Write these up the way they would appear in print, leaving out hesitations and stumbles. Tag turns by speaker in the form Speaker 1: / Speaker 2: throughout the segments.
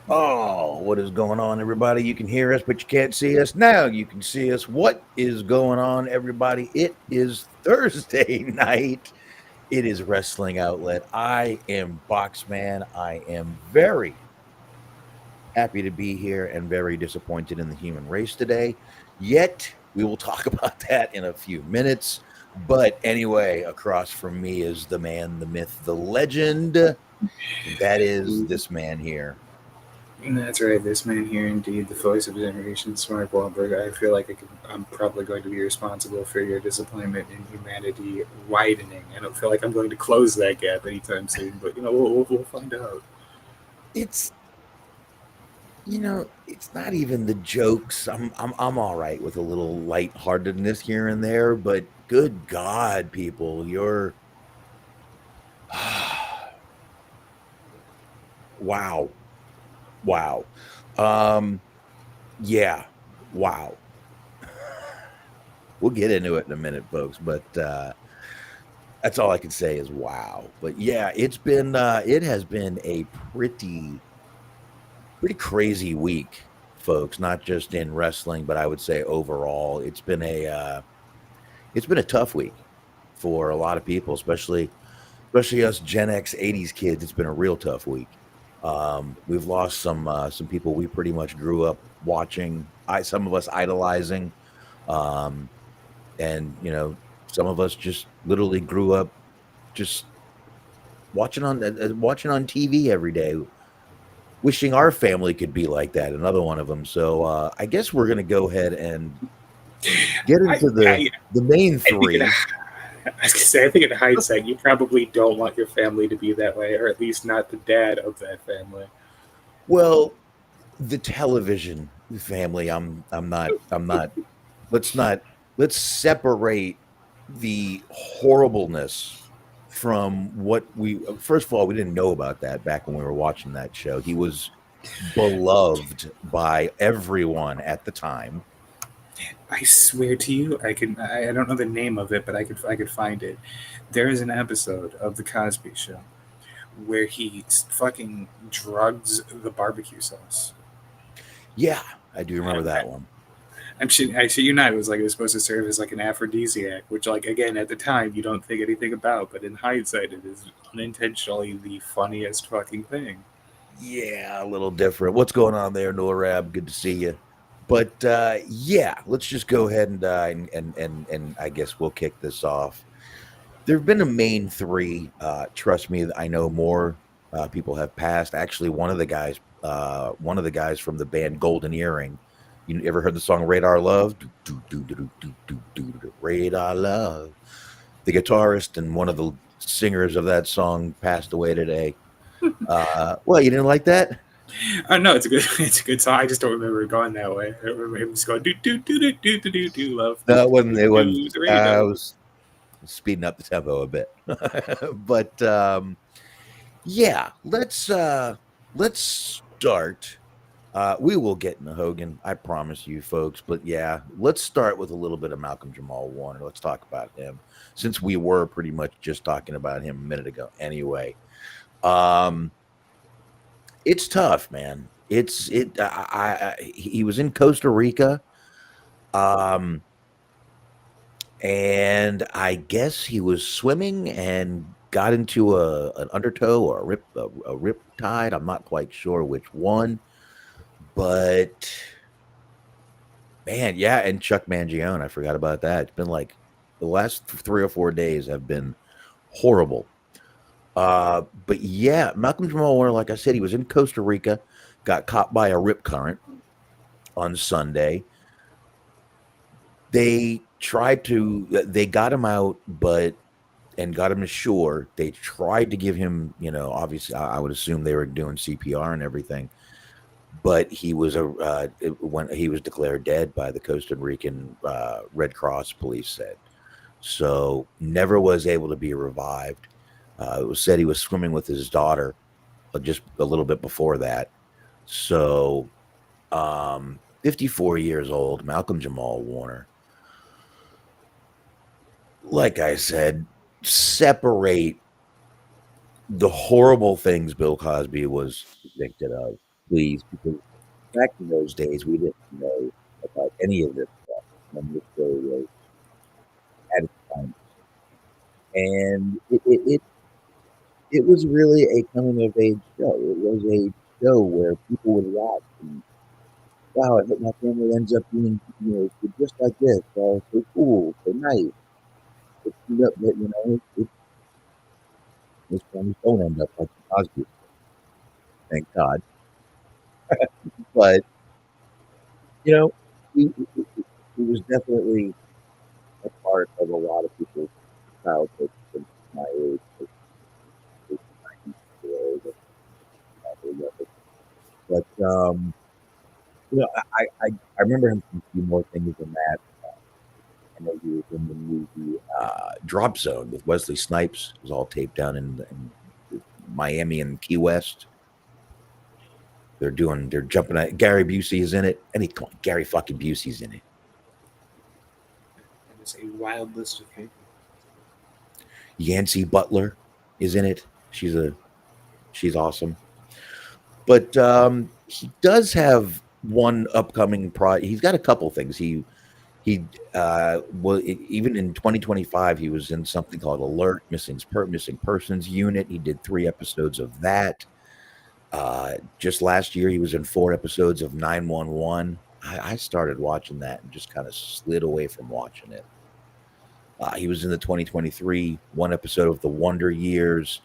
Speaker 1: Oh, what is going on, everybody? You can hear us, but you can't see us. Now you can see us. What is going on, everybody? It is Thursday night. It is Wrestling Outlet. I am Boxman. I am very happy to be here and very disappointed in the human race today. Yet, we will talk about that in a few minutes. But anyway, across from me is the man, the myth, the legend. That is this man here.
Speaker 2: And that's right, this man here, indeed, the voice of generation, Smark Wahlberg. I feel like I'm probably going to be responsible for your disappointment in humanity widening. I don't feel like I'm going to close that gap anytime soon, but we'll find out.
Speaker 1: It's it's not even the jokes. I'm all right with a little lightheartedness here and there, but good God, people, you're wow. Wow. Um yeah, wow. We'll get into it in a minute, folks, but that's all I can say is wow. But yeah, it has been a pretty crazy week, folks, not just in wrestling, but I would say overall. It's been a tough week for a lot of people, especially us Gen X 80s kids. It's been a real tough week. We've lost some people we pretty much grew up watching. Some of us idolizing, um, and some of us just literally grew up just watching on TV every day, wishing our family could be like that. Another one of them. So I guess we're gonna go ahead and get
Speaker 2: I,
Speaker 1: into the
Speaker 2: I,
Speaker 1: the main
Speaker 2: I think
Speaker 1: three.
Speaker 2: I was gonna say, I think in hindsight, you probably don't want your family to be that way, or at least not the dad of that family.
Speaker 1: Well, the television family. I'm not. Let's not. Let's separate the horribleness from what we. First of all, we didn't know about that back when we were watching that show. He was beloved by everyone at the time.
Speaker 2: I swear to you, I don't know the name of it, but I could find it. There is an episode of the Cosby Show where he fucking drugs the barbecue sauce.
Speaker 1: Yeah, I do remember
Speaker 2: I,
Speaker 1: that one.
Speaker 2: I shit you not, it was supposed to serve as like an aphrodisiac, which like again at the time you don't think anything about, but in hindsight it is unintentionally the funniest fucking thing.
Speaker 1: Yeah, a little different. What's going on there, Norab? Good to see you. But yeah, let's just go ahead and I guess we'll kick this off. There have been a main three. Trust me, I know more people have passed. Actually, one of the guys from the band Golden Earring. You ever heard the song "Radar Love"? Radar Love. The guitarist and one of the singers of that song passed away today. Well, you didn't like that?
Speaker 2: No, it's a good it's a good song. I just don't remember it going that way. I remember him just going do do do do do do do do love do
Speaker 1: No, it
Speaker 2: do
Speaker 1: wasn't.
Speaker 2: do
Speaker 1: It wasn't.
Speaker 2: do the
Speaker 1: I
Speaker 2: radio.
Speaker 1: was speeding up the tempo a bit, but yeah, let's start. We will get into Hogan, I promise you, folks. But yeah, let's start with a little bit of Malcolm-Jamal Warner. Let's talk about him, since we were pretty much just talking about him a minute ago. Anyway, um, it's tough, man. He was in Costa Rica, um, and I guess he was swimming and got into a an undertow or a rip tide. I'm not quite sure which one, but man, yeah, and Chuck Mangione, I forgot about that. It's been like the last 3 or 4 days have been horrible. But yeah, Malcolm Jamal Warner, like I said, he was in Costa Rica, got caught by a rip current on Sunday. They got him out, but and got him to shore. They tried to give him, obviously, I would assume they were doing CPR and everything, but when he was declared dead by the Costa Rican Red Cross police said. So never was able to be revived. It was said he was swimming with his daughter just a little bit before that. So 54 years old, Malcolm Jamal Warner. Like I said, separate the horrible things Bill Cosby was convicted of. please, because back in those days we didn't know about any of this stuff when this show was at its time, and it was really a coming of age show. It was a show where people would watch and wow, I hope my family ends up being, just like this. So cool, so nice. But most families don't end up like the Cosby Show, thank God. But you know, he was definitely a part of a lot of people's childhood from my age. But I remember him from a few more things than that. I know he was in the movie Drop Zone with Wesley Snipes. It was all taped down in Miami and Key West. They're jumping at Gary Busey is in it. Come on, Gary fucking Busey's in it.
Speaker 2: That is a wild list of people.
Speaker 1: Yancey Butler is in it. She's awesome. But he does have one upcoming project. He's got a couple things. He even in 2025 he was in something called Alert Missing Persons Unit. He did 3 episodes of that. Just last year he was in 4 episodes of 911. I started watching that and just kind of slid away from watching it. He was in the 2023 one episode of The Wonder Years,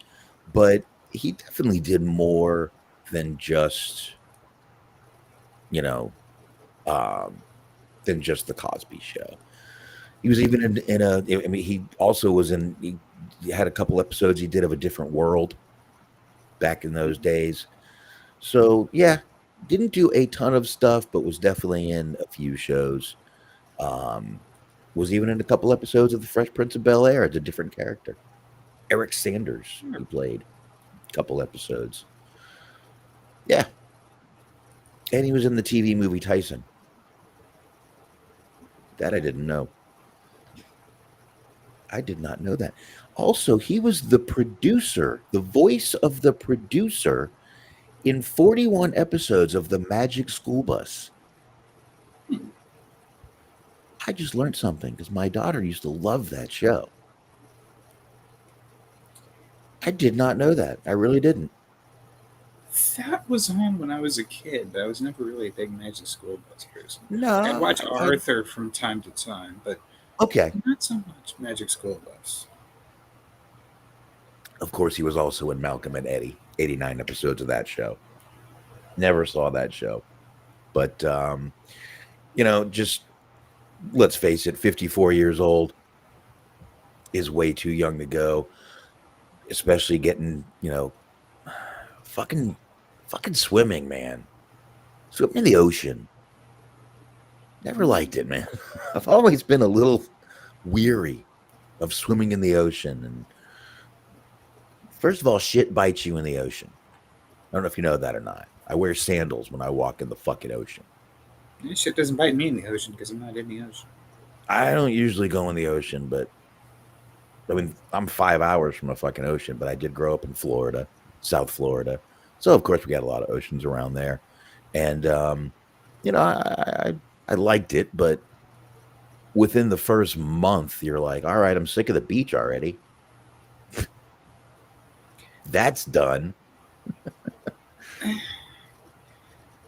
Speaker 1: but he definitely did more than just than just the Cosby Show. He was even in a. I mean, he also was in. He had a couple episodes he did of A Different World back in those days. So yeah, didn't do a ton of stuff, but was definitely in a few shows. Was even in a couple episodes of The Fresh Prince of Bel-Air as a different character. Eric Sanders, he played a couple episodes. Yeah. And he was in the TV movie Tyson. That I didn't know. I did not know that. Also, he was the producer, the voice of the producer in 41 episodes of The Magic School Bus. I just learned something because my daughter used to love that show. I did not know that. I really didn't.
Speaker 2: That was on when I was a kid, but I was never really a big Magic School Bus person.
Speaker 1: No.
Speaker 2: I'd watch Arthur from time to time, but
Speaker 1: okay,
Speaker 2: not so much Magic School Bus.
Speaker 1: Of course, he was also in Malcolm and Eddie, 89 episodes of that show. Never saw that show. But, just let's face it, 54 years old is way too young to go, especially getting, fucking swimming, man. Swimming in the ocean. Never liked it, man. I've always been a little weary of swimming in the ocean. And first of all, shit bites you in the ocean. I don't know if you know that or not. I wear sandals when I walk in the fucking ocean.
Speaker 2: This shit doesn't bite me in the ocean because I'm not in the ocean.
Speaker 1: I don't usually go in the ocean, but I mean, I'm 5 hours from a fucking ocean, but I did grow up in Florida, South Florida. So, of course, we got a lot of oceans around there. And, I liked it, but within the first month, you're like, all right, I'm sick of the beach already. That's done.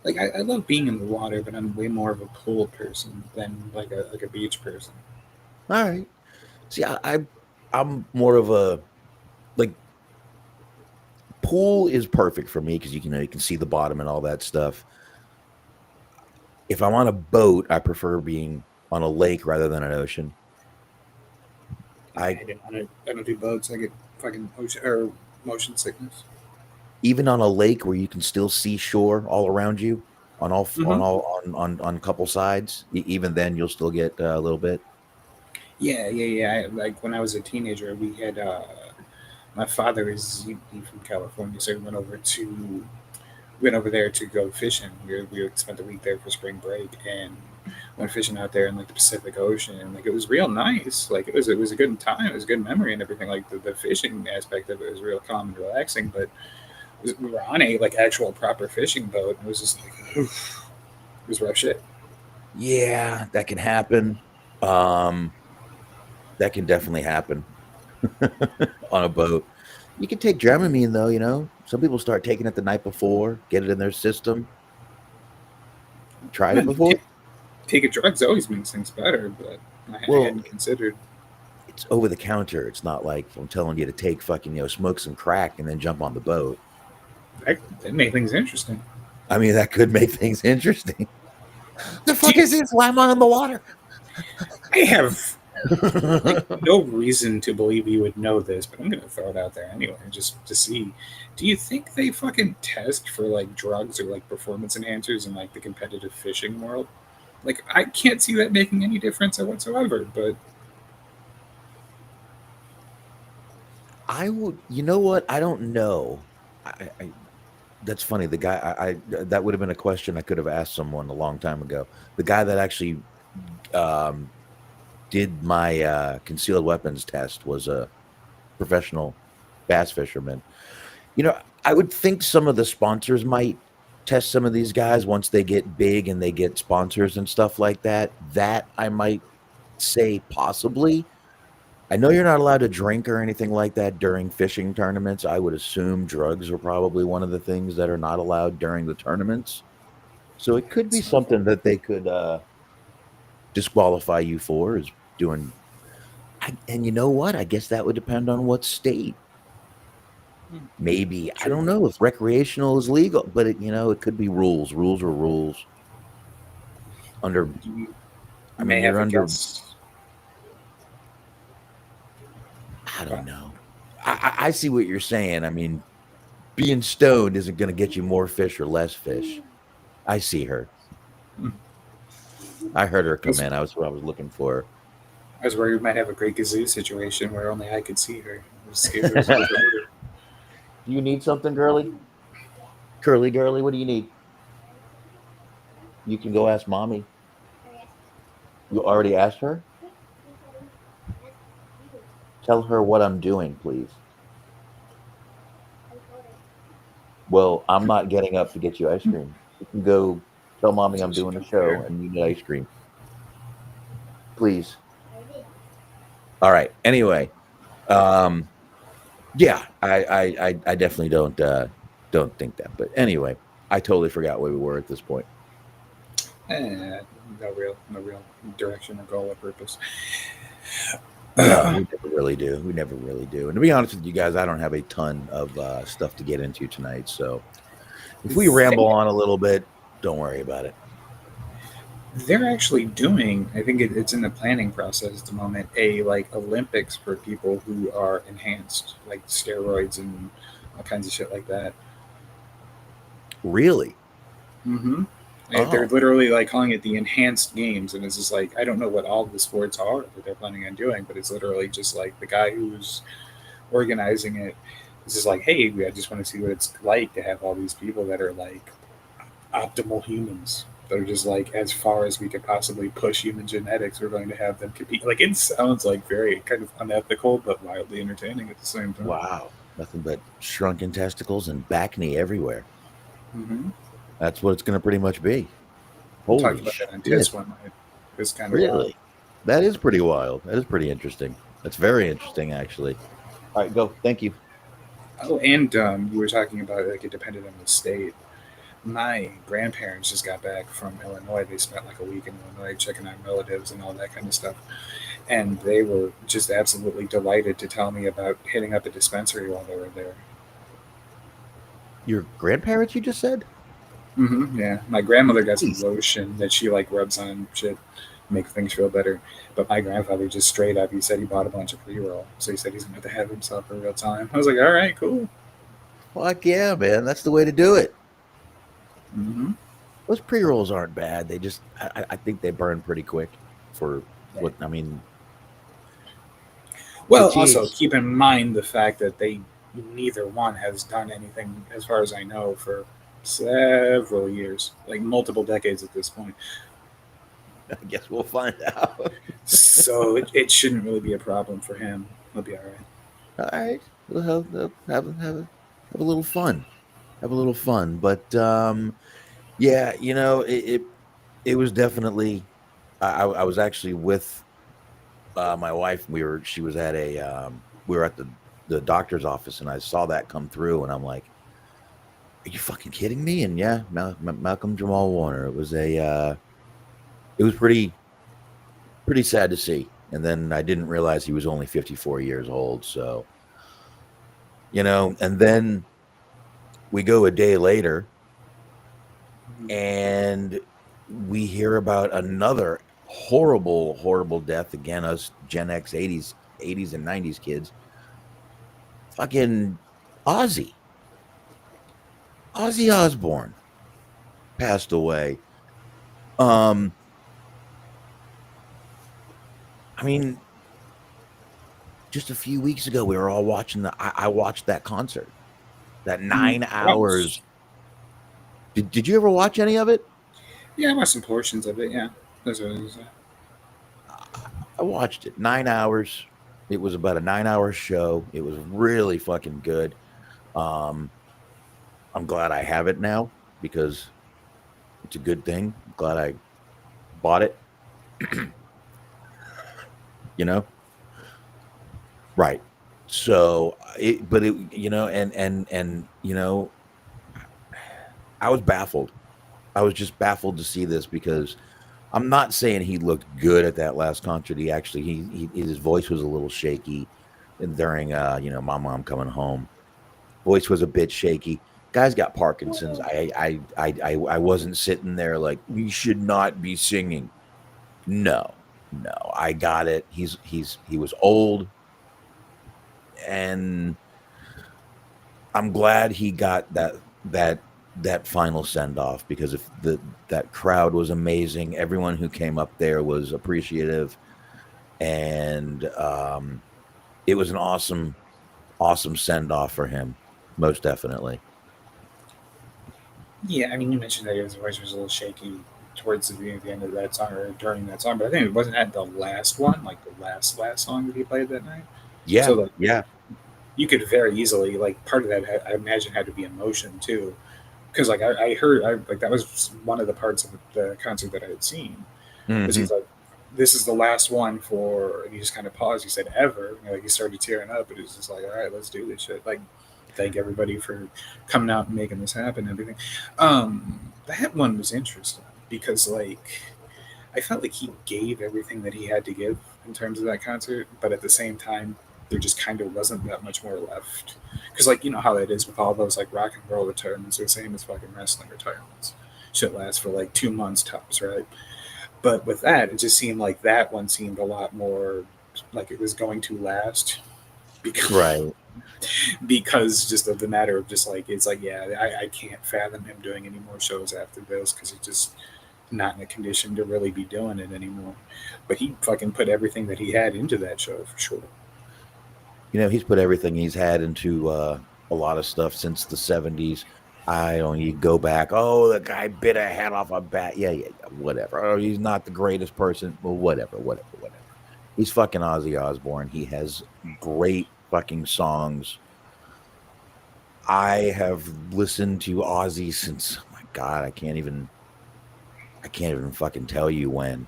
Speaker 2: Like I love being in the water, but I'm way more of a pool person than like a beach person.
Speaker 1: All right. See, I'm more of a pool is perfect for me because you can see the bottom and all that stuff. If I'm on a boat, I prefer being on a lake rather than an ocean.
Speaker 2: I don't do boats. I get fucking motion sickness.
Speaker 1: Even on a lake where you can still see shore all around you on a couple sides, even then you'll still get a little bit.
Speaker 2: Yeah. Like when I was a teenager, we had my father is from California, so we went over there to go fishing. We spent a week there for spring break and went fishing out there in like the Pacific Ocean, and like it was real nice. Like it was a good time. It was a good memory and everything. Like the fishing aspect of it was real calm and relaxing, but We were on a like actual proper fishing boat. It was just like, oof, it was rough shit.
Speaker 1: Yeah, that can happen. That can definitely happen on a boat. You can take Dramamine though, you know. Some people start taking it the night before, get it in their system. Tried it
Speaker 2: Man,
Speaker 1: before?
Speaker 2: taking drugs always makes things better, but I
Speaker 1: Well,
Speaker 2: hadn't considered.
Speaker 1: it's over the counter. It's not like I'm telling you to take fucking, smoke some crack and then jump on the boat.
Speaker 2: That made things interesting.
Speaker 1: I mean, that could make things interesting. The fuck
Speaker 2: Do you-
Speaker 1: is this? Why am I in the water?
Speaker 2: I have no reason to believe you would know this, but I'm going to throw it out there anyway, just to see. Do you think they fucking test for like drugs or like performance enhancers in like the competitive fishing world? Like, I can't see that making any difference whatsoever. But
Speaker 1: I would, you know what? I don't know. That's funny. The guy, that would have been a question I could have asked someone a long time ago. The guy that actually um, did my concealed weapons test was a professional bass fisherman. I would think some of the sponsors might test some of these guys once they get big and they get sponsors and stuff like that. That I might say possibly. I know you're not allowed to drink or anything like that during fishing tournaments. I would assume drugs are probably one of the things that are not allowed during the tournaments. So it could be something that they could disqualify you for is doing. And you know what? I guess that would depend on what state. Maybe I don't know if recreational is legal, but it could be rules. Rules are rules. Under,
Speaker 2: you
Speaker 1: I
Speaker 2: may
Speaker 1: mean,
Speaker 2: have
Speaker 1: you're
Speaker 2: a
Speaker 1: under.
Speaker 2: guess.
Speaker 1: I don't know. I see what you're saying. I mean, being stoned isn't going to get you more fish or less fish. I see her. I heard her come in. I was what I was looking for.
Speaker 2: I was worried we might have a Great Gazoo situation where only I could see her. I was scared it was a different order.
Speaker 1: Do you need something, girly? Curly girly, what do you need? You can go ask mommy. You already asked her? Tell her what I'm doing, please. Well, I'm not getting up to get you ice cream. You can go tell mommy I'm doing a show and you need ice cream. Please. All right. Anyway, yeah, I definitely don't think that. But anyway, I totally forgot where we were at this point.
Speaker 2: No real direction or goal or purpose.
Speaker 1: No, we never really do. We never really do. And to be honest with you guys, I don't have a ton of stuff to get into tonight. So if we ramble on a little bit, don't worry about it.
Speaker 2: They're actually doing, I think it's in the planning process at the moment, a like Olympics for people who are enhanced, like steroids and all kinds of shit like that.
Speaker 1: Really?
Speaker 2: Mm-hmm.
Speaker 1: Oh.
Speaker 2: They're literally like calling it the enhanced games, and it's just like I don't know what all the sports are that they're planning on doing, but it's literally just like the guy who's organizing it is just like, hey, I just want to see what it's like to have all these people that are like optimal humans. They're just like as far as we could possibly push human genetics, we're going to have them compete. Like it sounds like very kind of unethical, but wildly entertaining at the same time.
Speaker 1: Wow. Nothing but shrunken testicles and back knee everywhere.
Speaker 2: Mm-hmm.
Speaker 1: That's what it's going to pretty much be.
Speaker 2: Talked
Speaker 1: Holy
Speaker 2: about that on
Speaker 1: shit.
Speaker 2: TIS one night. It was kind of
Speaker 1: Really?
Speaker 2: wild.
Speaker 1: That is pretty wild. That is pretty interesting. That's very interesting, actually. All right, go. Thank you.
Speaker 2: Oh, and you were talking about like it depended on the state. My grandparents just got back from Illinois. They spent like a week in Illinois checking on relatives and all that kind of stuff. And they were just absolutely delighted to tell me about hitting up a dispensary while they were there.
Speaker 1: Your grandparents, you just said?
Speaker 2: Mm-hmm, yeah, my grandmother got some lotion that she like rubs on shit, make things feel better. But my grandfather just straight up, he said he bought a bunch of pre-roll, so he said he's going to have himself a real time. I was like, all right, cool.
Speaker 1: Fuck yeah, man. That's the way to do it.
Speaker 2: Mm-hmm.
Speaker 1: Those pre-rolls aren't bad. They just, I think they burn pretty quick for what, I mean.
Speaker 2: Well, also keep in mind the fact that neither one has done anything, as far as I know, for several years, like multiple decades at this point.
Speaker 1: I guess we'll find out.
Speaker 2: So it shouldn't really be a problem for him. He'll be all right.
Speaker 1: All right. We'll have a little fun. have a little fun. But yeah, you know, it was definitely. I was actually with my wife. She was at we were at the doctor's office, and I saw that come through, and I'm like, "Are you fucking kidding me?" And yeah, Malcolm-Jamal Warner. It was pretty sad to see. And then I didn't realize he was only 54 years old. So, you know, and then we go a day later and we hear about another horrible, horrible death. Again, us Gen X 80s and 90s kids. Fucking Ozzy. Ozzy Osbourne passed away. I mean, just a few weeks ago, we were all watching I watched that concert, that 9 hours. Did you ever watch any of it?
Speaker 2: Yeah, I watched some portions of it. Yeah, that's what it is.
Speaker 1: I watched it 9 hours. It was about a 9 hour show. It was really fucking good. I'm glad I have it now because it's a good thing. I'm glad I bought it. You know, right? So you know, and you know, I was baffled. I was just baffled to see this because I'm not saying he looked good at that last concert. He actually, his voice was a little shaky during, you know, My Mom Coming Home. Voice was a bit shaky. Guy's got Parkinson's. I wasn't sitting there like we should not be singing. No, I got it. He was old, and I'm glad he got that final send off because if that crowd was amazing. Everyone who came up there was appreciative, and it was an awesome send off for him, most definitely.
Speaker 2: Yeah, I mean, you mentioned that his voice was a little shaky towards the end of that song or during that song, but I think it wasn't at the last one, like the last song that he played that night.
Speaker 1: Yeah,
Speaker 2: So like,
Speaker 1: yeah,
Speaker 2: you could very easily like part of that I imagine had to be emotion too, because like I heard like that was one of the parts of the concert that I had seen because
Speaker 1: hmm
Speaker 2: he's like, this is the last one for, and he just kind of paused. He said ever, and, like he started tearing up, but it was just like, all right, let's do this shit. Like, thank everybody for coming out and making this happen and everything. That one was interesting because like I felt like he gave everything that he had to give in terms of that concert, but at the same time, there just kind of wasn't that much more left. Because, like, you know how it is with all those, like, rock and roll retirements, they're the same as fucking wrestling retirements. Shit lasts for, like, 2 months tops, right? But with that, it just seemed like that one seemed a lot more like it was going to last because
Speaker 1: right.
Speaker 2: because just of the matter of just like it's like yeah I can't fathom him doing any more shows after this because he's just not in a condition to really be doing it anymore. But he fucking put everything that he had into that show for sure.
Speaker 1: You know, he's put everything he's had into a lot of stuff since the '70s. I don't. You go back. Oh, the guy bit a head off a bat. Yeah, whatever. Oh, he's not the greatest person. Well, whatever. He's fucking Ozzy Osbourne. He has great fucking songs. I have listened to Ozzy since. Oh my God, I can't even fucking tell you when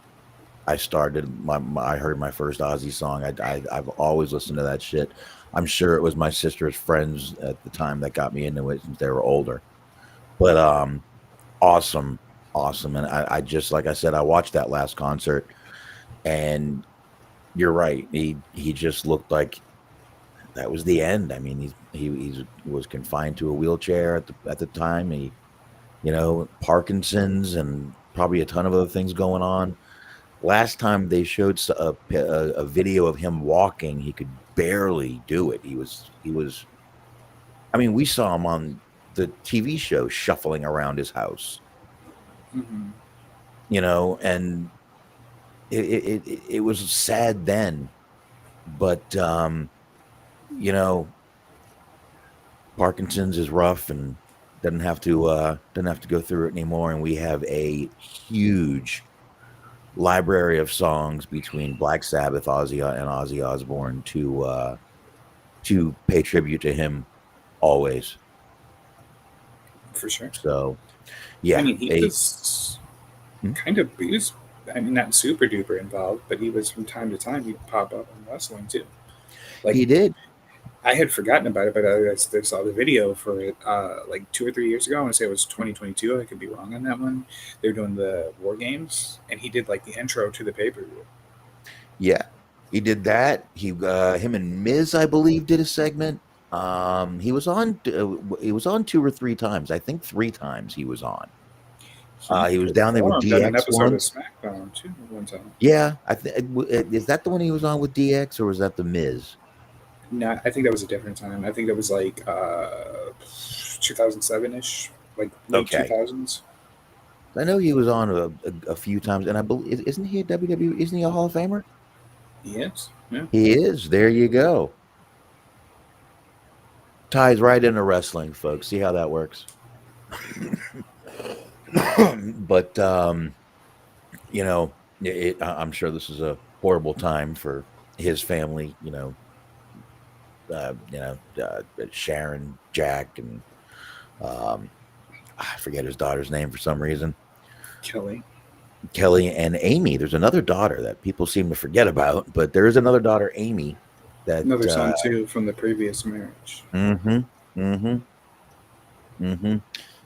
Speaker 1: I started. I heard my first Ozzy song. I've always listened to that shit. I'm sure it was my sister's friends at the time that got me into it since they were older. But awesome, and I just like I said, I watched that last concert, and you're right. He just looked like that was the end. I mean, he was confined to a wheelchair at the time. He, you know, Parkinson's and probably a ton of other things going on. Last time they showed a video of him walking, he could barely do it. He was. I mean, we saw him on the TV show shuffling around his house.
Speaker 2: Mm-hmm.
Speaker 1: You know, and it was sad then, but you know, Parkinson's is rough and doesn't have to go through it anymore. And we have a huge library of songs between Black Sabbath, Ozzy Osbourne to pay tribute to him always.
Speaker 2: For sure.
Speaker 1: So, yeah.
Speaker 2: I mean, he was not super duper involved, but he was from time to time, he'd pop up in wrestling too. Like,
Speaker 1: he did.
Speaker 2: I had forgotten about it, but I saw the video for it like 2 or 3 years ago. I want to say it was 2022. I could be wrong on that one. They were doing the War Games, and he did like the intro to the pay-per-view.
Speaker 1: Yeah, he did that. Him and Miz, I believe, did a segment. He was on 2 or 3 times. I think 3 times he was on. He was down there with
Speaker 2: performed on an
Speaker 1: DX
Speaker 2: episode of
Speaker 1: once.
Speaker 2: SmackDown too one time.
Speaker 1: Yeah, is that the one he was on with DX, or was that the Miz?
Speaker 2: No, I think that was a different time. I think that was like 2007-ish, like late
Speaker 1: Okay.
Speaker 2: 2000s.
Speaker 1: I know he was on a few times, and I believe isn't he a WWE? Isn't he a Hall of Famer?
Speaker 2: Yes. Yeah.
Speaker 1: He is. There you go. Ties right into wrestling, folks. See how that works. But you know, I'm sure this is a horrible time for his family. Sharon, Jack, and I forget his daughter's name for some reason. Kelly and Amy. There's another daughter that people seem to forget about, but there is another daughter, Amy.
Speaker 2: Another son too from the previous marriage.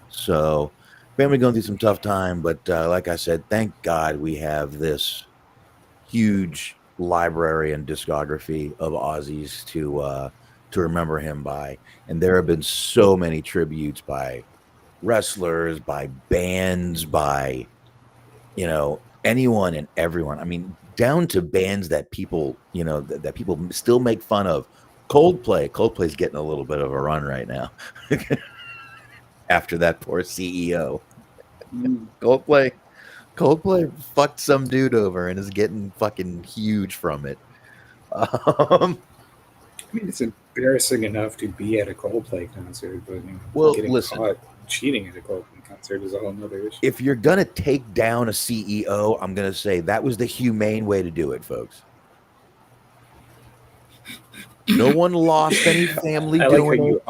Speaker 1: So, family going through some tough time, but like I said, thank God we have this huge library and discography of Ozzy's to remember him by. And there have been so many tributes by wrestlers, by bands, by anyone and everyone. I mean, down to bands that people that people still make fun of. Coldplay's getting a little bit of a run right now after that poor CEO. Coldplay fucked some dude over and is getting fucking huge from it.
Speaker 2: I mean, it's embarrassing enough to be at a Coldplay concert, but getting caught cheating at a Coldplay concert is a whole nother issue.
Speaker 1: If you're gonna take down a CEO, I'm gonna say that was the humane way to do it, folks. No one lost any family doing it.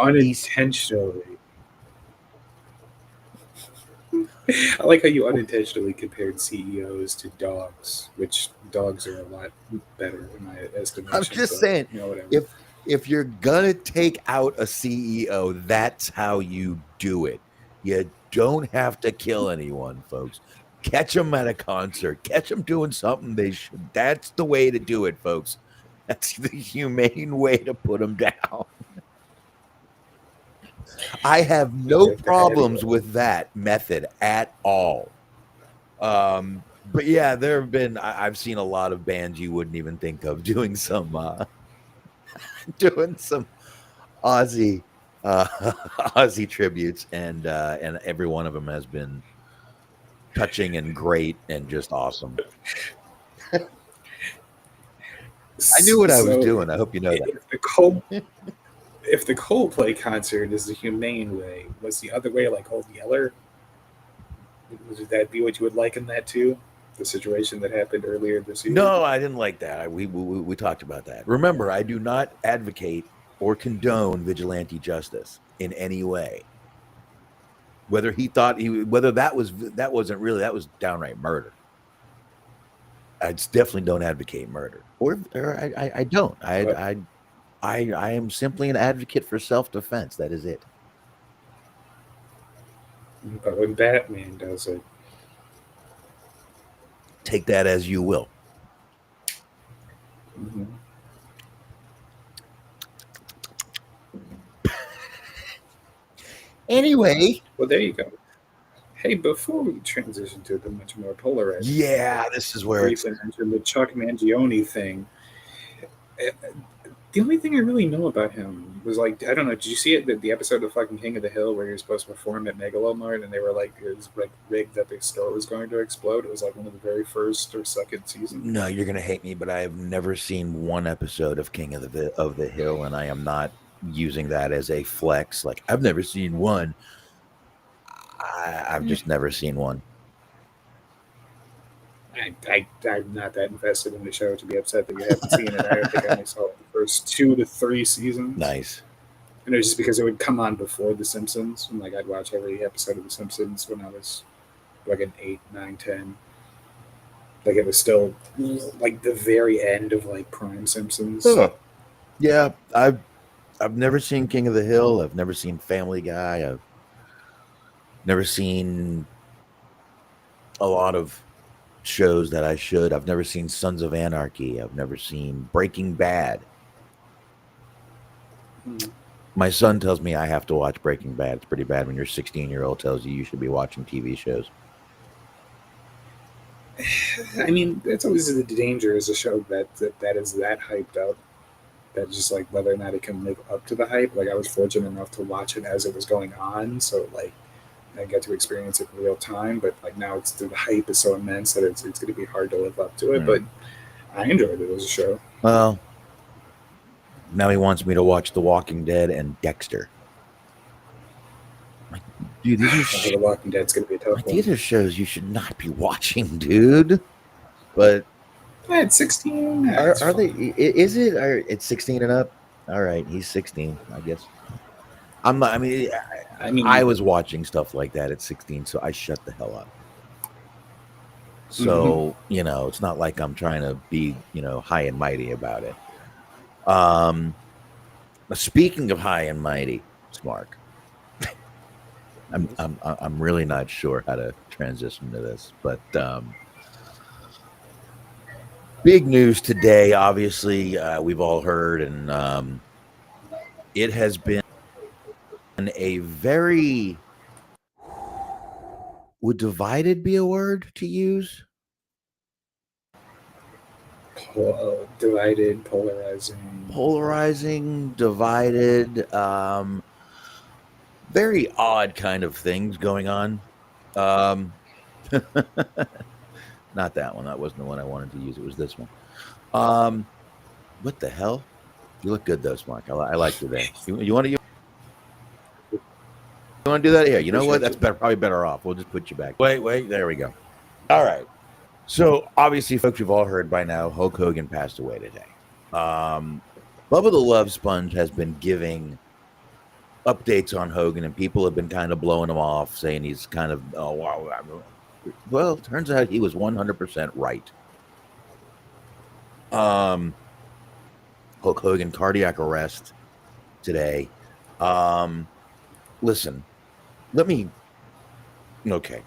Speaker 2: I like how you unintentionally compared CEOs to dogs, which dogs are a lot better in my estimation.
Speaker 1: I'm just saying, if you're gonna take out a CEO, that's how you do it. You don't have to kill anyone, folks. Catch them at a concert. Catch them doing something they should. That's the way to do it, folks. That's the humane way to put them down. I have no problems with that method at all. But yeah, I've seen a lot of bands you wouldn't even think of doing some Ozzy tributes, and every one of them has been touching and great and just awesome. I knew what I was doing. I hope you know that.
Speaker 2: If the Coldplay concert is the humane way, was the other way like Old Yeller? Would that be what you would liken that to? The situation that happened earlier this year?
Speaker 1: No, I didn't like that. We talked about that. Remember, I do not advocate or condone vigilante justice in any way. Whether he thought that was downright murder. I definitely don't advocate murder, or I don't. I am simply an advocate for self-defense. That is it.
Speaker 2: But when Batman does it,
Speaker 1: take that as you will.
Speaker 2: Mm-hmm.
Speaker 1: Anyway,
Speaker 2: well, there you go. Hey, before we transition to the much more polarized,
Speaker 1: this is where it's
Speaker 2: the Chuck Mangione thing. The only thing I really know about him was I don't know. Did you see it? The episode of fucking King of the Hill where he was supposed to perform at Megalomart, and they were like, it was like rigged that the store was going to explode. It was like one of the very first or second seasons.
Speaker 1: No, you're gonna hate me, but I have never seen one episode of King of the Hill, and I am not using that as a flex. Like, I've never seen one. I've just never seen one.
Speaker 2: I'm not that invested in the show to be upset that you haven't seen it. I think I only saw the first 2 to 3 seasons.
Speaker 1: Nice.
Speaker 2: And it was just because it would come on before The Simpsons, and like I'd watch every episode of The Simpsons when I was like an 8, 9, 10. Like it was still like the very end of like prime Simpsons.
Speaker 1: Huh. Yeah, I've never seen King of the Hill. I've never seen Family Guy. I've never seen a lot of shows that I should. I've never seen Sons of Anarchy. I've never seen Breaking Bad. My son tells me I have to watch Breaking Bad. It's pretty bad when your 16-year-old tells you should be watching TV shows.
Speaker 2: I mean, that's always the danger as a show that is that hyped up. That just like whether or not it can live up to the hype. Like I was fortunate enough to watch it as it was going on, so like I get to experience it in real time. But like now, the hype is so immense that it's going to be hard to live up to it. But I enjoyed it as a show.
Speaker 1: Well, now he wants me to watch The Walking Dead and Dexter. Like, dude,
Speaker 2: The Walking Dead's going to be a tough one.
Speaker 1: These are shows you should not be watching, dude. But
Speaker 2: it's 16.
Speaker 1: Are they? Is it? It's 16 and up. All right, he's 16, I guess. I'm not. I mean, I was watching stuff like that at 16, so I shut the hell up. So it's not like I'm trying to be high and mighty about it. Speaking of high and mighty, Smark, I'm really not sure how to transition to this, but big news today. Obviously, we've all heard, and it has been a very, would divided be a word to use?
Speaker 2: Divided, polarizing,
Speaker 1: divided, very odd kind of things going on. Not that one. That wasn't the one I wanted to use. It was this one. What the hell? You look good though, Smark. I like you there. You want to do that here? You know what? That's probably better off. We'll just put you back. Wait. There we go. All right. So obviously, folks, you've all heard by now, Hulk Hogan passed away today. Bubba the Love Sponge has been giving updates on Hogan, and people have been kind of blowing him off, saying he's kind of, oh, wow. Well, turns out he was 100% right. Hulk Hogan, cardiac arrest today. Listen, okay.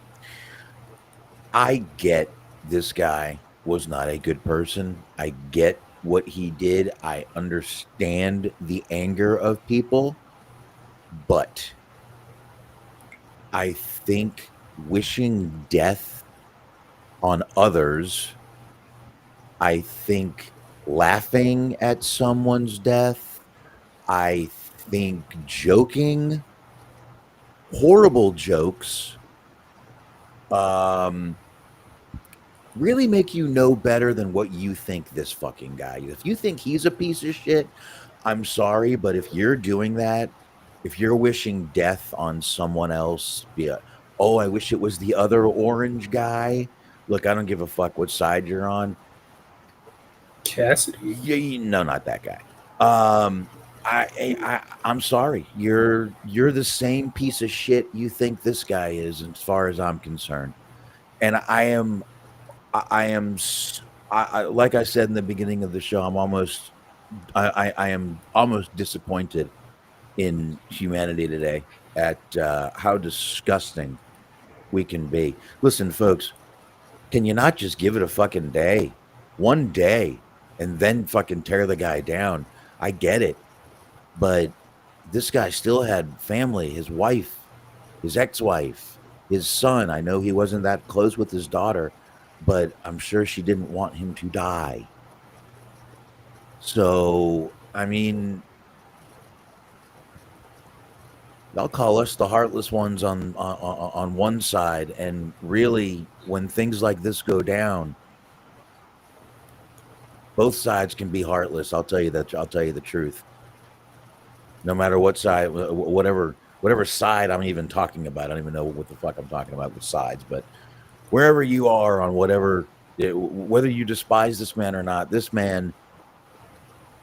Speaker 1: I get this guy was not a good person. I get what he did. I understand the anger of people, but I think wishing death on others, I think laughing at someone's death, I think joking, horrible jokes, really make you know better than what you think this fucking guy is. If you think he's a piece of shit, I'm sorry, but if you're doing that, if you're wishing death on someone else, I wish it was the other orange guy. Look, I don't give a fuck what side you're on.
Speaker 2: Cassidy?
Speaker 1: No, not that guy. I'm sorry. You're the same piece of shit you think this guy is, as far as I'm concerned. And I am like I said in the beginning of the show, I am almost disappointed in humanity today at how disgusting we can be. Listen, folks, can you not just give it a fucking day, one day, and then fucking tear the guy down? I get it, but this guy still had family, his wife, his ex-wife, his son. I know he wasn't that close with his daughter, but I'm sure she didn't want him to die. So, I mean, they'll call us the heartless ones on one side, and really, when things like this go down, both sides can be heartless. I'll tell you that. I'll tell you the truth. No matter what side, whatever side I'm even talking about, I don't even know what the fuck I'm talking about with sides, but wherever you are on whatever, whether you despise this man or not, this man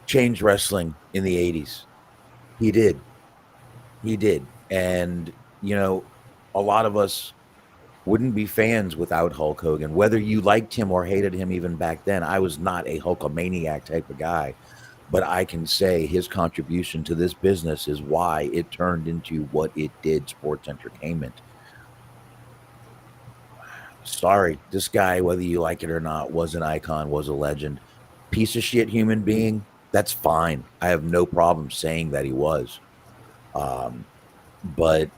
Speaker 1: changed wrestling in the 80s. He did. He did. And, you know, a lot of us wouldn't be fans without Hulk Hogan, whether you liked him or hated him even back then. I was not a Hulkamaniac type of guy, but I can say his contribution to this business is why it turned into what it did, sports entertainment. Sorry, this guy, whether you like it or not, was an icon, was a legend. Piece of shit human being, that's fine. I have no problem saying that he was. But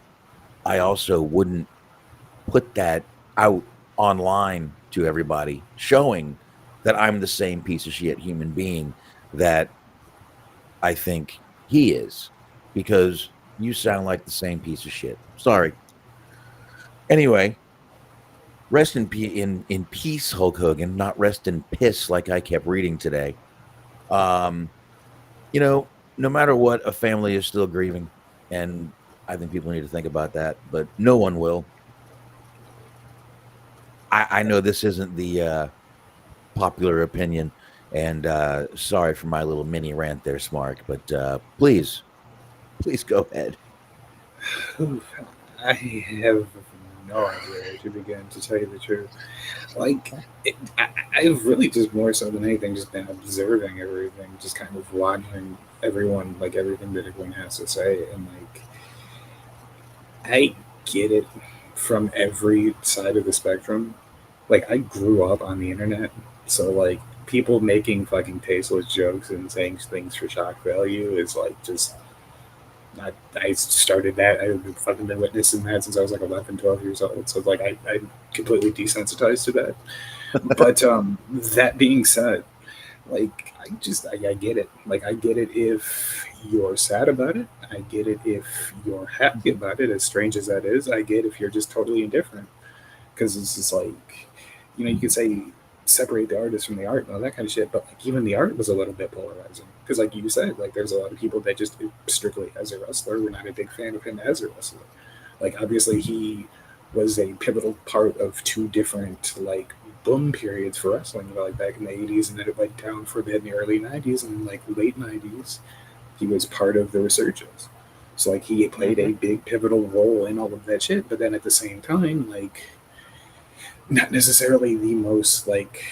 Speaker 1: I also wouldn't put that out online to everybody, showing that I'm the same piece of shit human being that I think he is, because you sound like the same piece of shit. Sorry. Anyway, rest in peace, Hulk Hogan, not rest in piss like I kept reading today. You know, no matter what, a family is still grieving, and I think people need to think about that, but no one will. I know this isn't the popular opinion, and sorry for my little mini rant there, Smark, but please go ahead.
Speaker 2: I have no idea where to begin, to tell you the truth. Like, I've really just more so than anything just been observing everything, just kind of watching everyone, like everything that everyone has to say, and like I get it from every side of the spectrum. Like I grew up on the internet, so like people making fucking tasteless jokes and saying things for shock value is like just I started that. I've fucking been witnessing that since I was like 11, 12 years old. So like I'm completely desensitized to that. But that being said, like I get it. Like I get it if you're sad about it. I get it if you're happy about it. As strange as that is, I get if you're just totally indifferent. Because it's just like, you could say separate the artist from the art and all that kind of shit. But like even the art was a little bit polarizing. Because like you said, like there's a lot of people that just strictly as a wrestler were not a big fan of him as a wrestler. Like obviously he was a pivotal part of two different like boom periods for wrestling, like back in the 80s, and then it went down for a bit in the early 90s, and then like late 90s he was part of the resurgence. So like he played a big pivotal role in all of that shit, but then at the same time, like not necessarily the most like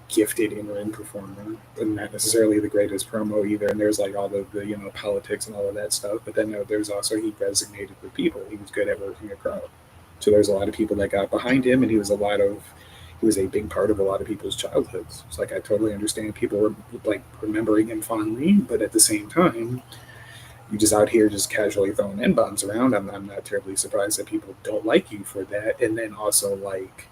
Speaker 2: gifted in-ring performer, and not necessarily the greatest promo either. And there's like all of the politics and all of that stuff. But then there's also he resonated with people. He was good at working a crowd. So there's a lot of people that got behind him, and he was a big part of a lot of people's childhoods. It's like I totally understand people were like remembering him fondly, but at the same time, you just out here just casually throwing n bombs around. I'm not terribly surprised that people don't like you for that. And then also like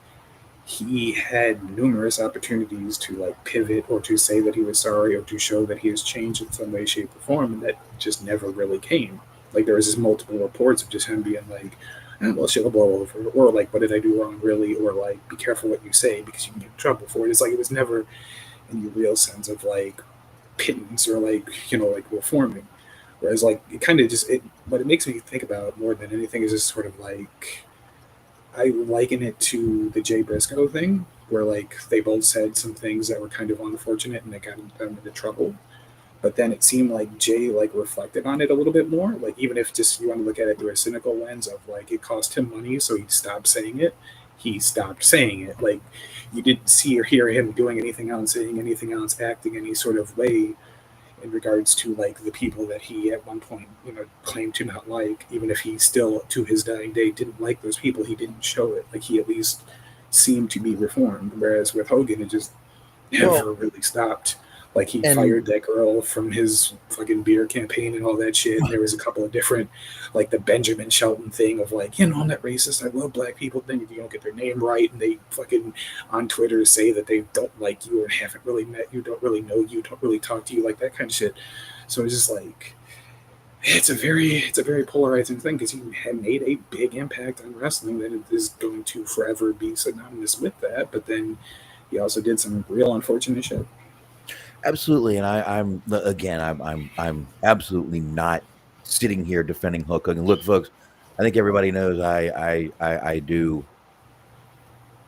Speaker 2: he had numerous opportunities to like pivot or to say that he was sorry or to show that he has changed in some way, shape, or form, and that just never really came. Like there was just multiple reports of just him being like, well, shit'll blow over, or like, what did I do wrong, really, or like, be careful what you say because you can get in trouble for it. It's like it was never any real sense of like pittance or like like reforming. Whereas like it kind of just what it makes me think about more than anything is just sort of like I liken it to the Jay Briscoe thing, where like they both said some things that were kind of unfortunate and they got them into trouble. But then it seemed like Jay like reflected on it a little bit more. Like even if just you want to look at it through a cynical lens of like it cost him money, so he stopped saying it. He stopped saying it. Like you didn't see or hear him doing anything else, saying anything else, acting any sort of way in regards to like the people that he at one point claimed to not like. Even if he still to his dying day didn't like those people, he didn't show it. Like he at least seemed to be reformed. Whereas with Hogan, it just never really stopped. Like he
Speaker 1: And
Speaker 2: fired that girl from his fucking beer campaign and all that shit. And there was a couple of different, like the Benjamin Shelton thing of like, I'm not racist. I love black people. Then if you don't get their name right, and they fucking on Twitter say that they don't like you or haven't really met you, don't really know you, don't really talk to you, like that kind of shit. So it's just like it's a very polarizing thing because he had made a big impact on wrestling that is going to forever be synonymous with that. But then he also did some real unfortunate shit.
Speaker 1: absolutely, and I'm again, I'm absolutely not sitting here defending Hulk Hogan. Look, folks, I think everybody knows I do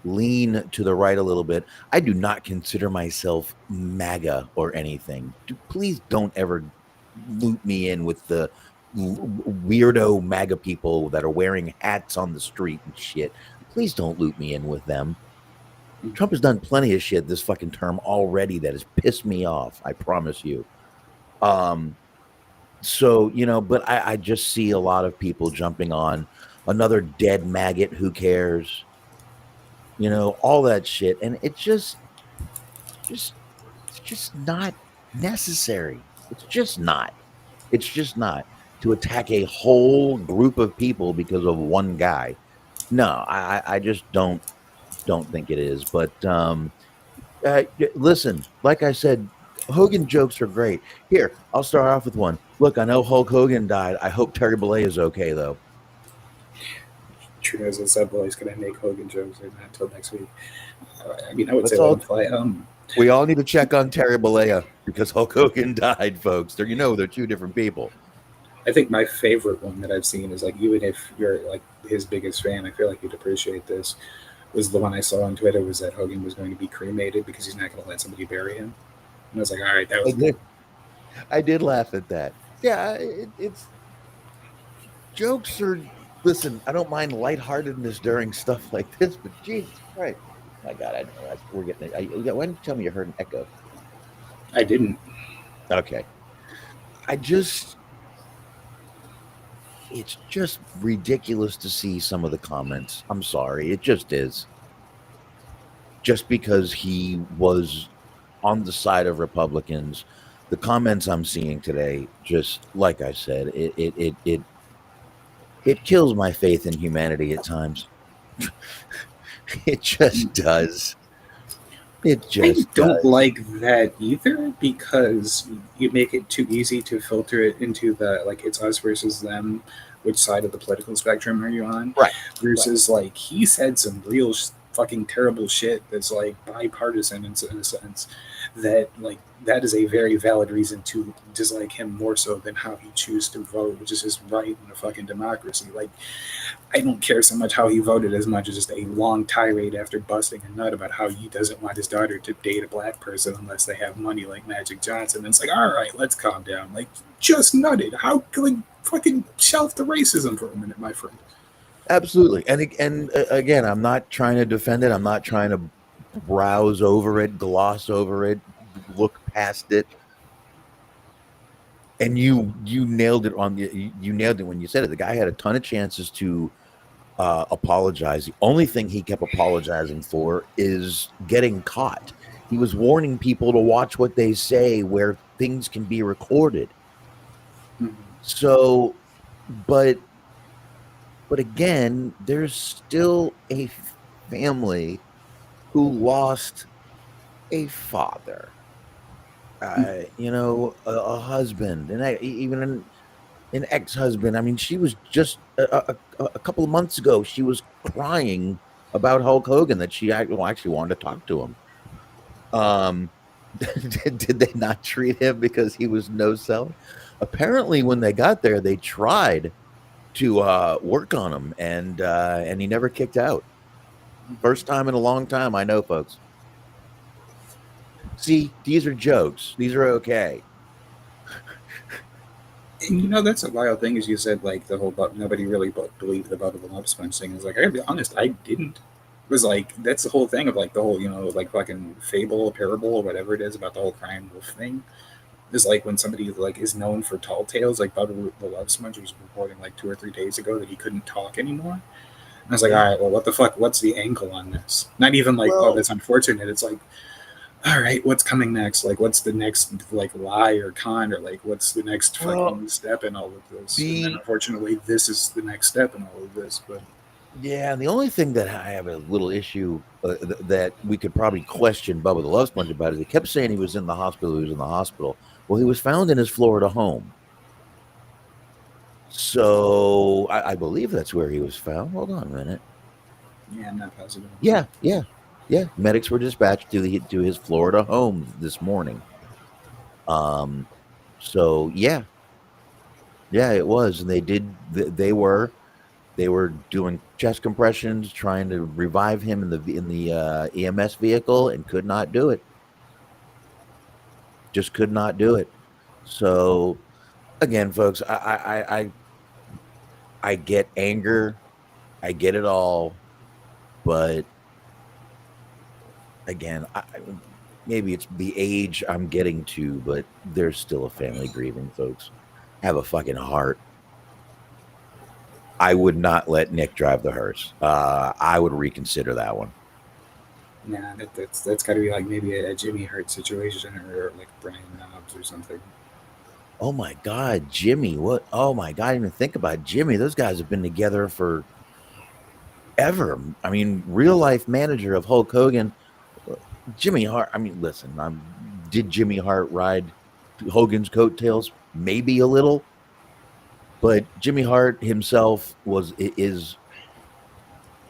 Speaker 1: lean to the right a little bit. I do not consider myself MAGA or anything. Please don't ever loop me in with the weirdo MAGA people that are wearing hats on the street and shit. Please don't loop me in with them. Trump has done plenty of shit this fucking term already that has pissed me off. I promise you. So, but I just see a lot of people jumping on another dead maggot. Who cares? All that shit. And it's just not necessary. It's just not. It's just not to attack a whole group of people because of one guy. No, I just don't think it is. But listen, like I said, Hogan jokes are great. Here, I'll start off with one. Look, I know Hulk Hogan died. I hope Terry Bollea is okay, though.
Speaker 2: True, as I said, boys, gonna make Hogan jokes or not until next week. I would say let him fly.
Speaker 1: We all need to check on Terry Bollea because Hulk Hogan died, folks. They're two different people.
Speaker 2: I think my favorite one that I've seen is, like, even if you're like his biggest fan, I feel like you'd appreciate this. Was the one I saw on Twitter was that Hogan was going to be cremated because he's not going to let somebody bury him. And I was like, all right, that was good.
Speaker 1: I did laugh at that. Yeah, it's jokes are. Listen, I don't mind lightheartedness during stuff like this, but Jesus Christ, my God, we're getting it. Why didn't you tell me you heard an echo?
Speaker 2: I didn't.
Speaker 1: Okay, it's just ridiculous to see some of the comments. I'm sorry, it just is. Just because he was on the side of Republicans, the comments I'm seeing today, just like I said, it kills my faith in humanity at times. It just does. It just
Speaker 2: I don't like that either, because you make it too easy to filter it into the, like, it's us versus them. Which side of the political spectrum are you on?
Speaker 1: Right.
Speaker 2: Versus, like, he said some real fucking terrible shit that's, like, bipartisan in a sense. That, like, that is a very valid reason to dislike him more so than how he chooses to vote, which is his right in a fucking democracy. Like, I don't care so much how he voted as much as just a long tirade after busting a nut about how he doesn't want his daughter to date a black person unless they have money like Magic Johnson. And it's like, all right, let's calm down. Like, just nutted. How can fucking shelf the racism for a minute, my friend?
Speaker 1: Absolutely. And again, I'm not trying to defend it. I'm not trying to browse over it, gloss over it, look past it. And you nailed it you nailed it when you said it. The guy had a ton of chances to apologize. The only thing he kept apologizing for is getting caught. He was warning people to watch what they say, where things can be recorded. Mm-hmm. So, but again, there's still a family who lost a father, a husband, and even an ex-husband. I mean, she was just a couple of months ago, she was crying about Hulk Hogan, that she actually wanted to talk to him. Did they not treat him because he was no-sell? Apparently, when they got there, they tried to work on him, and he never kicked out. First time in a long time, I know, folks. See, these are jokes. These are okay.
Speaker 2: And that's a wild thing, as you said, like the whole nobody really believed the Bubba the Love Sponge thing. It's like, I gotta be honest, I didn't. It was like, that's the whole thing of, like, the whole, like, fucking fable, parable, or whatever it is about the whole crying wolf thing. Is like when somebody, like, is known for tall tales, like Bubba the Love Sponge was reporting like 2 or 3 days ago that he couldn't talk anymore. And I was like, all right, well, what the fuck? What's the angle on this? Not even like, oh, that's unfortunate. It's like, all right, what's coming next? Like, what's the next, like, lie or con, or like, what's the next fucking step in all of this? And then, unfortunately, this is the next step in all of this. But
Speaker 1: yeah, the only thing that I have a little issue that we could probably question Bubba the Love Sponge about is he kept saying he was in the hospital. He was in the hospital. Well, he was found in his Florida home. So I believe that's where he was found. Hold on a minute.
Speaker 2: Yeah, I'm not positive.
Speaker 1: Yeah. Medics were dispatched to his Florida home this morning. So yeah, it was, and they were doing chest compressions, trying to revive him in the EMS vehicle, and could not do it. Just could not do it. So again, folks, I get anger, I get it all, but again, maybe it's the age I'm getting to, but there's still a family grieving, folks. Have a fucking heart. I would not let Nick drive the hearse. I would reconsider that one.
Speaker 2: Nah, that's got to be like maybe a Jimmy Hart situation or like Brian Knobs or something.
Speaker 1: Oh my God, Jimmy! What? Oh my God! I didn't even think about Jimmy. Those guys have been together for ever. I mean, real life manager of Hulk Hogan, Jimmy Hart. I mean, listen, did Jimmy Hart ride Hogan's coattails? Maybe a little, but Jimmy Hart himself is.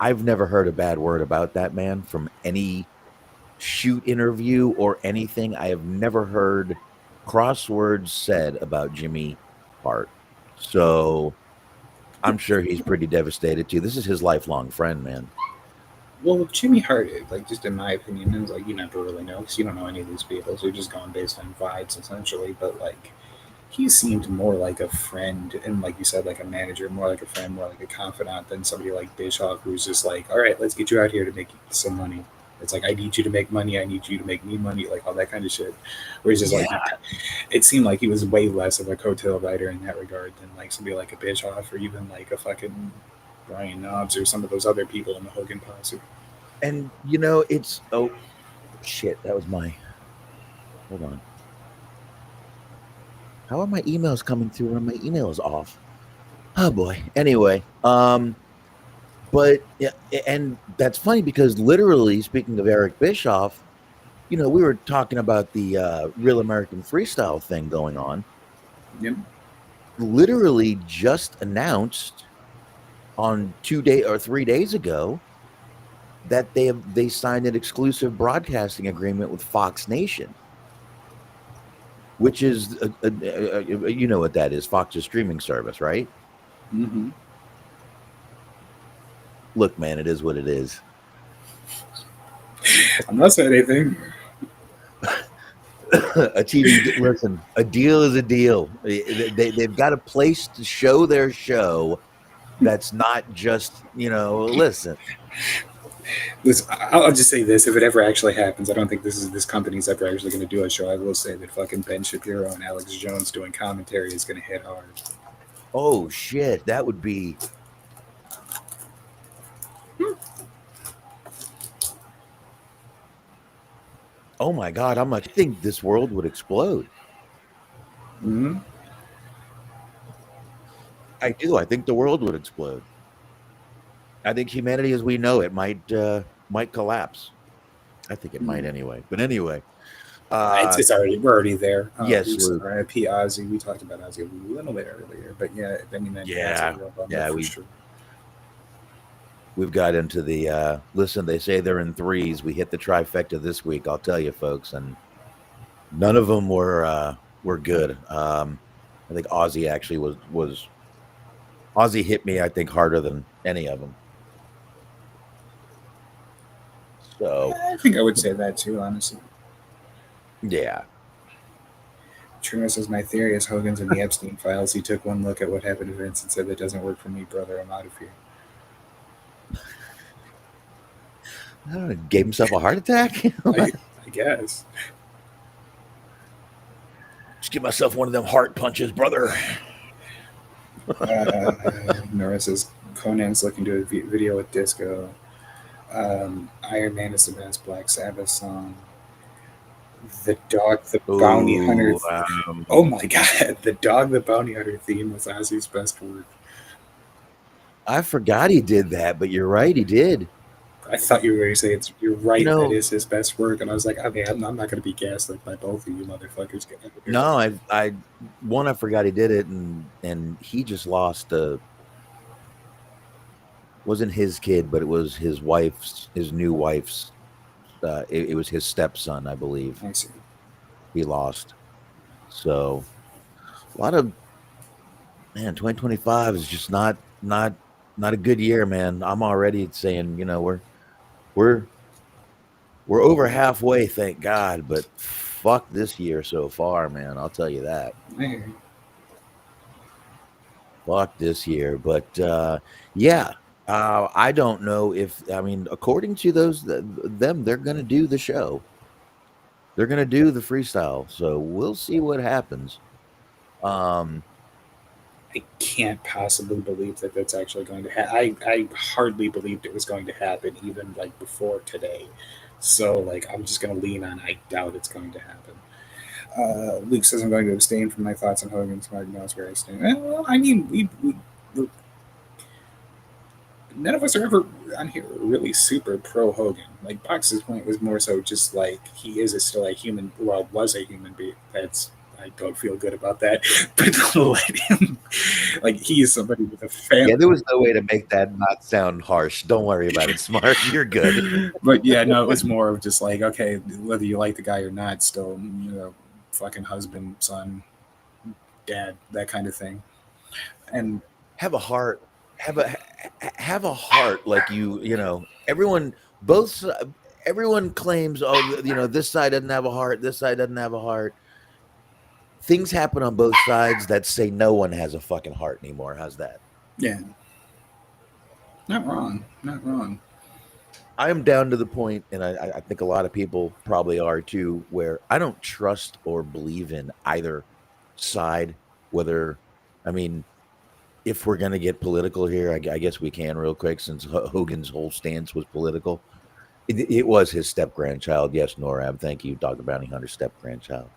Speaker 1: I've never heard a bad word about that man from any shoot interview or anything. I have never heard crosswords said about Jimmy Hart. So I'm sure he's pretty devastated too. This is his lifelong friend, man.
Speaker 2: Well, with Jimmy Hart, like just in my opinion, it's like you never really know because you don't know any of these people, so you're just going based on vibes essentially. But like, he seemed more like a friend, and like you said, like a manager, more like a friend, more like a confidant than somebody like Bischoff, who's just like, all right, let's get you out here to make some money. It's like I need you to make money, I need you to make me money, like all that kind of shit. Where he's just like, it seemed like he was way less of a coattail rider in that regard than like somebody like a Bischoff or even like a fucking Brian Knobs or some of those other people in the Hogan posse.
Speaker 1: And you know, it's shit. That was my. Hold on. How are my emails coming through when my email is off? Oh boy. Anyway, but yeah, and that's funny because literally speaking of Eric Bischoff, you know, we were talking about the Real American Freestyle thing going on.
Speaker 2: Yep.
Speaker 1: Literally just announced on 3 days ago that they signed an exclusive broadcasting agreement with Fox Nation, which is you know what that is, Fox's streaming service, right?
Speaker 2: Mm-hmm.
Speaker 1: Look, man, it is what it is.
Speaker 2: I'm not saying anything.
Speaker 1: A TV, listen, a deal is a deal. They've got a place to show their show that's not just, you know, listen.
Speaker 2: Listen, I'll just say this: if it ever actually happens, I don't think this company's ever actually going to do a show. I will say that fucking Ben Shapiro and Alex Jones doing commentary is going to hit hard.
Speaker 1: Oh shit, that would be. Oh my God, I think this world would explode.
Speaker 2: Mm-hmm.
Speaker 1: I do. I think the world would explode. I think humanity as we know it might collapse. I think it might anyway. But anyway,
Speaker 2: it's already we're already there.
Speaker 1: Yes,
Speaker 2: R.I.P. Ozzy. We talked about Ozzy a little bit earlier, but yeah, I mean that's a real bummer for sure.
Speaker 1: We've got into the listen. They say they're in threes. We hit the trifecta this week. I'll tell you, folks, and none of them were good. I think Ozzy actually was Ozzy hit me, I think, harder than any of them. So
Speaker 2: I think I would say that too, honestly.
Speaker 1: Yeah.
Speaker 2: Trina says, my theory is Hogan's in the Epstein files. He took one look at what happened to Vince and said, that doesn't work for me, brother. I'm out of here.
Speaker 1: I don't know, gave himself a heart attack?
Speaker 2: I guess.
Speaker 1: Just give myself one of them heart punches, brother.
Speaker 2: Nora says, Conan's looking to a video with Disco. Iron Man is the best Black Sabbath song. The Dog, the Bounty Hunter. Oh my God. The Dog, the Bounty Hunter theme was Ozzy's best work.
Speaker 1: I forgot he did that, but you're right, he did.
Speaker 2: I thought you were going to say you're right, that is his best work. And I was like, okay, I'm not going to be gaslit by both of you motherfuckers.
Speaker 1: No, I forgot he did it, and he just lost wasn't his kid, but it was his new wife's. It was his stepson, I believe.
Speaker 2: I see.
Speaker 1: He lost. So a lot of 2025 is just not a good year, man. I'm already saying, you know, we're over halfway, thank God, but fuck this year so far, man. I'll tell you that. fuck this year. But yeah, I don't know if, I mean, according to them, they're going to do the show. They're going to do the freestyle. So we'll see what happens.
Speaker 2: I can't possibly believe that that's actually going to happen. I hardly believed it was going to happen even like before today. So like I'm just going to lean on I doubt it's going to happen. Luke says I'm going to abstain from my thoughts on Hogan. Smart knows where I stand. Well, I mean, none of us are ever on here really super pro Hogan. Like Box's point was more so just like he is still a human. Well, was a human being. I don't feel good about that. But let him. Like he is somebody with a family.
Speaker 1: Yeah, there was no way to make that not sound harsh. Don't worry about it, Smart. You're good.
Speaker 2: But yeah, no, it was more of just like, okay, whether you like the guy or not, still, fucking husband, son, dad, that kind of thing. And
Speaker 1: have a heart. Have a heart like everyone claims, oh, this side doesn't have a heart, this side doesn't have a heart. Things happen on both sides that say no one has a fucking heart anymore. How's that?
Speaker 2: Yeah. Not wrong. Not wrong.
Speaker 1: I am down to the point, and I think a lot of people probably are too, where I don't trust or believe in either side. If we're going to get political here, I guess we can real quick, since Hogan's whole stance was political. It was his step-grandchild. Yes, Norab, thank you, Dr. Bounty Hunter, step-grandchild.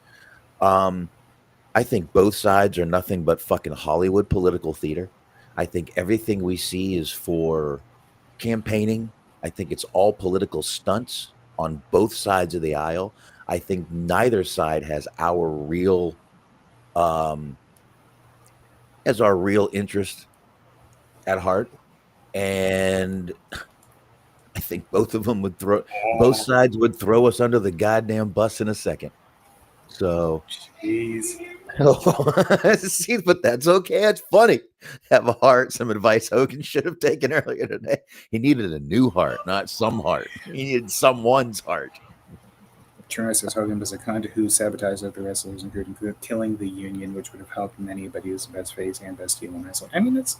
Speaker 1: I think both sides are nothing but fucking Hollywood political theater. I think everything we see is for campaigning. I think it's all political stunts on both sides of the aisle. I think neither side has our real interest at heart. And I think both sides would throw us under the goddamn bus in a second. So,
Speaker 2: jeez.
Speaker 1: See, but that's okay. It's funny. Have a heart. Some advice Hogan should have taken earlier today. He needed a new heart, not some heart. He needed someone's heart.
Speaker 2: Turner says Hogan was a cunt who sabotaged other wrestlers, including killing the Union, which would have helped many, but he was the best face and best heel in wrestling. I mean, that's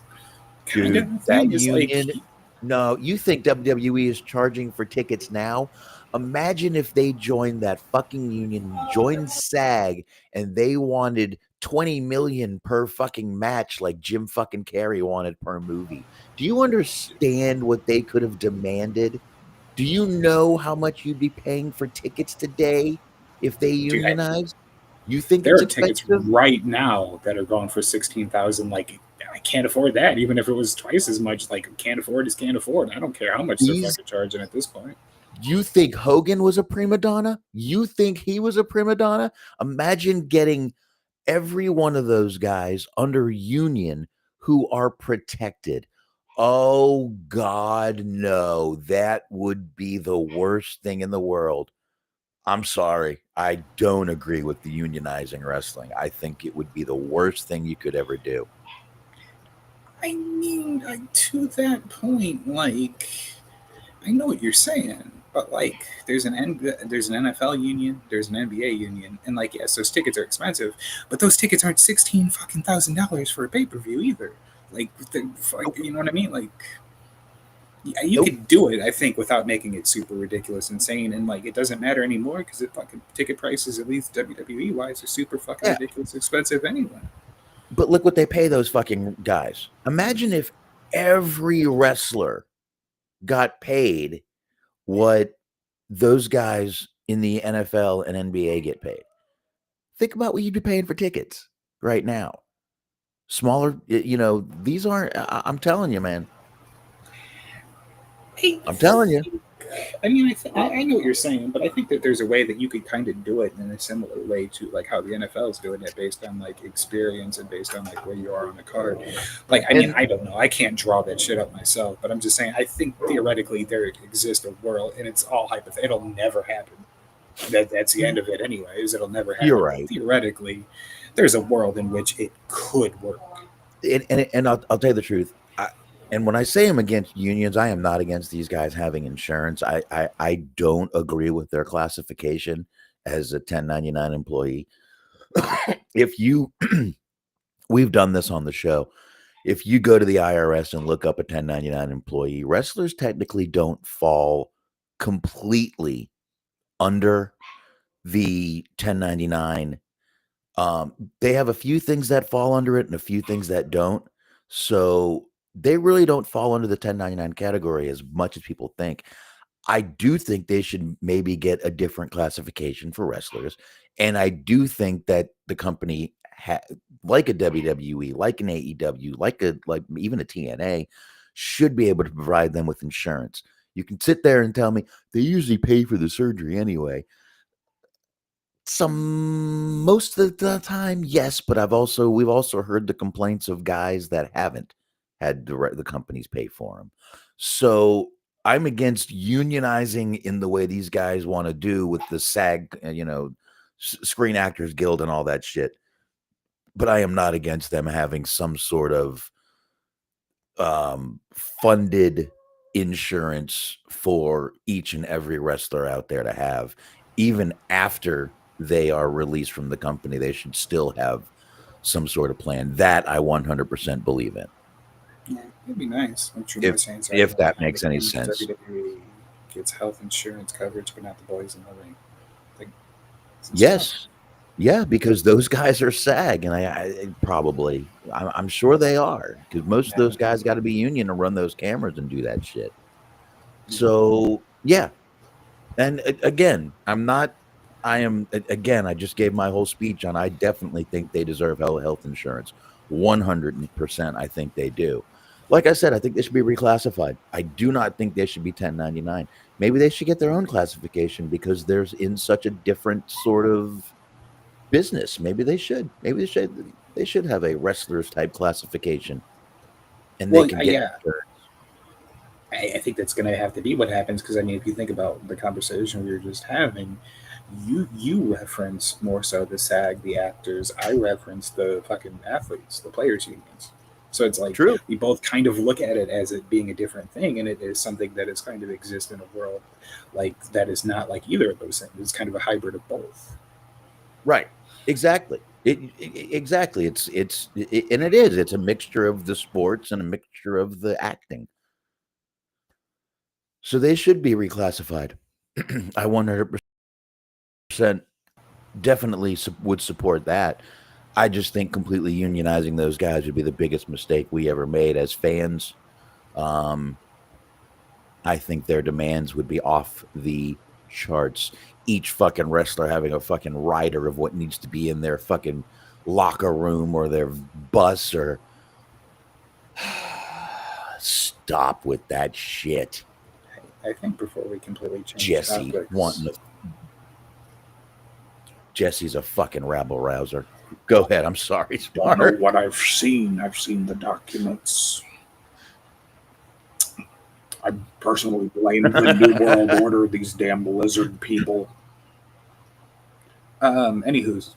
Speaker 2: kind of the thing. Is Union, like,
Speaker 1: no, you think WWE is charging for tickets now? Imagine if they joined that fucking union, joined SAG, and they wanted $20 million per fucking match, like Jim fucking Carrey wanted per movie. Do you understand what they could have demanded? Do you know how much you'd be paying for tickets today if they unionized? You think
Speaker 2: there are tickets right now that are going for $16,000? Like, I can't afford that, even if it was twice as much. Like, can't afford is can't afford. I don't care how much they're fucking charging at this point.
Speaker 1: You think Hogan was a prima donna? You think he was a prima donna? Imagine getting every one of those guys under union who are protected. Oh, God, no. That would be the worst thing in the world. I'm sorry. I don't agree with the unionizing wrestling. I think it would be the worst thing you could ever do.
Speaker 2: I mean, to that point, like, I know what you're saying. But like, there's an NFL union, there's an NBA union, and like, yes, those tickets are expensive, but those tickets aren't $16,000 for a pay-per-view either. Like, you know what I mean? Like, yeah, you could do it, I think, without making it super ridiculous, insane, and like, it doesn't matter anymore because the fucking ticket prices, at least WWE wise, are super fucking ridiculous expensive anyway.
Speaker 1: But look what they pay those fucking guys. Imagine if every wrestler got paid what those guys in the NFL and NBA get paid. Think about what you'd be paying for tickets right now. Smaller, these aren't, I'm telling you, man. I'm telling you.
Speaker 2: I mean, I know what you're saying, but I think that there's a way that you could kind of do it in a similar way to like how the NFL is doing it, based on like experience and based on like where you are on the card. Like, I mean, I don't know, I can't draw that shit up myself, but I'm just saying, I think theoretically there exists a world, and it's all hypothetical. It'll never happen. That's the end of it, anyways. It'll never happen.
Speaker 1: You're right.
Speaker 2: Theoretically, there's a world in which it could work.
Speaker 1: And I'll tell you the truth. And when I say I'm against unions, I am not against these guys having insurance. I don't agree with their classification as a 1099 employee. We've done this on the show. if you go to the IRS and look up a 1099 employee, wrestlers technically don't fall completely under the 1099. They have a few things that fall under it and a few things that don't. So they really don't fall under the 1099 category as much as people think. I do think they should maybe get a different classification for wrestlers. And I do think that the company, like a WWE, like an AEW, like even a TNA, should be able to provide them with insurance. You can sit there and tell me they usually pay for the surgery anyway. Most of the time, yes, but we've also heard the complaints of guys that haven't had the companies pay for them. So I'm against unionizing in the way these guys want to do with the SAG, Screen Actors Guild and all that shit. But I am not against them having some sort of funded insurance for each and every wrestler out there to have, even after they are released from the company. They should still have some sort of plan. That I 100% believe in.
Speaker 2: Yeah, it'd be nice. I'm sure
Speaker 1: if that makes any sense.
Speaker 2: WWE gets health insurance coverage, but not the boys in the ring. Like,
Speaker 1: yes. Yeah, because those guys are SAG, and I'm sure they are, because most of those guys got to be union to run those cameras and do that shit. So yeah, and again, I just gave my whole speech on. I definitely think they deserve health insurance. 100%, I think they do. Like I said, I think they should be reclassified. I do not think they should be 1099. Maybe they should get their own classification because they're in such a different sort of business. Maybe they should have a wrestlers type classification, and they can get
Speaker 2: I think that's going to have to be what happens, because I mean, if you think about the conversation we were just having, you reference more so the SAG, the actors. I reference the fucking athletes, the players unions. So it's like,
Speaker 1: true.
Speaker 2: We both kind of look at it as it being a different thing, and it is something that is kind of exists in a world like that is not like either of those things. It's kind of a hybrid of both.
Speaker 1: Right. Exactly. Exactly. It's a mixture of the sports and a mixture of the acting. So they should be reclassified. I 100% definitely would support that. I just think completely unionizing those guys would be the biggest mistake we ever made as fans. I think their demands would be off the charts. Each fucking wrestler having a fucking rider of what needs to be in their fucking locker room or their bus, or stop with that shit.
Speaker 2: I think before we completely change
Speaker 1: Jesse
Speaker 2: topics,
Speaker 1: Jesse's a fucking rabble rouser. Go ahead. I'm sorry,
Speaker 2: Smark. Don't know what I've seen. I've seen the documents. I personally blame the New World Order, these damn lizard people. Anywho's,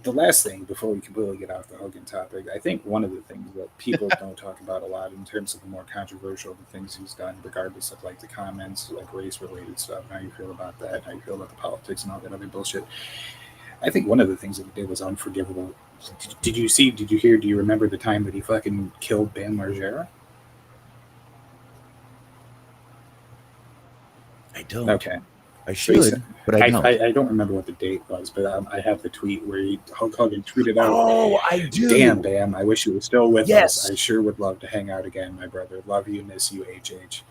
Speaker 2: the last thing before we completely get off the Hogan topic, I think one of the things that people don't talk about a lot in terms of the more controversial things he's done, regardless of like the comments, like race-related stuff, how you feel about that, how you feel about the politics and all that other bullshit. I think one of the things that he did was unforgivable. Did you hear, do you remember the time that he fucking killed Bam Margera?
Speaker 1: I don't.
Speaker 2: Okay.
Speaker 1: I should, but I don't.
Speaker 2: I don't remember what the date was, but I have the tweet where Hulk Hogan tweeted out,
Speaker 1: "Oh, I do.
Speaker 2: Damn, Bam, I wish you were still with us. I sure would love to hang out again, my brother. Love you, miss you, HH."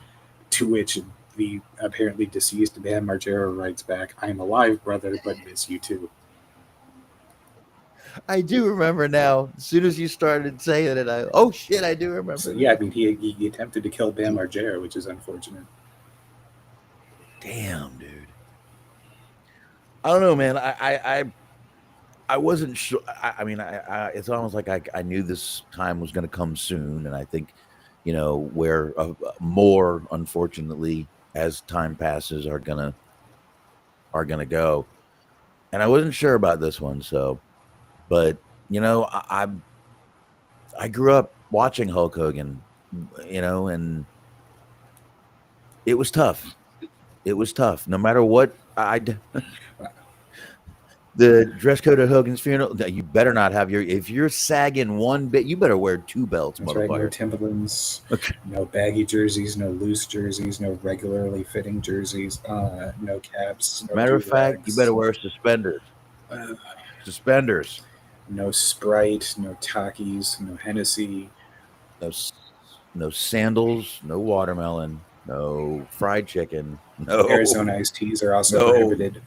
Speaker 2: To which the apparently deceased Bam Margera writes back, "I'm alive, brother, but miss you too."
Speaker 1: I do remember now. As soon as you started saying it, oh shit, I do remember.
Speaker 2: So, yeah, I mean, he attempted to kill Bam Margera, which is unfortunate.
Speaker 1: Damn, dude. I don't know, man. I wasn't sure. I mean, it's almost like I knew this time was going to come soon, and I think, where more, unfortunately, as time passes, are gonna go. And I wasn't sure about this one, so, but I grew up watching Hulk Hogan, and it was tough. It was tough. No matter what The dress code at Hogan's funeral. No, you better not have your. If you're sagging one bit, you better wear two belts,
Speaker 2: That's right. No
Speaker 1: motherfucker.
Speaker 2: Timberlands,
Speaker 1: Okay.
Speaker 2: no baggy jerseys, no loose jerseys, no regularly fitting jerseys, no caps. No
Speaker 1: Matter of fact, you
Speaker 2: do-rags,
Speaker 1: better wear suspenders. Suspenders.
Speaker 2: no Sprite, no Takis, no Hennessy.
Speaker 1: No sandals. No watermelon. No fried chicken. No
Speaker 2: Arizona iced teas are also
Speaker 1: No.
Speaker 2: prohibited.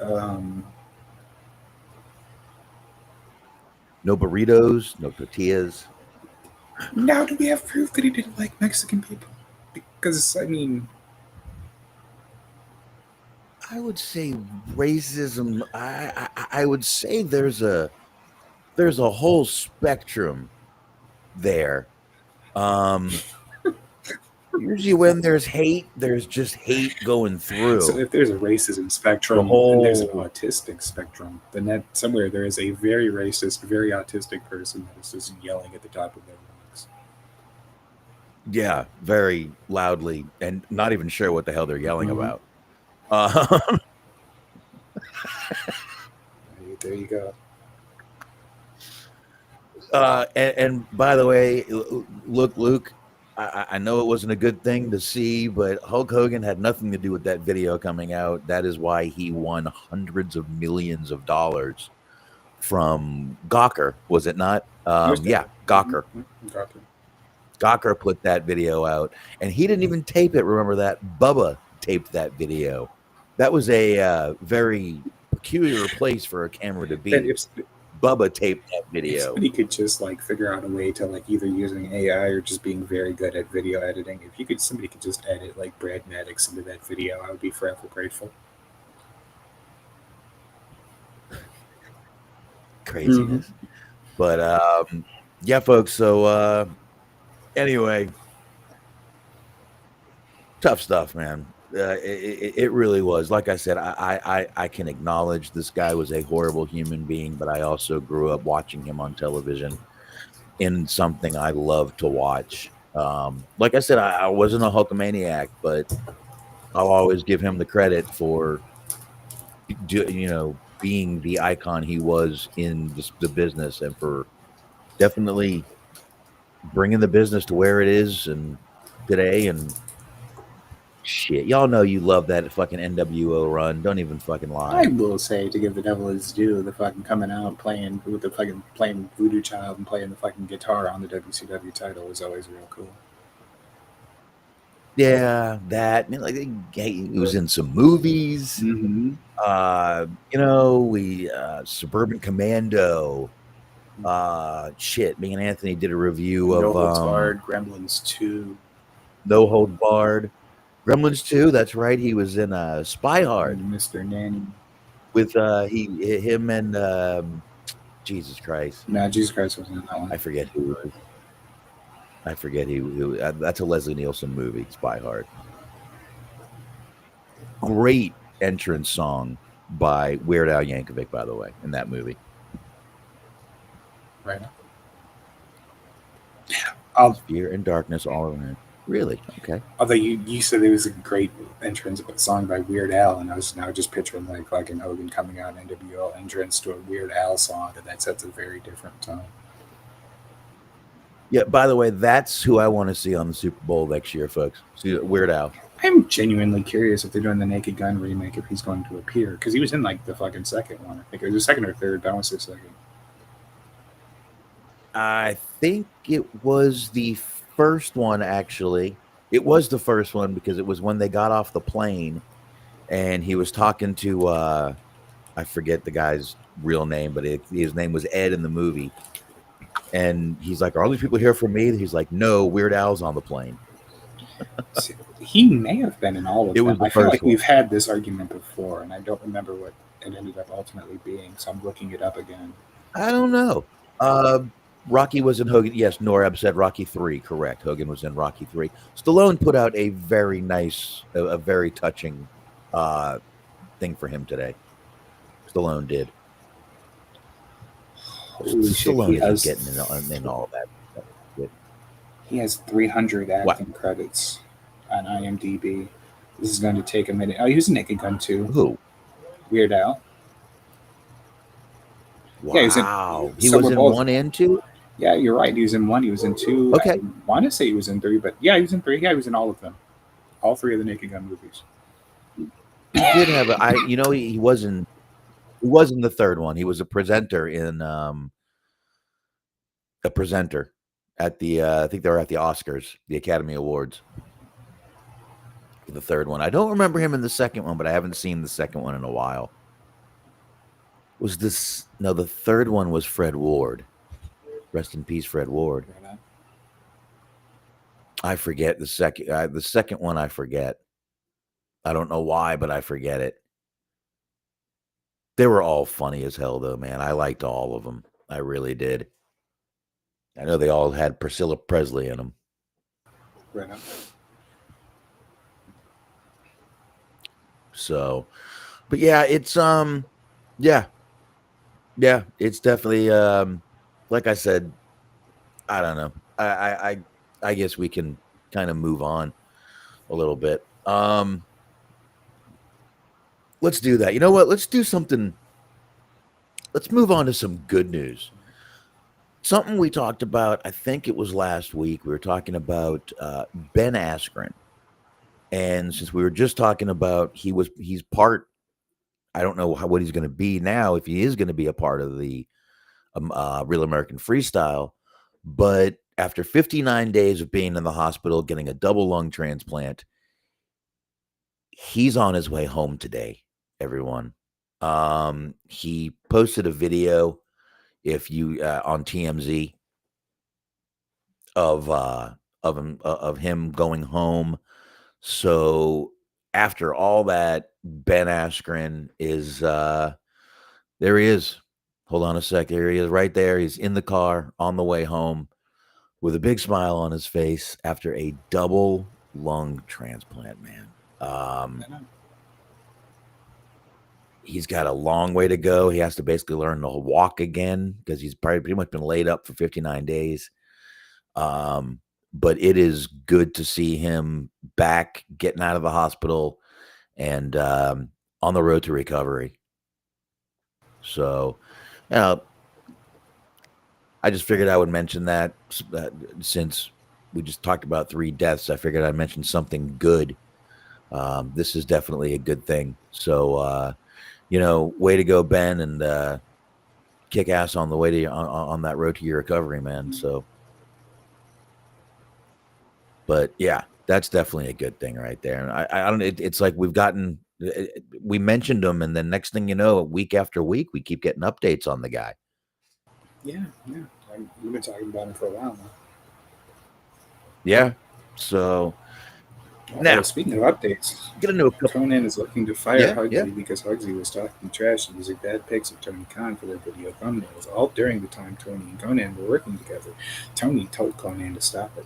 Speaker 1: No burritos. No tortillas.
Speaker 2: Now, do we have proof that he didn't like Mexican people? Because, I mean,
Speaker 1: I would say racism. I would say there's a whole spectrum there. Usually when there's hate, there's just hate going through.
Speaker 2: so if there's a racism spectrum and there's an autistic spectrum, then that somewhere there is a very racist, very autistic person that is just yelling at the top of their lungs.
Speaker 1: Yeah, very loudly and not even sure what the hell they're yelling about.
Speaker 2: There you go.
Speaker 1: And by the way, look, Luke, I know it wasn't a good thing to see, but Hulk Hogan had nothing to do with that video coming out. That is why he won hundreds of millions of dollars from Gawker, was it not? Yeah, Gawker. Gawker put that video out, and he didn't even tape it. Remember that? Bubba taped that video. That was a very peculiar place for a camera to be. Bubba taped that video.
Speaker 2: Somebody could just like figure out a way to like either using AI or just being very good at video editing. If somebody could just edit like Brad Maddox into that video, I would be forever grateful.
Speaker 1: Craziness. But yeah, folks. So anyway, tough stuff, man. It really was. Like I said, I can acknowledge this guy was a horrible human being, but I also grew up watching him on television in something I love to watch. Like I said, I wasn't a Hulkamaniac, but I'll always give him the credit for, being the icon he was in the business, and for definitely bringing the business to where it is and today. And shit, y'all know you love that fucking NWO run. Don't even fucking lie.
Speaker 2: I will say, to give the devil his due, the fucking coming out playing Voodoo Child and playing the fucking guitar on the WCW title was always real cool.
Speaker 1: Yeah, that, man, like he was in some movies.
Speaker 2: Mm-hmm.
Speaker 1: Suburban Commando. Shit, me and Anthony did a review of
Speaker 2: No Holds Barred, Gremlins 2.
Speaker 1: No Hold Barred. Gremlins 2, that's right. He was in Spy Hard.
Speaker 2: Mr. Nanny.
Speaker 1: With him and Jesus Christ.
Speaker 2: No, Jesus Christ wasn't in that one.
Speaker 1: I forget who. That's a Leslie Nielsen movie, Spy Hard. Great entrance song by Weird Al Yankovic, by the way, in that movie.
Speaker 2: Right.
Speaker 1: Fear and darkness all around. Really? Okay.
Speaker 2: Although you said it was a great entrance song by Weird Al, and I was now just picturing like fucking Hogan coming out in NWO entrance to a Weird Al song, and that sets a very different tone.
Speaker 1: Yeah, by the way, that's who I want to see on the Super Bowl next year, folks. See Weird Al.
Speaker 2: I'm genuinely curious if they're doing the Naked Gun remake, if he's going to appear, because he was in like the fucking second one. I think it was the second or third, but I want to say second.
Speaker 1: I think it was the first one, actually. It was the first one because it was when they got off the plane and he was talking to I forget the guy's real name, but his name was Ed in the movie. And he's like, "Are all these people here for me?" He's like, "No, Weird Al's on the plane."
Speaker 2: He may have been in all of them.
Speaker 1: Was
Speaker 2: I feel like we've had this argument before, and I don't remember what it ended up ultimately being, so I'm looking it up again.
Speaker 1: I don't know. Rocky was in Hogan. Yes, Norab said Rocky 3. Correct. Hogan was in Rocky 3. Stallone put out a very nice, a very touching thing for him today. Stallone did. Stallone is getting in all of that.
Speaker 2: He has 300 acting credits on IMDb. This is going to take a minute. Oh, he was in Naked Gun 2.
Speaker 1: Who?
Speaker 2: Weird Al. Yeah, he was in.
Speaker 1: Wow. He
Speaker 2: So
Speaker 1: was
Speaker 2: we're
Speaker 1: in
Speaker 2: both.
Speaker 1: 1 and 2?
Speaker 2: Yeah, you're right. He was in 1. He was in 2.
Speaker 1: Okay.
Speaker 2: I want to say he was in 3, but yeah, he was in 3. Yeah, he was in all of them. All 3 of the Naked Gun movies.
Speaker 1: He did have he wasn't the third one. He was a presenter at the I think they were at the Oscars, the Academy Awards. The third one. I don't remember him in the second one, but I haven't seen the second one in a while. The third one was Fred Ward. Rest in peace, Fred Ward.
Speaker 2: Right on.
Speaker 1: I forget the second one. I forget. I don't know why, but I forget it. They were all funny as hell, though, man. I liked all of them. I really did. I know they all had Priscilla Presley in them.
Speaker 2: Right on.
Speaker 1: So, but yeah, it's yeah, it's definitely like I said, I don't know. I guess we can kind of move on a little bit. Let's do that. You know what? Let's do something. Let's move on to some good news. Something we talked about, I think it was last week. We were talking about Ben Askren. And since we were just talking about he's part, I don't know what he's going to be now, if he is going to be a part of the Real American Freestyle. But after 59 days of being in the hospital, getting a double lung transplant, he's on his way home today, everyone. He posted a video, if you on TMZ, of him going home. So after all that, Ben Askren is there he is. Hold on a sec. There he is right there. He's in the car on the way home with a big smile on his face after a double lung transplant, man. He's got a long way to go. He has to basically learn to walk again because he's pretty much been laid up for 59 days. But it is good to see him back, getting out of the hospital and on the road to recovery. So, I just figured I would mention that since we just talked about 3 deaths, I figured I'd mention something good. This is definitely a good thing. So, way to go, Ben, and kick ass on the way to on that road to your recovery, man. So, but yeah, that's definitely a good thing right there. And I don't. It's like we mentioned him, and then next thing you know, week after week, we keep getting updates on the guy.
Speaker 2: Yeah. We've been talking about him for a while now.
Speaker 1: Yeah. So now,
Speaker 2: speaking of updates,
Speaker 1: get into a couple.
Speaker 2: Conan is looking to fire Huxley
Speaker 1: yeah.
Speaker 2: because Huxley was talking trash and using bad pics of Tony Khan for their video thumbnails, all during the time Tony and Conan were working together. Tony told Conan to stop it.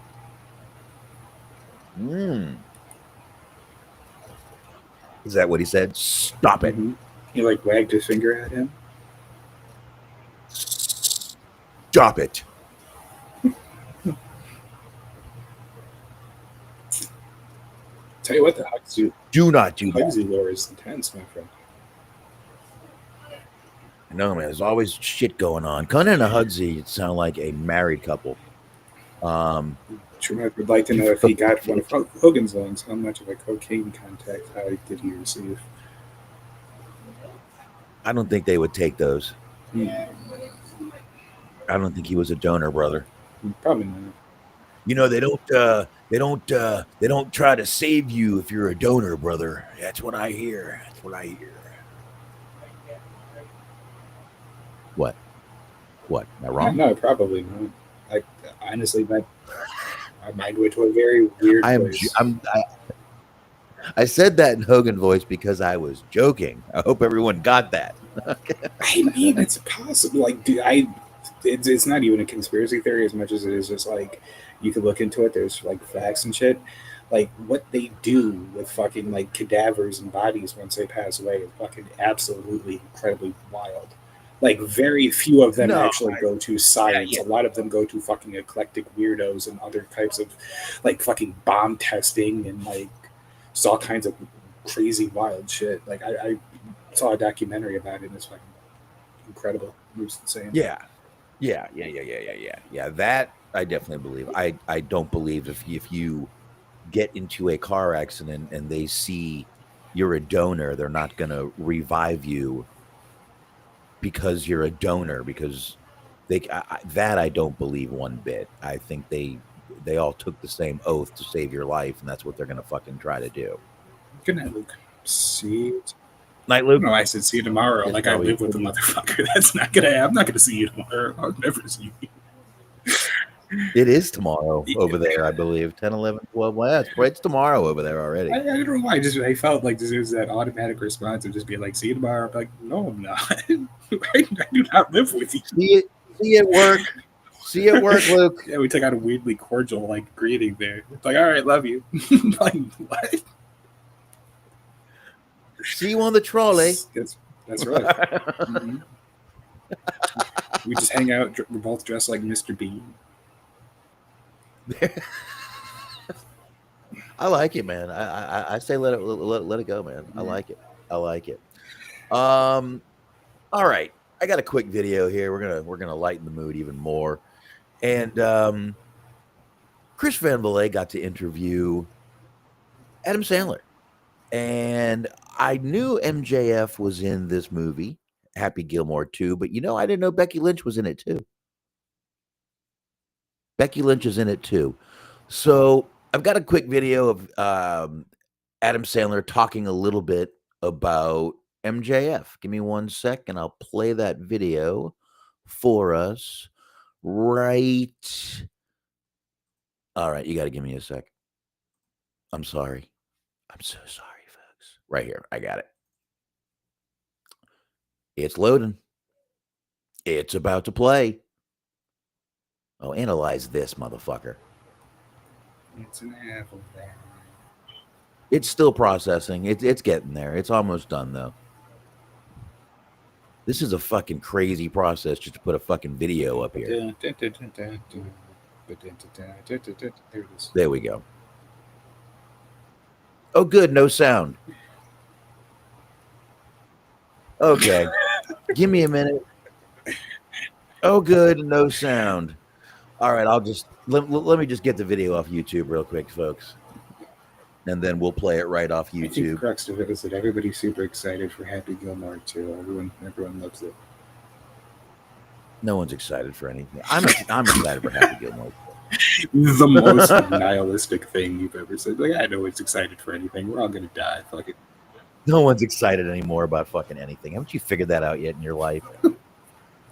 Speaker 1: Is that what he said? Stop it.
Speaker 2: Mm-hmm. He wagged his finger at him.
Speaker 1: Stop it.
Speaker 2: Tell you what, the Huxley
Speaker 1: Do not do that.
Speaker 2: Huxley lore is intense, my friend.
Speaker 1: No, man, there's always shit going on. Conan and Huxley sound like a married couple.
Speaker 2: Truman would like to know if he got one of Hogan's lungs. How much of a cocaine contact did he receive?
Speaker 1: I don't think they would take those.
Speaker 2: I
Speaker 1: don't think he was a donor, brother.
Speaker 2: Probably not.
Speaker 1: They don't try to save you if you're a donor, brother. That's what I hear. What? Am I wrong?
Speaker 2: No, probably not. Honestly, my mind went to a very weird place.
Speaker 1: I said that in Hogan voice because I was joking. I hope everyone got that.
Speaker 2: I mean, it's possible. It's not even a conspiracy theory as much as it is just you could look into it. There's facts and shit. What they do with fucking cadavers and bodies once they pass away is fucking absolutely incredibly wild. Very few of them actually go to science. Yeah. A lot of them go to fucking eclectic weirdos and other types of fucking bomb testing and just all kinds of crazy wild shit. I saw a documentary about it and it's fucking incredible. Moves insane.
Speaker 1: Yeah. That I definitely believe. I don't believe if you get into a car accident and they see you're a donor, they're not going to revive you because you're a donor, because that I don't believe one bit. I think they all took the same oath to save your life, and that's what they're going to fucking try to do.
Speaker 2: Good night, Luke. See you.
Speaker 1: Night, Luke.
Speaker 2: No, I said see you tomorrow.
Speaker 1: Yes,
Speaker 2: like I live with the motherfucker. That's not gonna happen. I'm not gonna see you tomorrow. I'll never see you.
Speaker 1: It is tomorrow over there, I believe. 10, 11, 12. Well, it's tomorrow over there already.
Speaker 2: I don't know why. I felt like there was that automatic response of just being like, see you tomorrow. I'm like, no, I'm not. I do not live with you.
Speaker 1: See you at work. See you at work, Luke.
Speaker 2: Yeah, we took out a weirdly cordial greeting there. It's like, all right, love you. Like, what?
Speaker 1: See you on the trolley.
Speaker 2: That's right. Mm-hmm. We just hang out. We're both dressed like Mr. Bean.
Speaker 1: I like it, man. I say let it go, man. I like it. All right, I got a quick video here. We're gonna lighten the mood even more, and Chris Van Vliet got to interview Adam Sandler, and I knew MJF was in this movie, Happy Gilmore 2, but I didn't know Becky Lynch was in it too. Becky Lynch is in it too. So I've got a quick video of Adam Sandler talking a little bit about MJF. Give me 1 sec and I'll play that video for us right. All right, you got to give me a sec. I'm sorry. I'm so sorry, folks. Right here. I got it. It's loading. It's about to play. Oh, analyze this, motherfucker.
Speaker 2: It's an apple there.
Speaker 1: It's still processing. It's getting there. It's almost done, though. This is a fucking crazy process just to put a fucking video up here. There we go. Oh, good. No sound. Okay. Give me a minute. Oh, good. No sound. All right. I'll just let me just get the video off YouTube real quick, folks. And then we'll play it right off YouTube. I think
Speaker 2: the crux of it is that everybody's super excited for Happy Gilmore too. Everyone loves it.
Speaker 1: No one's excited for anything. I'm excited for Happy Gilmore.
Speaker 2: The most nihilistic thing you've ever said. Like, I know one's excited for anything. We're all gonna die. Fuck it.
Speaker 1: No one's excited anymore about fucking anything. Haven't you figured that out yet in your life?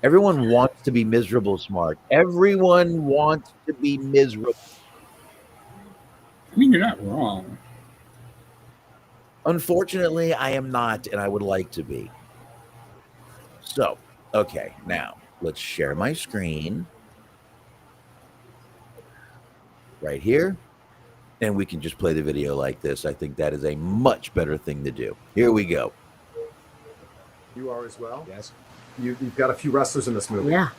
Speaker 1: Everyone wants to be miserable, Smart. Everyone wants to be miserable.
Speaker 2: I mean, you're not wrong.
Speaker 1: Unfortunately, I am not, and I would like to be. So, okay, now let's share my screen right here, and we can just play the video like this. I think that is a much better thing to do. Here we go.
Speaker 3: You are as well?
Speaker 2: Yes.
Speaker 3: You've got a few wrestlers in this movie.
Speaker 4: Yeah.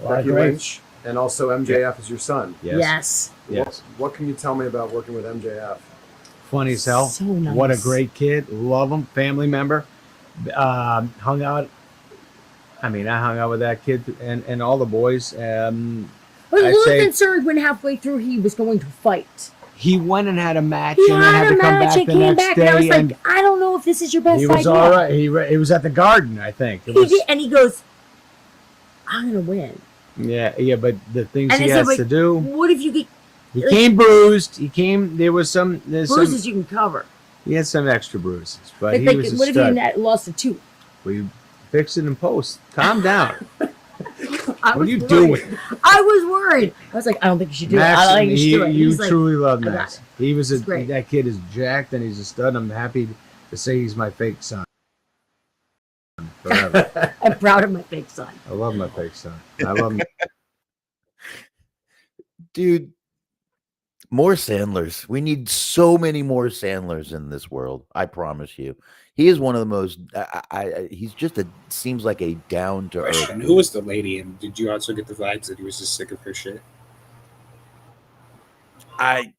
Speaker 3: Becky Lynch, and also MJF is your son.
Speaker 4: Yes.
Speaker 3: What can you tell me about working with MJF?
Speaker 5: Funny as hell.
Speaker 4: So nice.
Speaker 5: What a great kid. Love him. Family member. Hung out. I hung out with that kid and all the boys.
Speaker 4: I was a little concerned when halfway through he was going to fight.
Speaker 5: He went and had a match and then had to come back the next day.
Speaker 4: And I was like, I don't know if this is your best idea.
Speaker 5: He was all right. He was at the Garden, I think.
Speaker 4: And he goes, I'm going to win.
Speaker 5: Yeah, but the things he has to do.
Speaker 4: What if you get...
Speaker 5: He came bruised. There was some...
Speaker 4: bruises you can cover.
Speaker 5: He had some extra bruises, but
Speaker 4: like,
Speaker 5: he was a
Speaker 4: what
Speaker 5: stud.
Speaker 4: if he lost a tooth?
Speaker 5: We fix it in post. Calm down.
Speaker 4: What
Speaker 5: are you doing?
Speaker 4: I was worried. I was like, I don't think you should do
Speaker 5: Max,
Speaker 4: it. I don't think you should do it.
Speaker 5: You truly love Max. He was
Speaker 4: great.
Speaker 5: That kid is jacked and he's a stud. I'm happy to say he's my fake son. Forever.
Speaker 4: I'm proud of my fake son.
Speaker 5: I love my fake son. I love him.
Speaker 1: Dude, more Sandlers. We need so many more Sandlers in this world. I promise you. He is one of the most. He's just seems like a down to earth.
Speaker 2: And who was the lady? And did you also get the vibes that he was just sick of her shit?
Speaker 1: I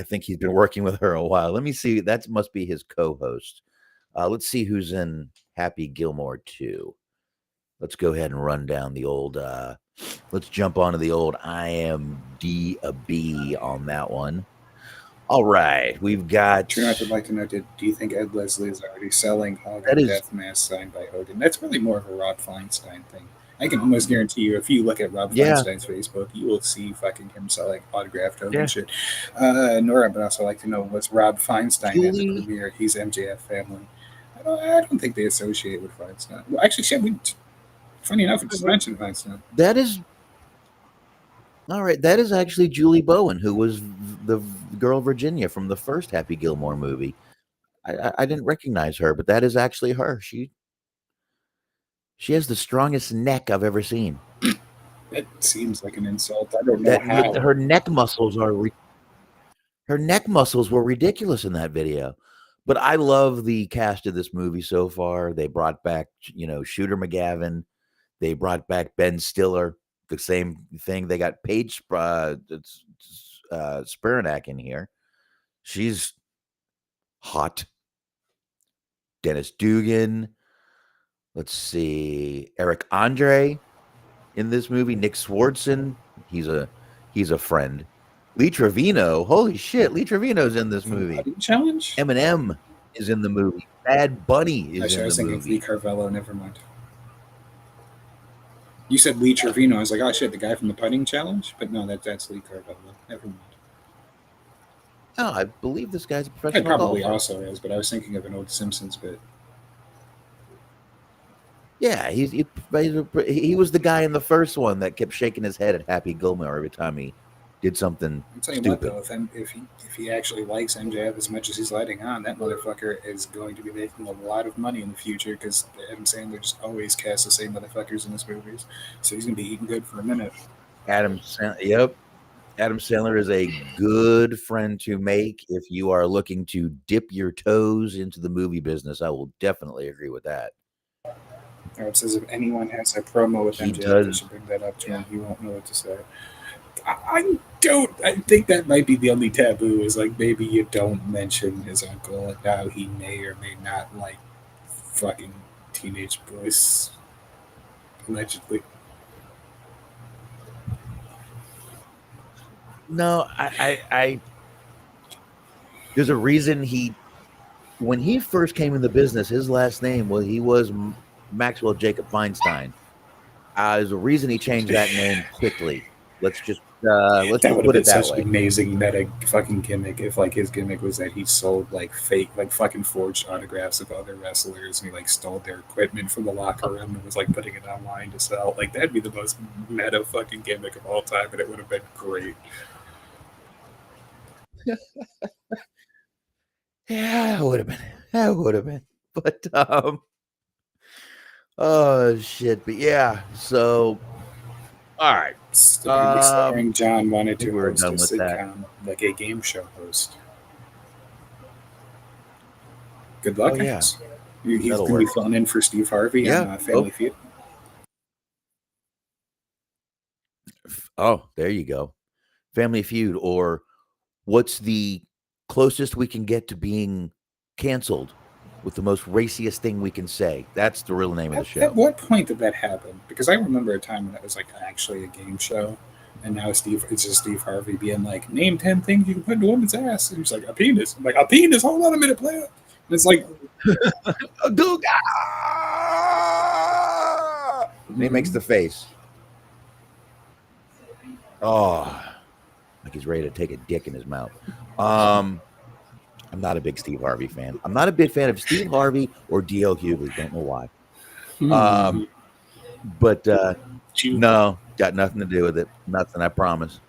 Speaker 1: think he's been working with her a while. Let me see. That must be his co-host. Let's see who's in Happy Gilmore 2. let's go ahead and run down the old. Let's jump onto the old IMDb on that one. All right, we've got.
Speaker 2: True, I'd like to know, do you think Ed Leslie is already selling Hog
Speaker 1: That
Speaker 2: and
Speaker 1: is-
Speaker 2: Death Mask signed by Hogan? That's really more of a Rob Feinstein thing. I can almost guarantee you, if you look at Rob
Speaker 1: Yeah.
Speaker 2: Feinstein's Facebook, you will see fucking him selling autographed Hogan
Speaker 1: Yeah.
Speaker 2: shit. Nora, but also like to know, was Rob Feinstein at the
Speaker 1: Julie-
Speaker 2: premiere? He's MJF family. I don't think they associate with Feinstein. Well, actually, shit, funny enough, we just mentioned Feinstein.
Speaker 1: That is. All right, that is actually Julie Bowen, who was the girl Virginia from the first Happy Gilmore movie. I didn't recognize her, but that is actually her. She has the strongest neck I've ever seen.
Speaker 2: It seems like an insult. I don't know how.
Speaker 1: Her neck muscles are her neck muscles were ridiculous in that video. But I love the cast of this movie so far. They brought back, Shooter McGavin. They brought back Ben Stiller. The same thing. They got Paige Spiranak in here. She's hot. Dennis Dugan. Let's see. Eric Andre in this movie. Nick Swardson. He's a friend. Lee Trevino. Holy shit. Lee Trevino's in this movie.
Speaker 2: Putting Challenge?
Speaker 1: Eminem is in the movie. Bad Bunny is
Speaker 2: Actually, I
Speaker 1: in
Speaker 2: was
Speaker 1: the
Speaker 2: thinking of Lee
Speaker 1: movie.
Speaker 2: Carvello. Never mind. You said Lee Trevino. I was like, oh shit, the guy from the putting challenge? But no, that's Lee Carvello. Never mind.
Speaker 1: Oh, I believe this guy's a
Speaker 2: It
Speaker 1: professional
Speaker 2: probably
Speaker 1: golfer.
Speaker 2: also is, but I was thinking of an old Simpsons bit.
Speaker 1: Yeah, he was the guy in the first one that kept shaking his head at Happy Gilmore every time he did something
Speaker 2: I'll tell you
Speaker 1: stupid.
Speaker 2: what, though, if he actually likes MJF as much as he's letting on, that motherfucker is going to be making a lot of money in the future because Adam Sandler just always casts the same motherfuckers in his movies. So he's going to be eating good for a minute.
Speaker 1: Adam Sandler is a good friend to make if you are looking to dip your toes into the movie business. I will definitely agree with that.
Speaker 2: Or it says if anyone has a promo with
Speaker 1: He
Speaker 2: MJF, they
Speaker 1: does.
Speaker 2: should bring that up to him. He won't know what to say. I think that might be the only taboo is like maybe you don't mention his uncle and how he may or may not like fucking teenage boys. Allegedly.
Speaker 1: No, I there's a reason when he first came in the business, his last name was Maxwell Jacob Feinstein. There's a reason he changed that name quickly. Let's just
Speaker 2: That would have
Speaker 1: put
Speaker 2: been
Speaker 1: it that
Speaker 2: such
Speaker 1: way.
Speaker 2: an amazing meta fucking gimmick if like his gimmick was that he sold like fake, like fucking forged autographs of other wrestlers and he like stole their equipment from the locker room and was like putting it online to sell. Like that'd be the most meta fucking gimmick of all time and it would have been great.
Speaker 1: Yeah, it would have been. That would have been. But oh shit. But yeah, so all right.
Speaker 2: Starring John wanted
Speaker 1: think
Speaker 2: to
Speaker 1: we're
Speaker 2: host a
Speaker 1: done with that.
Speaker 2: sitcom, like a game show host. Good luck,
Speaker 1: Oh, yeah.
Speaker 2: guys. He's
Speaker 1: That'll
Speaker 2: going to be
Speaker 1: work.
Speaker 2: filling in for Steve Harvey
Speaker 1: Yeah.
Speaker 2: on Family Feud.
Speaker 1: Oh, there you go. Family Feud, or what's the closest we can get to being canceled with the most raciest thing we can say? That's the real name of the
Speaker 2: At
Speaker 1: show.
Speaker 2: what point did that happen? Because I remember a time when that was like actually a game show, and now it's just Steve Harvey being like, "Name 10 things you can put in a woman's ass," and he's like, "A penis." I'm like, "A penis? Hold on a minute, player." And it's like,
Speaker 1: And he makes the face. Oh, like he's ready to take a dick in his mouth. I'm not a big Steve Harvey fan. I'm not a big fan of Steve Harvey or D.L. Hughley. Don't know why. But no, got nothing to do with it. Nothing. I promise.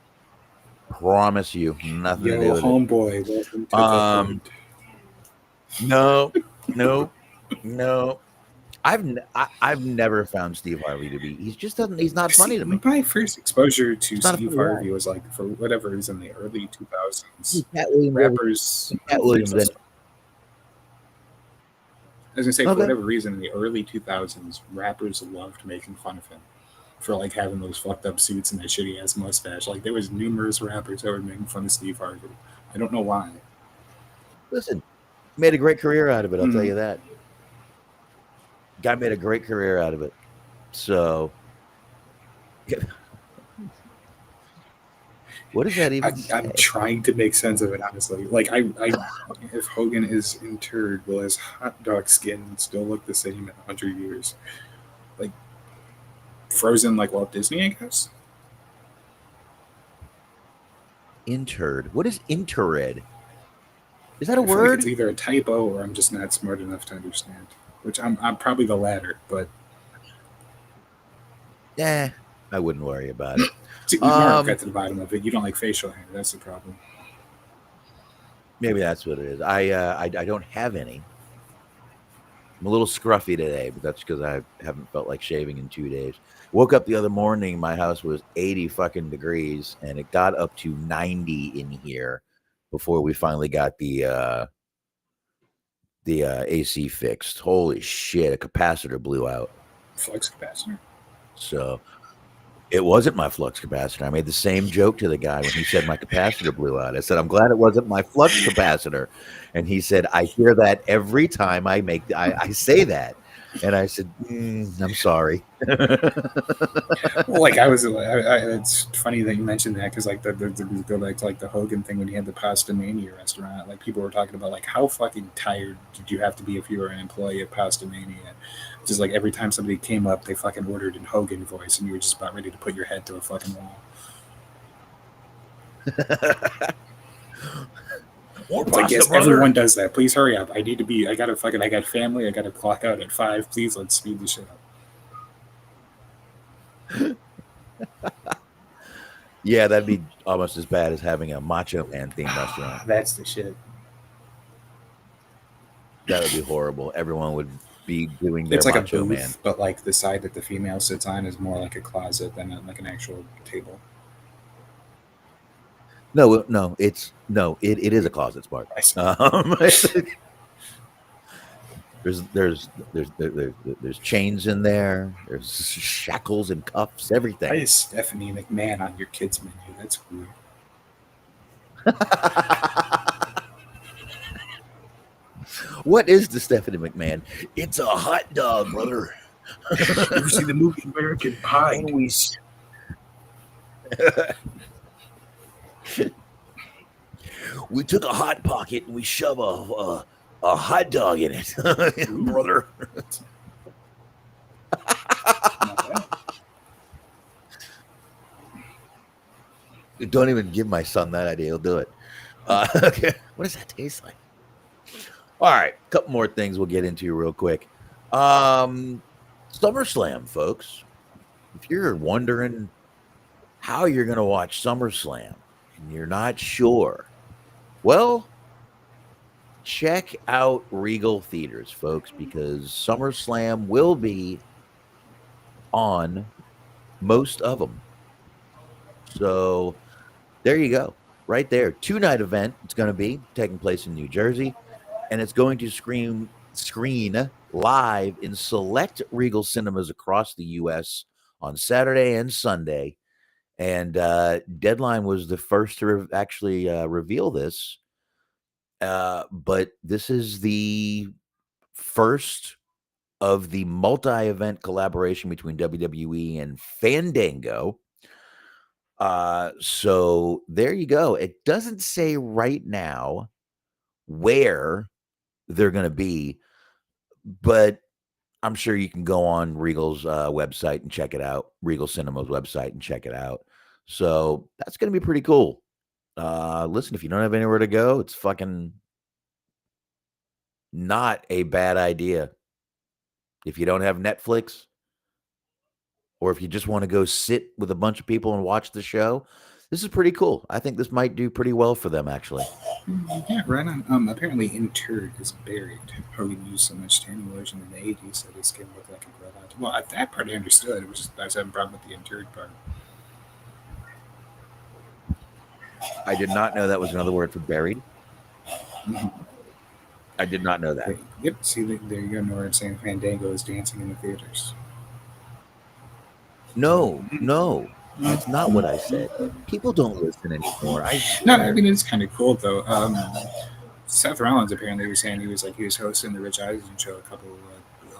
Speaker 1: Promise you, nothing to do
Speaker 2: yo,
Speaker 1: with
Speaker 2: homeboy, welcome to the hood.
Speaker 1: it. No. I've never found Steve Harvey to be. He's not funny to me.
Speaker 2: My first exposure to
Speaker 1: It's not a
Speaker 2: Steve
Speaker 1: funny
Speaker 2: Harvey was like for whatever reason in the early 2000s.
Speaker 1: Cat Williams.
Speaker 2: Rappers.
Speaker 1: Cat Williams.
Speaker 2: I was gonna say
Speaker 1: Okay.
Speaker 2: for whatever reason in the early 2000s, rappers loved making fun of him for like having those fucked up suits and that shitty ass mustache. Like there was numerous rappers that were making fun of Steve Harvey. I don't know why.
Speaker 1: Listen, made a great career out of it. I'll tell
Speaker 2: Mhm.
Speaker 1: you that. Guy made a great career out of it. So, what does that even
Speaker 2: I'm trying to make sense of it, honestly. Like, if Hogan is interred, will his hot dog skin still look the same in 100 years? Like, frozen like Walt Disney, I guess?
Speaker 1: Interred. What is interred? Is that a
Speaker 2: I feel
Speaker 1: word?
Speaker 2: like it's either a typo or I'm just not smart enough to understand. Which I'm probably the latter, but
Speaker 1: I wouldn't worry about it.
Speaker 2: see, we never got to the bottom of it. You don't like facial hair. That's the problem.
Speaker 1: Maybe that's what it is. I don't have any. I'm a little scruffy today, but that's because I haven't felt like shaving in 2 days. Woke up the other morning, my house was 80 fucking degrees, and it got up to 90 in here before we finally got the AC fixed. Holy shit, a capacitor blew out.
Speaker 2: Flux capacitor?
Speaker 1: So it wasn't my flux capacitor. I made the same joke to the guy when he said my capacitor blew out. I said, I'm glad it wasn't my flux capacitor. And he said, I hear that every time I say that. And I said, I'm sorry.
Speaker 2: Well, like it's funny that you mentioned that because like the go back to like the Hogan thing when he had the Pasta Mania restaurant. Like people were talking about like how fucking tired did you have to be if you were an employee at Pasta Mania? Just like every time somebody came up, they fucking ordered in Hogan voice, and you were just about ready to put your head to a fucking wall. It's like, yes, everyone does that. Please hurry up. I got family. I got to clock out at 5. Please, let's speed the shit up.
Speaker 1: Yeah, that'd be almost as bad as having a Macho Man themed restaurant.
Speaker 2: That's the shit.
Speaker 1: That would be horrible. Everyone would be doing their
Speaker 2: It's like
Speaker 1: Macho
Speaker 2: a booth,
Speaker 1: Man.
Speaker 2: but like the side that the female sits on is more like a closet than like an actual table.
Speaker 1: No, it is a closet, Spark. There's chains in there. There's shackles and cuffs, everything.
Speaker 2: Why is Stephanie McMahon on your kids' menu? That's weird.
Speaker 1: What is the Stephanie McMahon? It's a hot dog, brother.
Speaker 2: Ever see the movie American Pie?
Speaker 1: Always. We took a hot pocket and we shove a hot dog in it, brother. Don't even give my son that idea. He'll do it. Okay. What does that taste like? All right. A couple more things we'll get into real quick. SummerSlam, folks. If you're wondering how you're going to watch SummerSlam and you're not sure, well, check out Regal Theaters, folks, because SummerSlam will be on most of them. So there you go. Right there. 2-night event. It's going to be taking place in New Jersey, and it's going to screen live in select Regal Cinemas across the U.S. on Saturday and Sunday. And Deadline was the first to actually reveal this. But this is the first of the multi-event collaboration between WWE and Fandango. So there you go. It doesn't say right now where they're going to be, but I'm sure you can go on Regal's website and check it out, Regal Cinemas website and check it out. So that's going to be pretty cool. Listen, if you don't have anywhere to go, it's fucking not a bad idea. If you don't have Netflix, or if you just want to go sit with a bunch of people and watch the show, this is pretty cool. I think this might do pretty well for them, actually.
Speaker 2: Yeah, right on. Apparently, interred is buried. Hogan used so much tanning lotion in the 80s that his skin looked like a grill out. Well, that part I understood. It was just I was having a problem with the interred part.
Speaker 1: I did not know that was another word for buried.
Speaker 2: Mm-hmm.
Speaker 1: I did not know that.
Speaker 2: Yep. See, there you go. Nora saying Fandango is dancing in the theaters.
Speaker 1: No, that's not what I said. People don't listen anymore.
Speaker 2: No, I mean it's kind of cool though. Seth Rollins apparently was saying he was hosting the Rich Eisen show a couple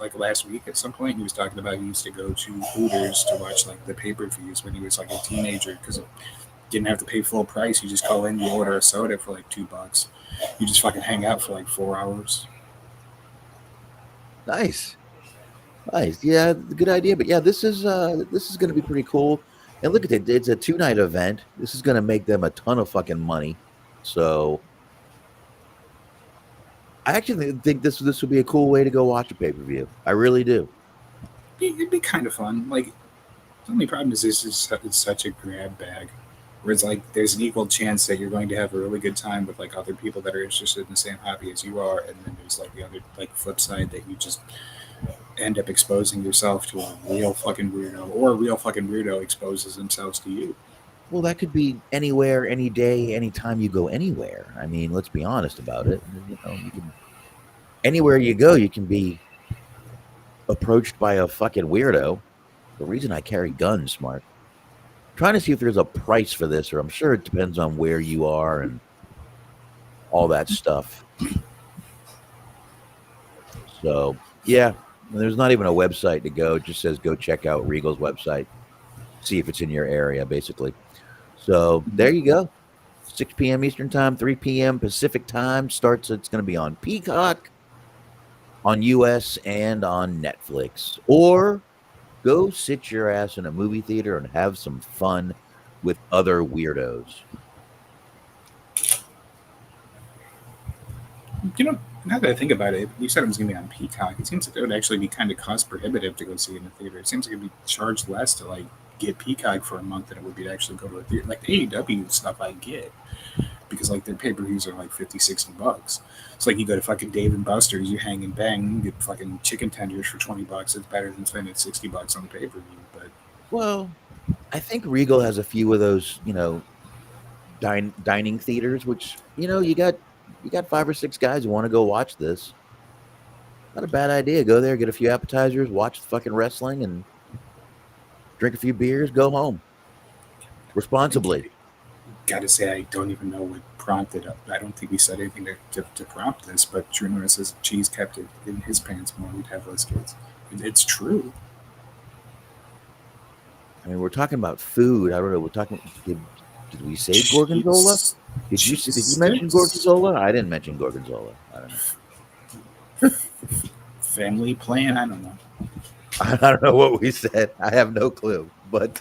Speaker 2: like last week at some point, he was talking about he used to go to Hooters to watch like the pay-per-views when he was like a teenager because it didn't have to pay full price. You just call in, you order a soda for like $2. You just fucking hang out for like 4 hours.
Speaker 1: Nice. Yeah, good idea. But yeah, this is going to be pretty cool. And look at it, it's a 2-night event. This is going to make them a ton of fucking money. So I actually think this would be a cool way to go watch a pay-per-view. I really do.
Speaker 2: It'd be kind of fun. Like, the only problem is it's such a grab bag. Where it's like there's an equal chance that you're going to have a really good time with like other people that are interested in the same hobby as you are, and then there's like the other like flip side that you just end up exposing yourself to a real fucking weirdo, or a real fucking weirdo exposes themselves to you.
Speaker 1: Well, that could be anywhere, any day, anytime you go anywhere. I mean, let's be honest about it. You know, you can anywhere you go, you can be approached by a fucking weirdo. The reason I carry guns, Mark. Trying to see if there's a price for this, or I'm sure it depends on where you are and all that stuff. So, yeah, there's not even a website to go. It just says go check out Regal's website, see if it's in your area, basically. So, there you go. 6 p.m. Eastern Time, 3 p.m. Pacific Time starts. It's going to be on Peacock, on US, and on Netflix. Or go sit your ass in a movie theater and have some fun with other weirdos.
Speaker 2: You know, now that I think about it, you said it was going to be on Peacock. It seems like it would actually be kind of cost prohibitive to go see it in the theater. It seems like it'd be charged less to like get Peacock for a month than it would be to actually go to a theater. Like the AEW stuff I get, because like their pay-per-views are like $50-$60. It's like you go to fucking Dave and Buster's, you hang and bang, you get fucking chicken tenders for $20. It's better than spending $60 on the pay-per-view. But
Speaker 1: well, I think Regal has a few of those, you know, dining theaters, which, you know, you got 5 or 6 guys who want to go watch this. Not a bad idea. Go there, get a few appetizers, watch the fucking wrestling, and drink a few beers, go home responsibly.
Speaker 2: Gotta say, I don't even know what prompted it. I don't think he said anything to prompt this, but Drew Norris says Cheese kept it in his pants more. We'd have less kids. It's true.
Speaker 1: I mean, we're talking about food. I don't know. We're talking. Did we say Gorgonzola? Did you mention Gorgonzola? I didn't mention Gorgonzola. I don't know.
Speaker 2: Family plan? I don't know.
Speaker 1: I don't know what we said. I have no clue. But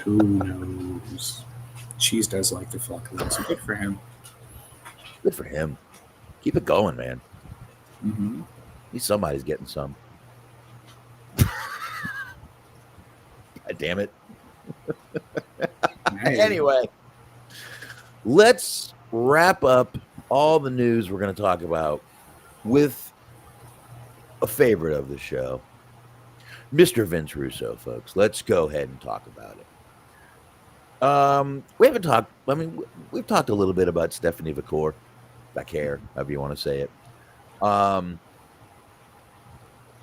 Speaker 2: who knows? Cheese does like to fuck a lot, so good for him.
Speaker 1: Good for him. Keep it going, man.
Speaker 2: Mm-hmm.
Speaker 1: At least somebody's getting some. God damn it. Anyway, let's wrap up all the news we're going to talk about with a favorite of the show, Mr. Vince Russo, folks. Let's go ahead and talk about it. We haven't talked. I mean, we've talked a little bit about Stephanie Vaquer, however you want to say it.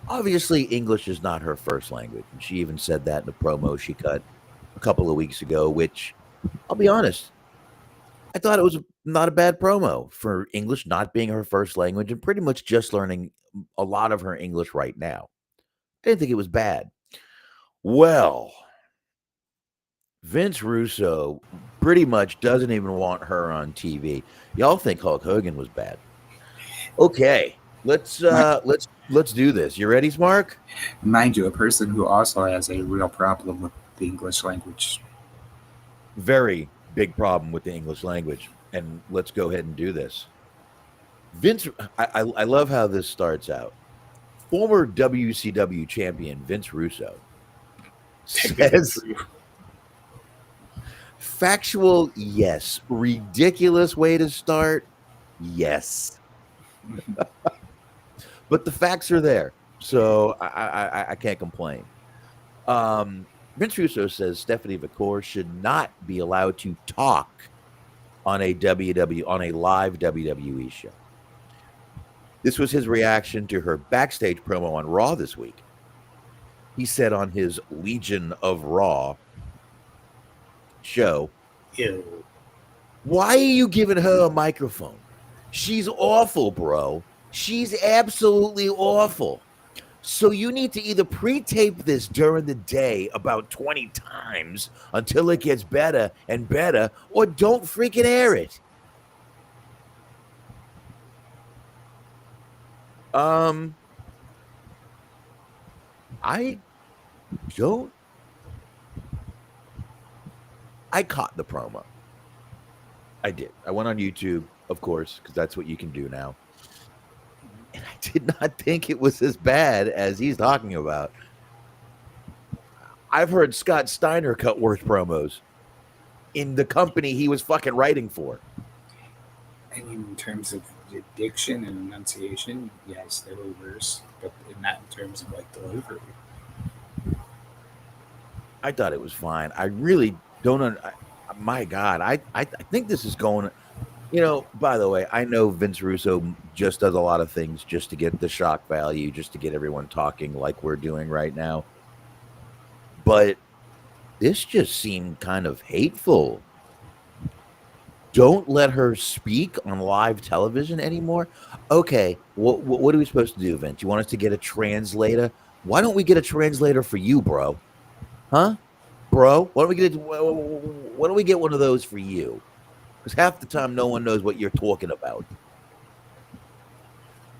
Speaker 1: Obviously, English is not her first language, and she even said that in a promo she cut a couple of weeks ago. Which, I'll be honest, I thought it was not a bad promo for English not being her first language and pretty much just learning a lot of her English right now. I didn't think it was bad. Well, Vince Russo pretty much doesn't even want her on TV. Y'all think Hulk Hogan was bad? Okay, let's do this. You ready, Smark?
Speaker 2: Mind you, a person who also has a real problem with the English language.
Speaker 1: Very big problem with the English language. And let's go ahead and do this. Vince, I love how this starts out. Former WCW champion Vince Russo says, factual, yes. Ridiculous way to start, yes. But the facts are there, so I can't complain. Vince Russo says Stephanie Vaquer should not be allowed to talk on a live WWE show. This was his reaction to her backstage promo on Raw this week. He said on his Legion of Raw show,
Speaker 2: Ew.
Speaker 1: Why are you giving her a microphone? She's awful, bro. She's absolutely awful. So you need to either pre-tape this during the day about 20 times until it gets better and better, or don't freaking air it. I don't. I caught the promo. I did. I went on YouTube, of course, because that's what you can do now. And I did not think it was as bad as he's talking about. I've heard Scott Steiner cut worse promos in the company he was fucking writing for.
Speaker 2: I mean, in terms of diction and enunciation, yes, they were worse, but not in terms of like delivery.
Speaker 1: I thought it was fine. I really don't. My God, I think this is going. You know, by the way, I know Vince Russo just does a lot of things just to get the shock value, just to get everyone talking like we're doing right now. But this just seemed kind of hateful. Don't let her speak on live television anymore. Okay, what are we supposed to do, Vince? You want us to get a translator? Why don't we get a translator for you, bro? Huh, bro? Why don't we get one of those for you? Because half the time, no one knows what you're talking about.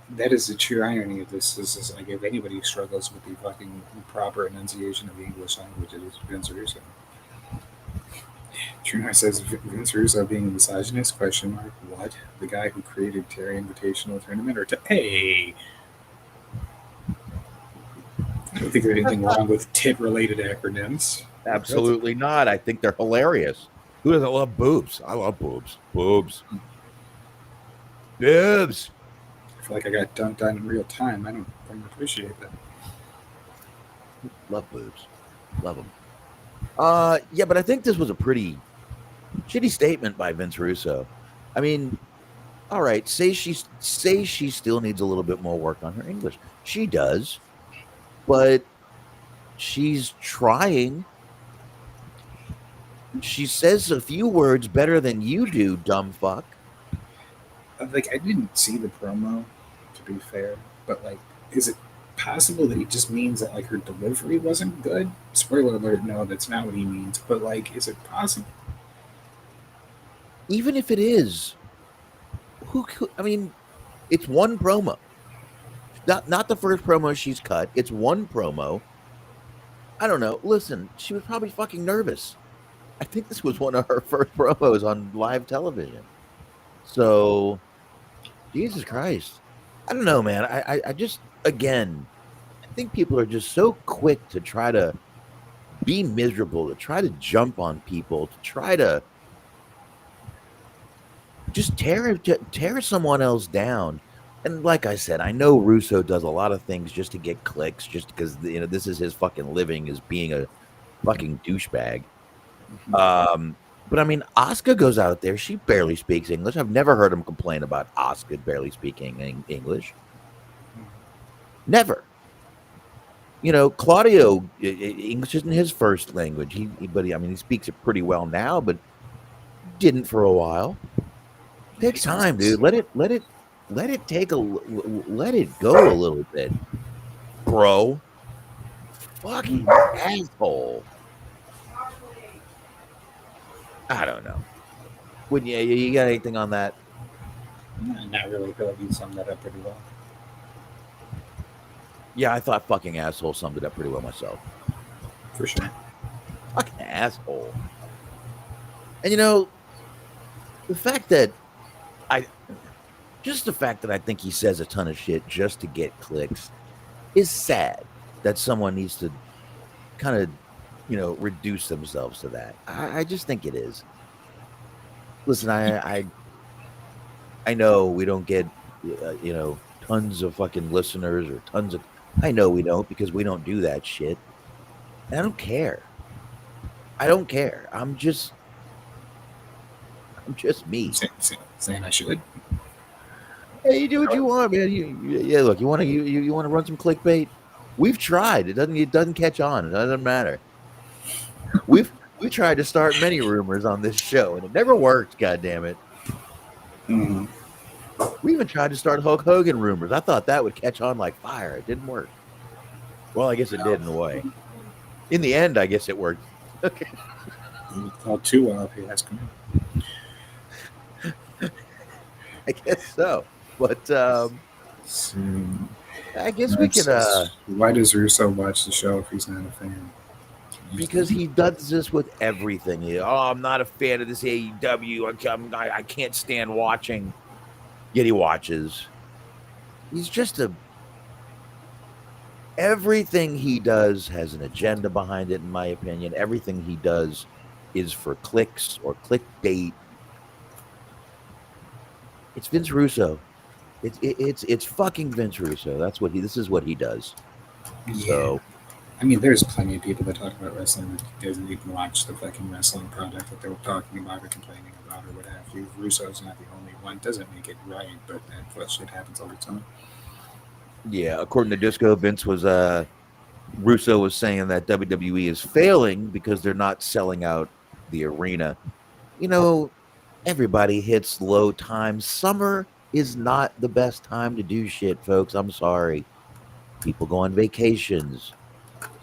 Speaker 2: That is the true irony of this. Is like if anybody struggles with the fucking proper enunciation of the English language, it is Vince Russo. Truna says Vince Russo being a misogynist? Question mark. What? The guy who created Terry Invitational Tournament or hey? I don't think there's anything wrong with tit-related acronyms.
Speaker 1: Absolutely not. I think they're hilarious. Who doesn't love boobs? I love boobs. Boobs. Boobs.
Speaker 2: I feel like I got dunked on in real time. I don't appreciate that.
Speaker 1: Love boobs. Love them. Yeah, but I think this was a pretty shitty statement by Vince Russo. I mean, all right, say she still needs a little bit more work on her English. She does, but she's trying. She says a few words better than you do, dumb fuck.
Speaker 2: Like, I didn't see the promo, to be fair, but like, is it possible that he just means that like her delivery wasn't good? Spoiler alert, no, that's not what he means. But like, is it possible?
Speaker 1: Even if it is, I mean, it's one promo. Not the first promo she's cut. It's one promo. I don't know. Listen, she was probably fucking nervous. I think this was one of her first promos on live television. So, Jesus Christ. I don't know, man. I just, again, I think people are just so quick to try to be miserable, to try to jump on people, to try to just tear someone else down. And like I said, I know Russo does a lot of things just to get clicks, just because, you know, this is his fucking living, is being a fucking douchebag. But I mean, Asuka goes out there. She barely speaks English. I've never heard him complain about Asuka barely speaking English. Never. You know, Claudio, English isn't his first language. He speaks it pretty well now, but didn't for a while. Takes time, dude. Let it go a little bit, bro. Fucking asshole. I don't know. Wouldn't you got anything on that?
Speaker 2: Not really. I feel like you summed that up pretty well.
Speaker 1: Yeah, I thought fucking asshole summed it up pretty well myself.
Speaker 2: For sure.
Speaker 1: Fucking asshole. And you know, the fact that I think he says a ton of shit just to get clicks is sad. That someone needs to kind of, you know, reduce themselves to that. I just think it is. Listen, I know we don't get, you know, tons of fucking listeners or tons of. I know we don't, because we don't do that shit. And I don't care. I'm just me.
Speaker 2: Saying I should.
Speaker 1: Hey, you do what you want, man. Yeah. Look, you want to run some clickbait? We've tried. It doesn't catch on. It doesn't matter. We tried to start many rumors on this show, and it never worked. God damn it.
Speaker 2: Mm-hmm.
Speaker 1: We even tried to start Hulk Hogan rumors. I thought that would catch on like fire. It didn't work. Well, I guess it did in a way. In the end, I guess it worked. Okay.
Speaker 2: All too well if you ask me.
Speaker 1: I guess so. But I guess we can.
Speaker 2: Why does Russo watch the show if he's not a fan?
Speaker 1: Because he does this with everything. I'm not a fan of this AEW. I can't stand watching. Yet he watches. He's just everything he does has an agenda behind it, in my opinion. Everything he does is for clicks or clickbait. It's Vince Russo. It's fucking Vince Russo. This is what he does.
Speaker 2: Yeah.
Speaker 1: So,
Speaker 2: I mean, there's plenty of people that talk about wrestling that doesn't even watch the fucking wrestling product that they were talking about or complaining about or what have you. Russo's not the only one. Doesn't make it right, but that shit happens all the time.
Speaker 1: yeah, according to Disco, Russo was saying that WWE is failing because they're not selling out the arena. You know, everybody hits low times. Summer is not the best time to do shit, folks. I'm sorry. People go on vacations.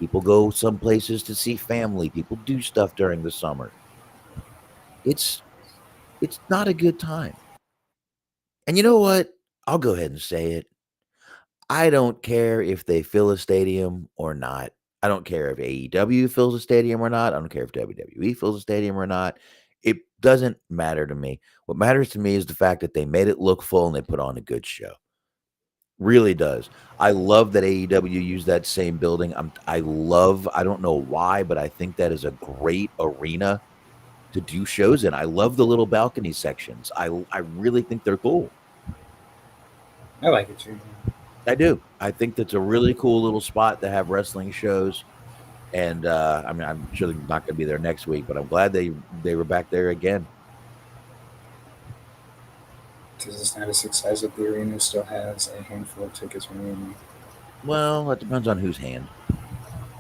Speaker 1: People go some places to see family. People do stuff during the summer. It's not a good time. And you know what? I'll go ahead and say it. I don't care if they fill a stadium or not. I don't care if AEW fills a stadium or not. I don't care if WWE fills a stadium or not. It doesn't matter to me. What matters to me is the fact that they made it look full and they put on a good show. Really does. I love that AEW used that same building. I don't know why, but I think that is a great arena to do shows in. I love the little balcony sections. I really think they're cool.
Speaker 2: I like it too.
Speaker 1: I do. I think that's a really cool little spot to have wrestling shows. And I mean, I'm sure they're not going to be there next week, but I'm glad they were back there again.
Speaker 2: Does this not a success that the arena still has a handful of tickets remaining?
Speaker 1: Well, that depends on whose hand.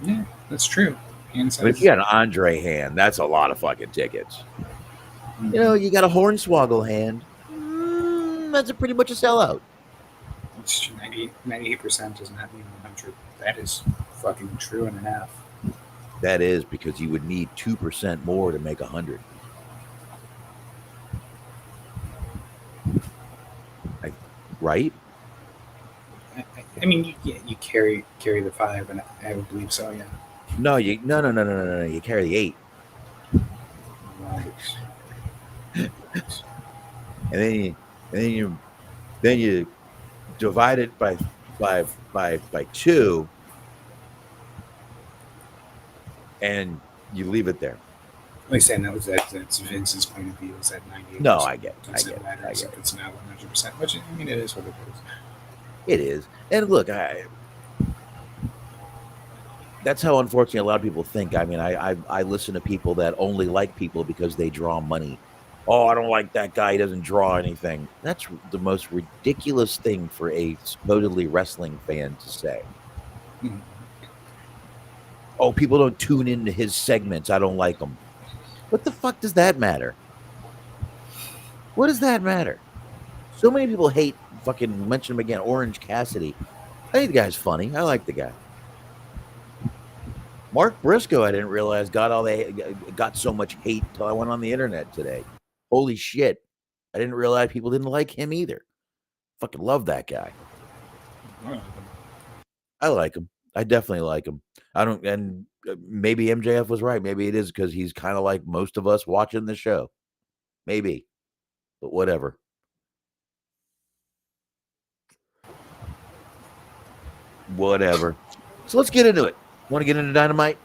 Speaker 2: Yeah, that's true.
Speaker 1: But if you got an Andre hand, that's a lot of fucking tickets. Mm-hmm. You know, you got a Hornswoggle hand. That's pretty much a sellout.
Speaker 2: 98% does not mean 100. That is fucking true and a half.
Speaker 1: That is because you would need 2% more to make 100. Right?
Speaker 2: I mean, you carry the 5, and I would believe so. Yeah.
Speaker 1: No. You carry the 8.
Speaker 2: Right.
Speaker 1: and then you divide it by 2, and you leave it there.
Speaker 2: Like saying that's Vince's point of view. Is that 98%?
Speaker 1: No, I get it.
Speaker 2: If it's not 100%, which I mean, it is what it is.
Speaker 1: It is, and look, that's how unfortunately a lot of people think. I mean, I listen to people that only like people because they draw money. Oh, I don't like that guy. He doesn't draw anything. That's the most ridiculous thing for a supposedly wrestling fan to say.
Speaker 2: Mm-hmm.
Speaker 1: Oh, people don't tune into his segments. I don't like them. What the fuck does that matter? What does that matter? So many people hate fucking mention him again. Orange Cassidy. I think the guy's funny. I like the guy. Mark Briscoe, I didn't realize got so much hate until I went on the internet today. Holy shit. I didn't realize people didn't like him either. Fucking love that guy. I like him. I definitely like him. And maybe MJF was right. Maybe it is because he's kind of like most of us watching the show. Maybe. But whatever. Whatever. So let's get into it. Want to get into Dynamite?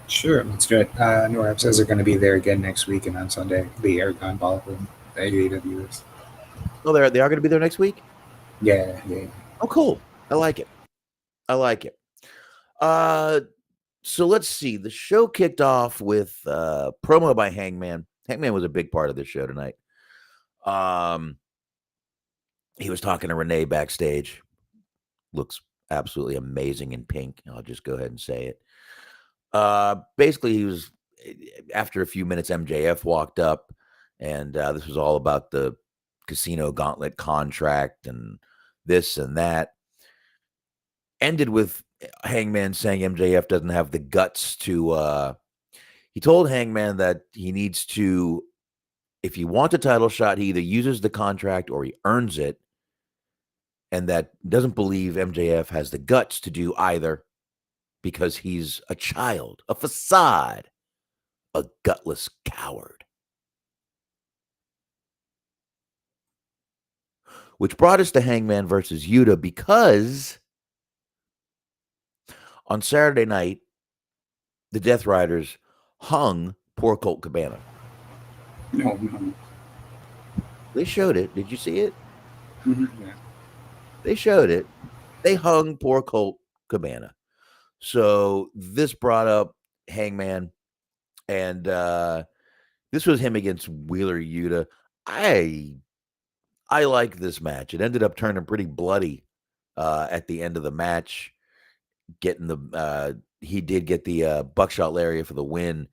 Speaker 2: Sure, let's do it. Norab says they're going to be there again next week and on Sunday. The Aragon Ballroom, the AEW is.
Speaker 1: Oh, they are going to be there next week?
Speaker 2: Yeah.
Speaker 1: Oh, cool. I like it. So let's see. The show kicked off with promo by Hangman. Hangman was a big part of the show tonight. He was talking to Renee backstage. Looks absolutely amazing in pink. I'll just go ahead and say it. Basically, he was, after a few minutes, MJF walked up, and this was all about the Casino Gauntlet contract and this and that. Ended with Hangman saying MJF doesn't have the guts to. He told Hangman that he needs to, if he wants a title shot, he either uses the contract or he earns it, and that doesn't believe MJF has the guts to do either because he's a child, a facade, a gutless coward. Which brought us to Hangman versus Yuta because on Saturday night, the Death Riders hung poor Colt Cabana.
Speaker 2: No.
Speaker 1: They showed it. Did you see it?
Speaker 2: Mm-hmm. Yeah.
Speaker 1: They showed it. They hung poor Colt Cabana. So this brought up Hangman, and this was him against Wheeler Yuta. I like this match. It ended up turning pretty bloody at the end of the match. Getting the he did get the buckshot lariat for the win,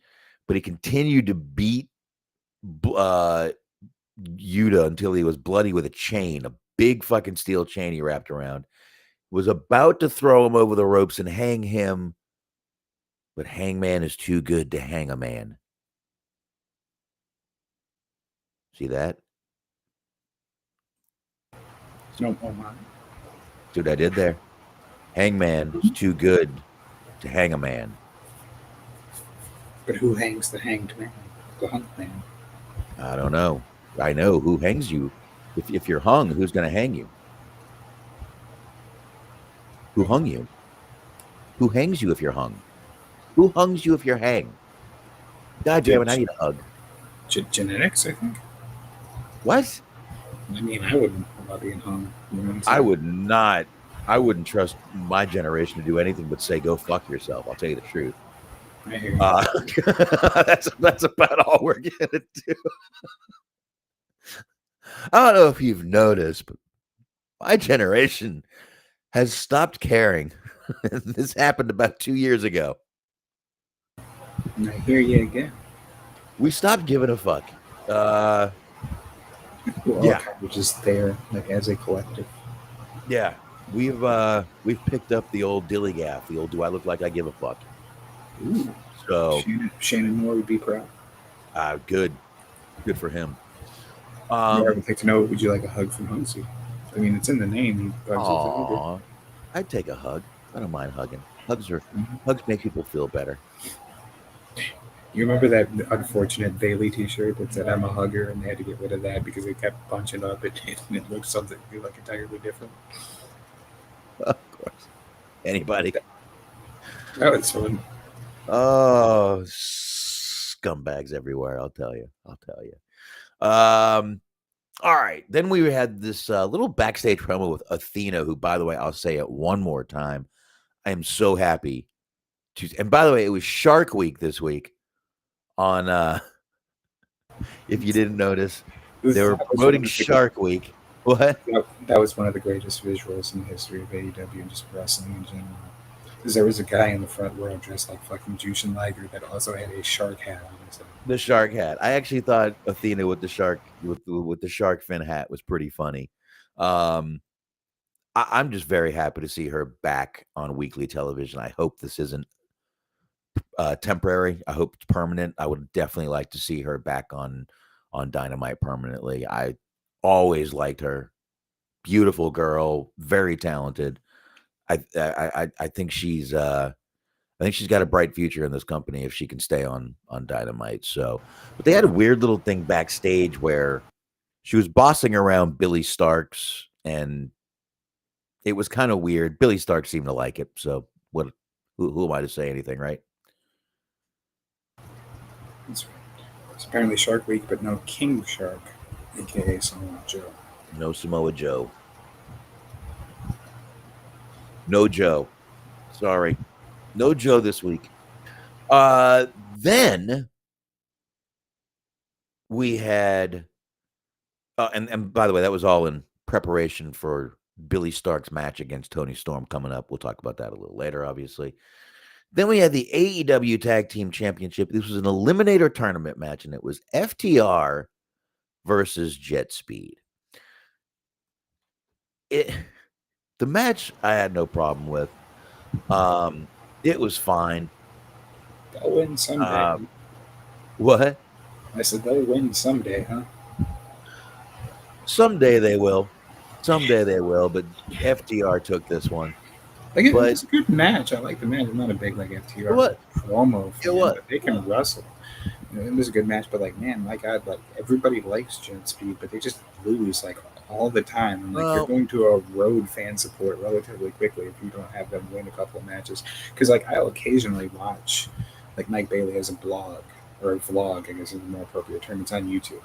Speaker 1: but he continued to beat Yuta until he was bloody with a chain, a big fucking steel chain he wrapped around. Was about to throw him over the ropes and hang him, but Hangman is too good to hang a man. See that?
Speaker 2: No, oh my.
Speaker 1: See what I did there? Hangman is too good to hang a man.
Speaker 2: But who hangs the hanged man? The hung man.
Speaker 1: I don't know. I know who hangs you. If you're hung, who's going to hang you? Who hung you? Who hangs you if you're hung? Who hungs you if you're hanged? God damn it, I need a hug.
Speaker 2: Genetics, I think.
Speaker 1: What?
Speaker 2: I mean, I wouldn't about being hung. You know what I'm saying?
Speaker 1: I would not. I wouldn't trust my generation to do anything but say, go fuck yourself. I'll tell you the truth.
Speaker 2: I hear you.
Speaker 1: That's about all we're going to do. I don't know if you've noticed, but my generation has stopped caring. This happened about 2 years ago.
Speaker 2: And I hear you again.
Speaker 1: We stopped giving a fuck.
Speaker 2: Well,
Speaker 1: Yeah.
Speaker 2: We're just there, like as a collective.
Speaker 1: Yeah, we've picked up the old dilly gaff, the old do I look like I give a fuck.
Speaker 2: Ooh.
Speaker 1: So
Speaker 2: Shannon Moore would be proud.
Speaker 1: good for him.
Speaker 2: I would like to know, would you like a hug from Huntsy? I mean, it's in the name.
Speaker 1: Aw, I'd take a hug. I don't mind hugging. Hugs make people feel better.
Speaker 2: You remember that unfortunate Bailey T-shirt that said "I'm a hugger" and they had to get rid of that because it kept bunching up. It looked something like entirely different.
Speaker 1: Of course. Anybody?
Speaker 2: That was fun.
Speaker 1: Oh, scumbags everywhere. I'll tell you. All right. Then we had this little backstage promo with Athena, who, by the way, I'll say it one more time. I am so happy to. And by the way, it was Shark Week this week. On, if you didn't notice, they were promoting Shark Week. What?
Speaker 2: That was one of the greatest visuals in the history of AEW and just wrestling in general. Because there was a guy in the front row dressed like fucking Jushin Liger that also had a shark hat on his head.
Speaker 1: The shark hat. I actually thought Athena with the shark with the shark fin hat was pretty funny. I'm just very happy to see her back on weekly television. I hope this isn't temporary. I hope it's permanent. I would definitely like to see her back on Dynamite permanently. I always liked her. Beautiful girl, very talented. I think she's got a bright future in this company if she can stay on Dynamite. So, but they had a weird little thing backstage where she was bossing around Billy Starks, and it was kind of weird. Billy Starks seemed to like it. So, who am I to say anything, right?
Speaker 2: It's apparently Shark Week, but no King Shark, aka Samoa Joe.
Speaker 1: No Samoa Joe. No Joe. Sorry. No Joe this week. Then we had and by the way, that was all in preparation for Billy Stark's match against Tony Storm coming up. We'll talk about that a little later, obviously. Then we had the AEW Tag Team Championship. This was an eliminator tournament match, and it was FTR versus Jet Speed. The match I had no problem with. It was fine.
Speaker 2: They'll win someday.
Speaker 1: What?
Speaker 2: I said they'll win someday, huh?
Speaker 1: Someday they will. Someday they will. But FTR took this one.
Speaker 2: Like it
Speaker 1: But
Speaker 2: was a good match. I like the match. I'm not a big like FTR
Speaker 1: what?
Speaker 2: promo
Speaker 1: It
Speaker 2: fan,
Speaker 1: was.
Speaker 2: but they can wrestle. You know, it was a good match, but like, man, my God, like everybody likes Jet Speed, but they just lose like all the time. And like
Speaker 1: Well-
Speaker 2: you're going to erode fan support relatively quickly if you don't have them win a couple of matches. Because like I'll occasionally watch, like Mike Bailey has a blog or a vlog, I guess is a more appropriate term. It's on YouTube,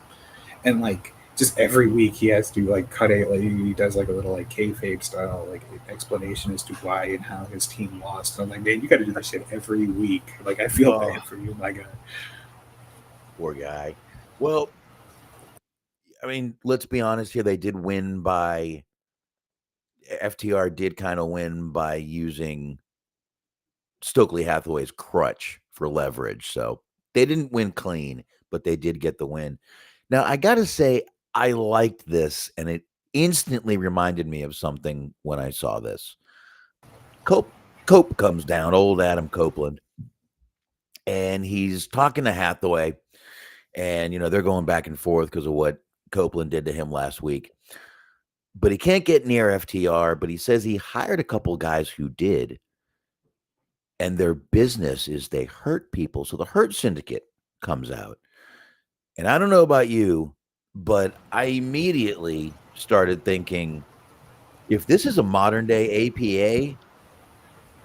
Speaker 2: and like just every week he has to like cut a like he does like a little like kayfabe style like explanation as to why and how his team lost. And I'm like, man, you got to do that shit every week. Like I feel
Speaker 1: Oh.
Speaker 2: bad for you, my God.
Speaker 1: Poor guy. Well, I mean, let's be honest here. They did win by FTR did kind of win by using Stokely Hathaway's crutch for leverage. So they didn't win clean, but they did get the win. Now, I got to say, I liked this, and it instantly reminded me of something when I saw this. Cope comes down, old Adam Copeland, and he's talking to Hathaway, and, they're going back and forth because of what Copeland did to him last week. But he can't get near FTR, but he says he hired a couple guys who did. And their business is they hurt people. So the Hurt Syndicate comes out. And I don't know about you, but I immediately started thinking, if this is a modern day APA,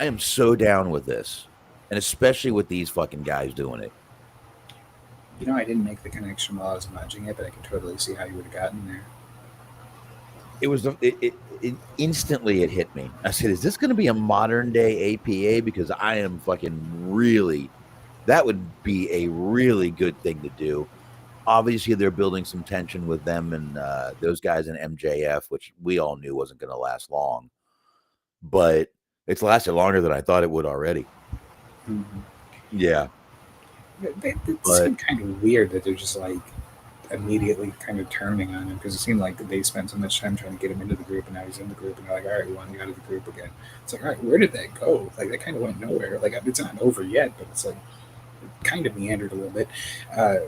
Speaker 1: I am so down with this. And especially with these fucking guys doing it.
Speaker 2: You know, I didn't make the connection while I was watching it, but I can totally see how you would have gotten there.
Speaker 1: It instantly it hit me. I said, is this going to be a modern day APA? Because I am fucking really, that would be a really good thing to do. Obviously, they're building some tension with them and those guys in MJF, which we all knew wasn't going to last long. But it's lasted longer than I thought it would already.
Speaker 2: Mm-hmm.
Speaker 1: Yeah.
Speaker 2: It seemed kind of weird that they're just like immediately kind of turning on him because it seemed like they spent so much time trying to get him into the group, and now he's in the group, and they're like, all right, we want you out of the group again. It's like, all right, where did that go? Like, that kind of went nowhere. Like, it's not over yet, but it's like kind of meandered a little bit.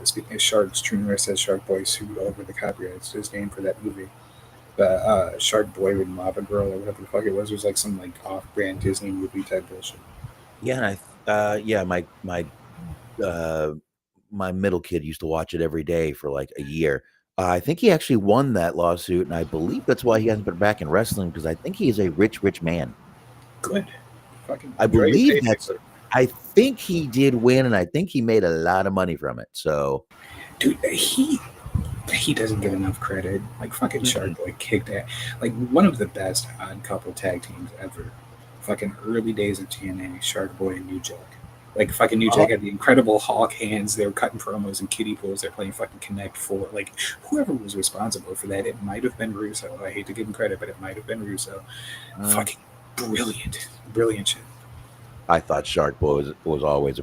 Speaker 2: Speaking of sharks, True says Shark Boy sued over the copyright. It's his name for that movie. But Shark Boy with Lava Girl or whatever the fuck it was like some like off-brand Disney movie type bullshit.
Speaker 1: Yeah, my middle kid used to watch it every day for like a year. I think he actually won that lawsuit, and I believe that's why he hasn't been back in wrestling, because I think he is a rich man.
Speaker 2: Good. Fucking
Speaker 1: I believe that's. I think he did win, and I think he made a lot of money from it. So,
Speaker 2: dude, he doesn't get enough credit. Like fucking Shark Boy kicked at like one of the best odd couple tag teams ever. Fucking early days of TNA, Shark Boy and New Jack. Like fucking New Jack had the incredible hawk hands. They were cutting promos and kiddie pools. They're playing fucking Connect 4. Like whoever was responsible for that, it might have been Russo. I hate to give him credit, but it might have been Russo. Fucking brilliant shit.
Speaker 1: I thought Shark Boy was always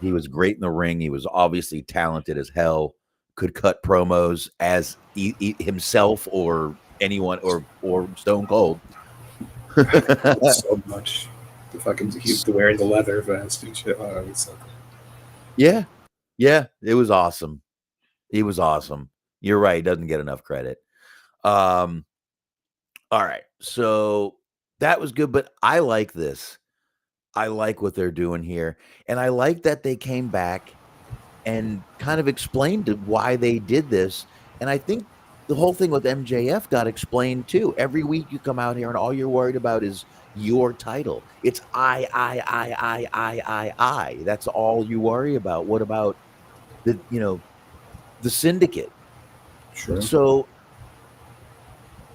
Speaker 1: he was great in the ring. He was obviously talented as hell. Could cut promos as himself or anyone or Stone Cold.
Speaker 2: So much. The fucking he used to wear the leather vest and shit. Oh, it was so cool.
Speaker 1: Yeah, it was awesome. He was awesome. You're right. He doesn't get enough credit. All right, so that was good, but I like this. I like what they're doing here, and I like that they came back and kind of explained why they did this. And I think the whole thing with MJF got explained too. Every week you come out here and all you're worried about is your title. It's I. That's all you worry about. What about the syndicate?
Speaker 2: Sure.
Speaker 1: So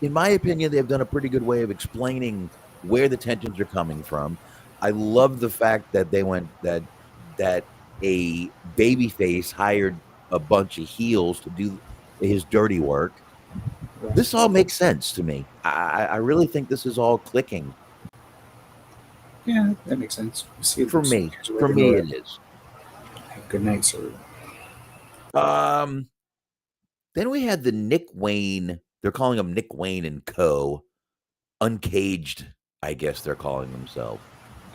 Speaker 1: in my opinion, they've done a pretty good way of explaining where the tensions are coming from. I love the fact that they went that a babyface hired a bunch of heels to do his dirty work.
Speaker 2: Right.
Speaker 1: This all makes sense to me. I really think this is all clicking.
Speaker 2: Yeah, that makes sense.
Speaker 1: For me, it is.
Speaker 2: Good night, sir.
Speaker 1: Then we had the Nick Wayne. They're calling him Nick Wayne and Co. Uncaged, I guess they're calling themselves.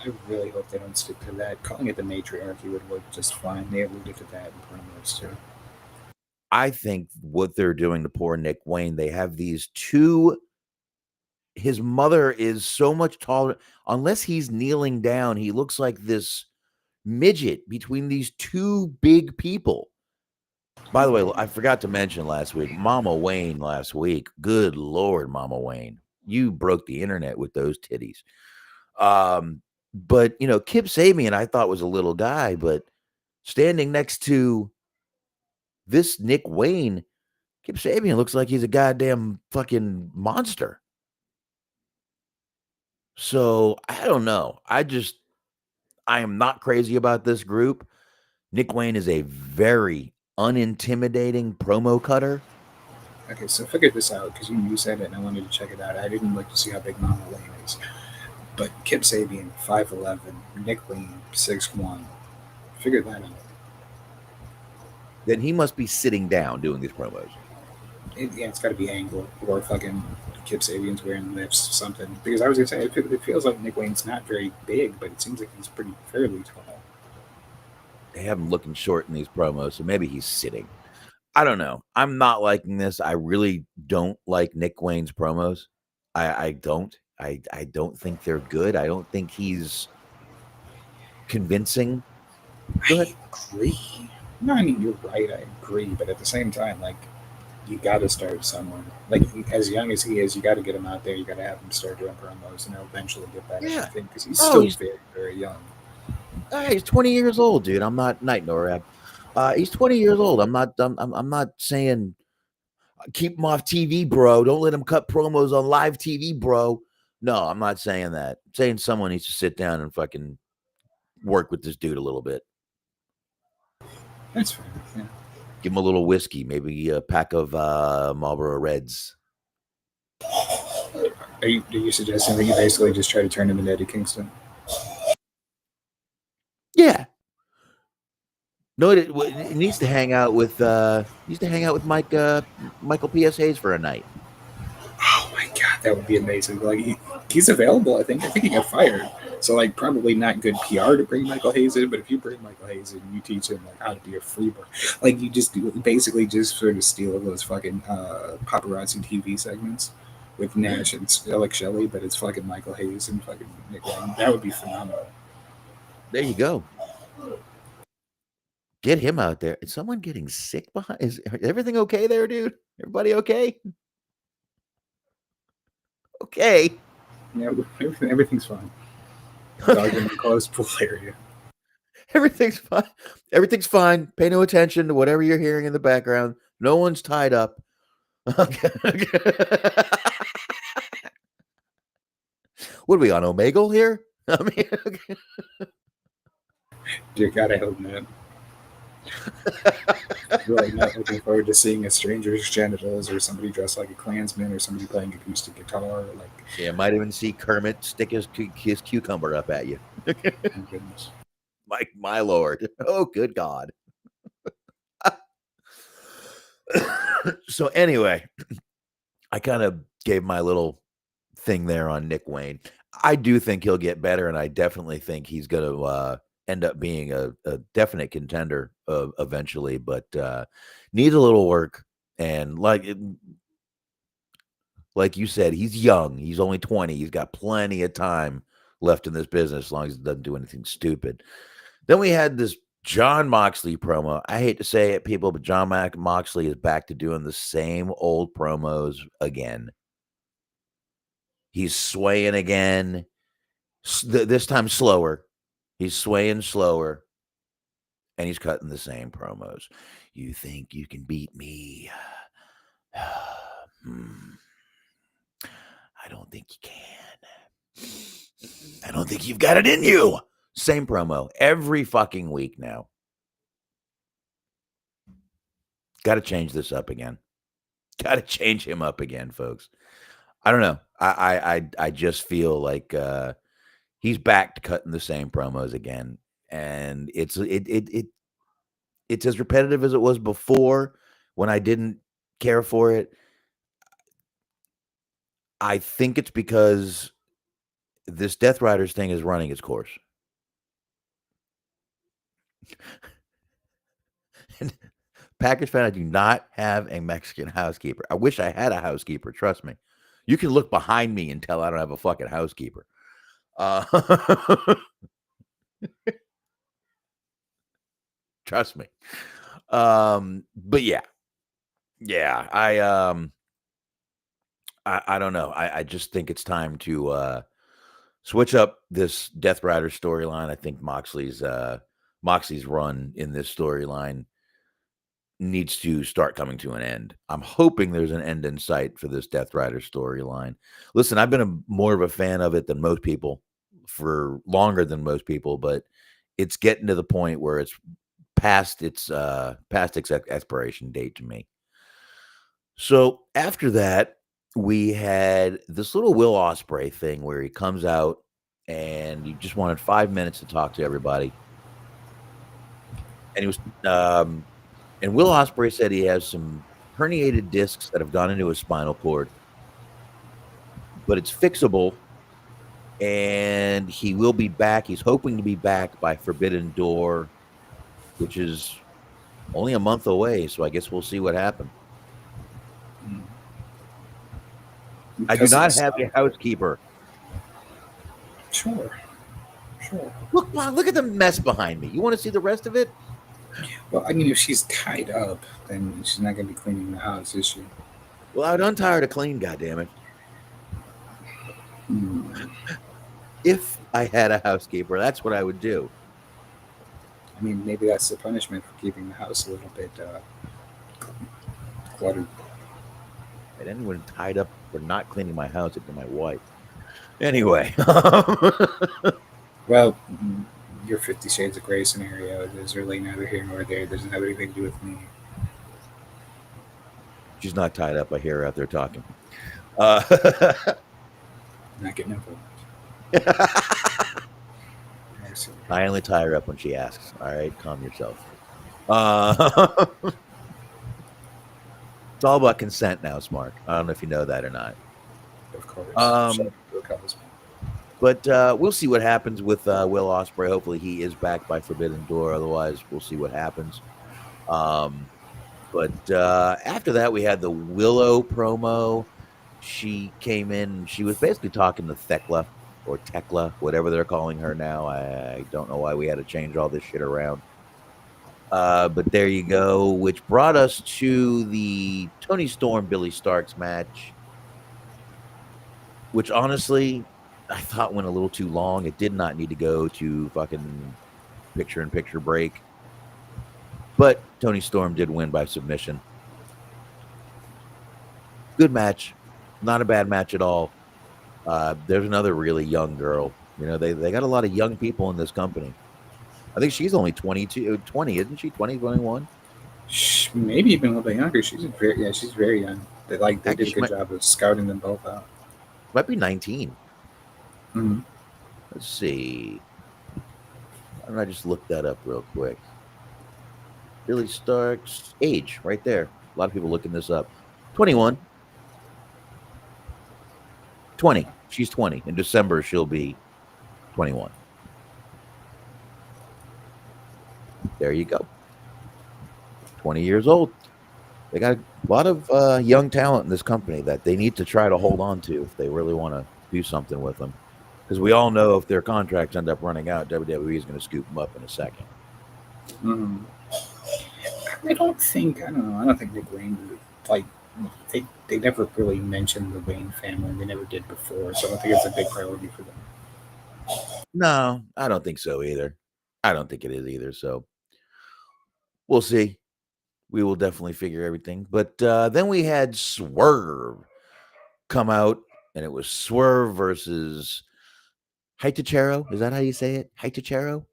Speaker 2: I really hope they don't stick to that. Calling it the matriarchy would work just fine. They alluded to that in promos too.
Speaker 1: I think what they're doing to poor Nick Wayne, they have these two. His mother is so much taller. Unless he's kneeling down, he looks like this midget between these two big people. By the way, I forgot to mention last week, Mama Wayne last week. Good Lord, Mama Wayne. You broke the internet with those titties. But, Kip Sabian I thought was a little guy, but standing next to this Nick Wayne, Kip Sabian looks like he's a goddamn fucking monster. So, I don't know. I am not crazy about this group. Nick Wayne is a very unintimidating promo cutter.
Speaker 2: Okay, so figure this out because you said it and I wanted to check it out. I didn't look to see how big Mama Wayne is. But Kip Sabian, 5'11", Nick Wayne, 6'1". Figure that out.
Speaker 1: Then he must be sitting down doing these promos.
Speaker 2: It's got to be Angle or fucking Kip Sabian's wearing lifts, something. Because I was going to say, it feels like Nick Wayne's not very big, but it seems like he's fairly tall.
Speaker 1: They have him looking short in these promos, so maybe he's sitting. I don't know. I'm not liking this. I really don't like Nick Wayne's promos. I don't. I don't think they're good. I don't think he's convincing.
Speaker 2: I agree. No, I mean, you're right. I agree. But at the same time, like, you got to start somewhere. Like, as young as he is, you got to get him out there. You got to have him start doing promos, and he'll eventually get better.
Speaker 1: Yeah.
Speaker 2: I think because he's still very, very young.
Speaker 1: He's 20 years old, dude. I'm not Night Norab. He's 20 years old. I'm not saying keep him off TV, bro. Don't let him cut promos on live TV, bro. No, I'm not saying that. I'm saying someone needs to sit down and fucking work with this dude a little bit.
Speaker 2: That's fair. Yeah.
Speaker 1: Give him a little whiskey, maybe a pack of Marlboro Reds.
Speaker 2: Are you suggesting that you basically just try to turn him into Eddie Kingston?
Speaker 1: Yeah. No, it needs to hang out with Michael P.S. Hayes for a night.
Speaker 2: Oh my god, that would be amazing. Like he's available. I think he got fired. So like probably not good PR to bring Michael Hayes in, but if you bring Michael Hayes in, you teach him like how to be a free bird. Like you just basically just sort of steal those fucking paparazzi TV segments with Nash and Alex Shelley, but it's fucking Michael Hayes and fucking Nick Wayne. That would be phenomenal.
Speaker 1: There you go. Get him out there. Is someone getting sick behind? Is everything okay there, dude? Everybody okay? Okay.
Speaker 2: Yeah, everything's fine. Dog in the closed pool area.
Speaker 1: Everything's fine. Everything's fine. Pay no attention to whatever you're hearing in the background. No one's tied up. Okay. What are we on Omegle here? I mean, okay.
Speaker 2: Dear God, I hope not. Really not looking forward to seeing a stranger's genitals or somebody dressed like a Klansman or somebody playing acoustic guitar. Like,
Speaker 1: yeah, might even see Kermit stick his cucumber up at you.
Speaker 2: Oh goodness.
Speaker 1: My lord. Oh, good God. So anyway, I kind of gave my little thing there on Nick Wayne. I do think he'll get better, and I definitely think he's going to end up being a definite contender eventually, but needs a little work. And like you said, he's young. He's only 20. He's got plenty of time left in this business as long as he doesn't do anything stupid. Then we had this Jon Moxley promo. I hate to say it, people, but Jon Moxley is back to doing the same old promos again. He's swaying again. This time slower. He's swaying slower. And he's cutting the same promos. You think you can beat me? I don't think you can. I don't think you've got it in you. Same promo every fucking week now. Got to change this up again. Got to change him up again, folks. I don't know. I just feel like he's back to cutting the same promos again, and it's as repetitive as it was before when I didn't care for it. I think it's because this Death Riders thing is running its course. And Packers fan, I do not have a Mexican housekeeper. I wish I had a housekeeper. Trust me. You can look behind me and tell I don't have a fucking housekeeper. Trust me. But yeah. I don't know. I just think it's time to switch up this Death Rider storyline. I think Moxley's run in this storyline needs to start coming to an end. I'm hoping there's an end in sight for this Death Rider storyline. Listen, I've been more of a fan of it than most people for longer than most people, but it's getting to the point where it's past its expiration date to me. So after that, we had this little Will Ospreay thing where he comes out and he just wanted 5 minutes to talk to everybody. And he was, and Will Ospreay said he has some herniated discs that have gone into his spinal cord, but it's fixable, and he will be back. He's hoping to be back by Forbidden Door, which is only a month away. So I guess we'll see what happens. I do not have a housekeeper.
Speaker 2: Sure.
Speaker 1: Look at the mess behind me. You want to see the rest of it?
Speaker 2: Well, I mean, if she's tied up, then she's not going to be cleaning the house, is she?
Speaker 1: Well, I'd untie her to clean, goddammit. If I had a housekeeper, that's what I would do.
Speaker 2: I mean, maybe that's the punishment for keeping the house a little bit cluttered.
Speaker 1: And anyone tied up for not cleaning my house it'd be my wife. Anyway.
Speaker 2: Well, your 50 Shades of Grey scenario is really neither here nor there. It doesn't have anything to do with me.
Speaker 1: She's not tied up. I hear her out there talking.
Speaker 2: Not getting involved.
Speaker 1: I only tie her up when she asks. All right, calm yourself. It's all about consent now, Smark. I don't know if you know that or not.
Speaker 2: Of course.
Speaker 1: But we'll see what happens with Will Ospreay. Hopefully he is back by Forbidden Door. Otherwise, we'll see what happens. But after that, we had the Willow promo. She came in. She was basically talking to Thekla or Tekla, whatever they're calling her now. I don't know why we had to change all this shit around. But there you go, which brought us to the Tony Storm, Billy Starks match, which honestly, I thought went a little too long. It did not need to go to fucking picture-in-picture break. But Tony Storm did win by submission. Good match. Not a bad match at all. There's another really young girl. You know, they got a lot of young people in this company. I think she's only 20, isn't she? 20, 21?
Speaker 2: Maybe even a little bit younger. She's very young. They did a good job of scouting them both out.
Speaker 1: Might be 19.
Speaker 2: Mm-hmm.
Speaker 1: Let's see. Why don't I just look that up real quick? Billy Stark's age, right there. A lot of people looking this up. 21. 20. She's 20. In December, she'll be 21. There you go. 20 years old. They got a lot of young talent in this company that they need to try to hold on to if they really want to do something with them. Because we all know if their contracts end up running out, WWE is going to scoop them up in a second.
Speaker 2: Mm-hmm. I don't think Nick Wayne, they never really mentioned the Wayne family. They never did before, so I don't think it's a big priority for them.
Speaker 1: No, I don't think so either. I don't think it is either, so we'll see. We will definitely figure everything. But then we had Swerve come out, and it was Swerve versus Hechicero. Is that how you say it? Hechicero?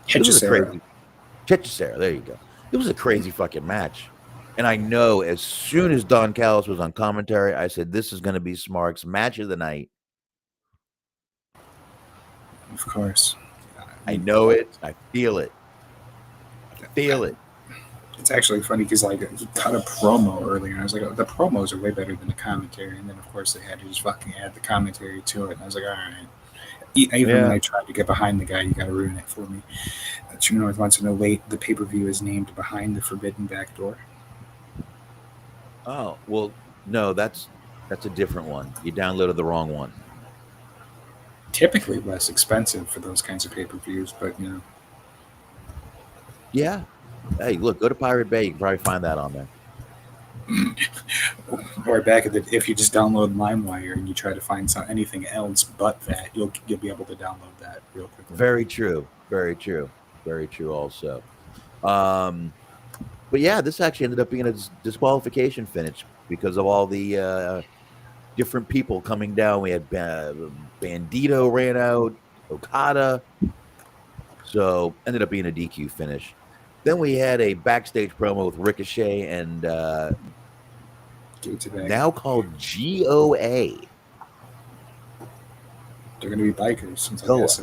Speaker 1: Hechicero, there you go. It was a crazy fucking match. And I know as soon as Don Callis was on commentary, I said, this is going to be Smark's match of the night.
Speaker 2: Of course.
Speaker 1: I know it. I feel it.
Speaker 2: It's actually funny because like he cut a promo earlier, and I was like, oh, the promos are way better than the commentary. And then of course they had to just fucking add the commentary to it, and I was like, all right. Even when I tried to get behind the guy, you got to ruin it for me. True North wants to know, wait, the pay-per-view is named Behind the Forbidden Back Door.
Speaker 1: Oh, well, no, that's a different one. You downloaded the wrong one.
Speaker 2: Typically less expensive for those kinds of pay-per-views, but you know.
Speaker 1: Yeah. Hey, look, go to Pirate Bay. You can probably find that on there.
Speaker 2: Or back at if you just download LimeWire and you try to find anything else but that, you'll be able to download that real quickly.
Speaker 1: Very true. Very true. Very true. Also, but yeah, this actually ended up being a disqualification finish because of all the different people coming down. We had Bandito ran out, Okada, so ended up being a DQ finish. Then we had a backstage promo with Ricochet and now called GOA.
Speaker 2: They're going to be bikers since I guess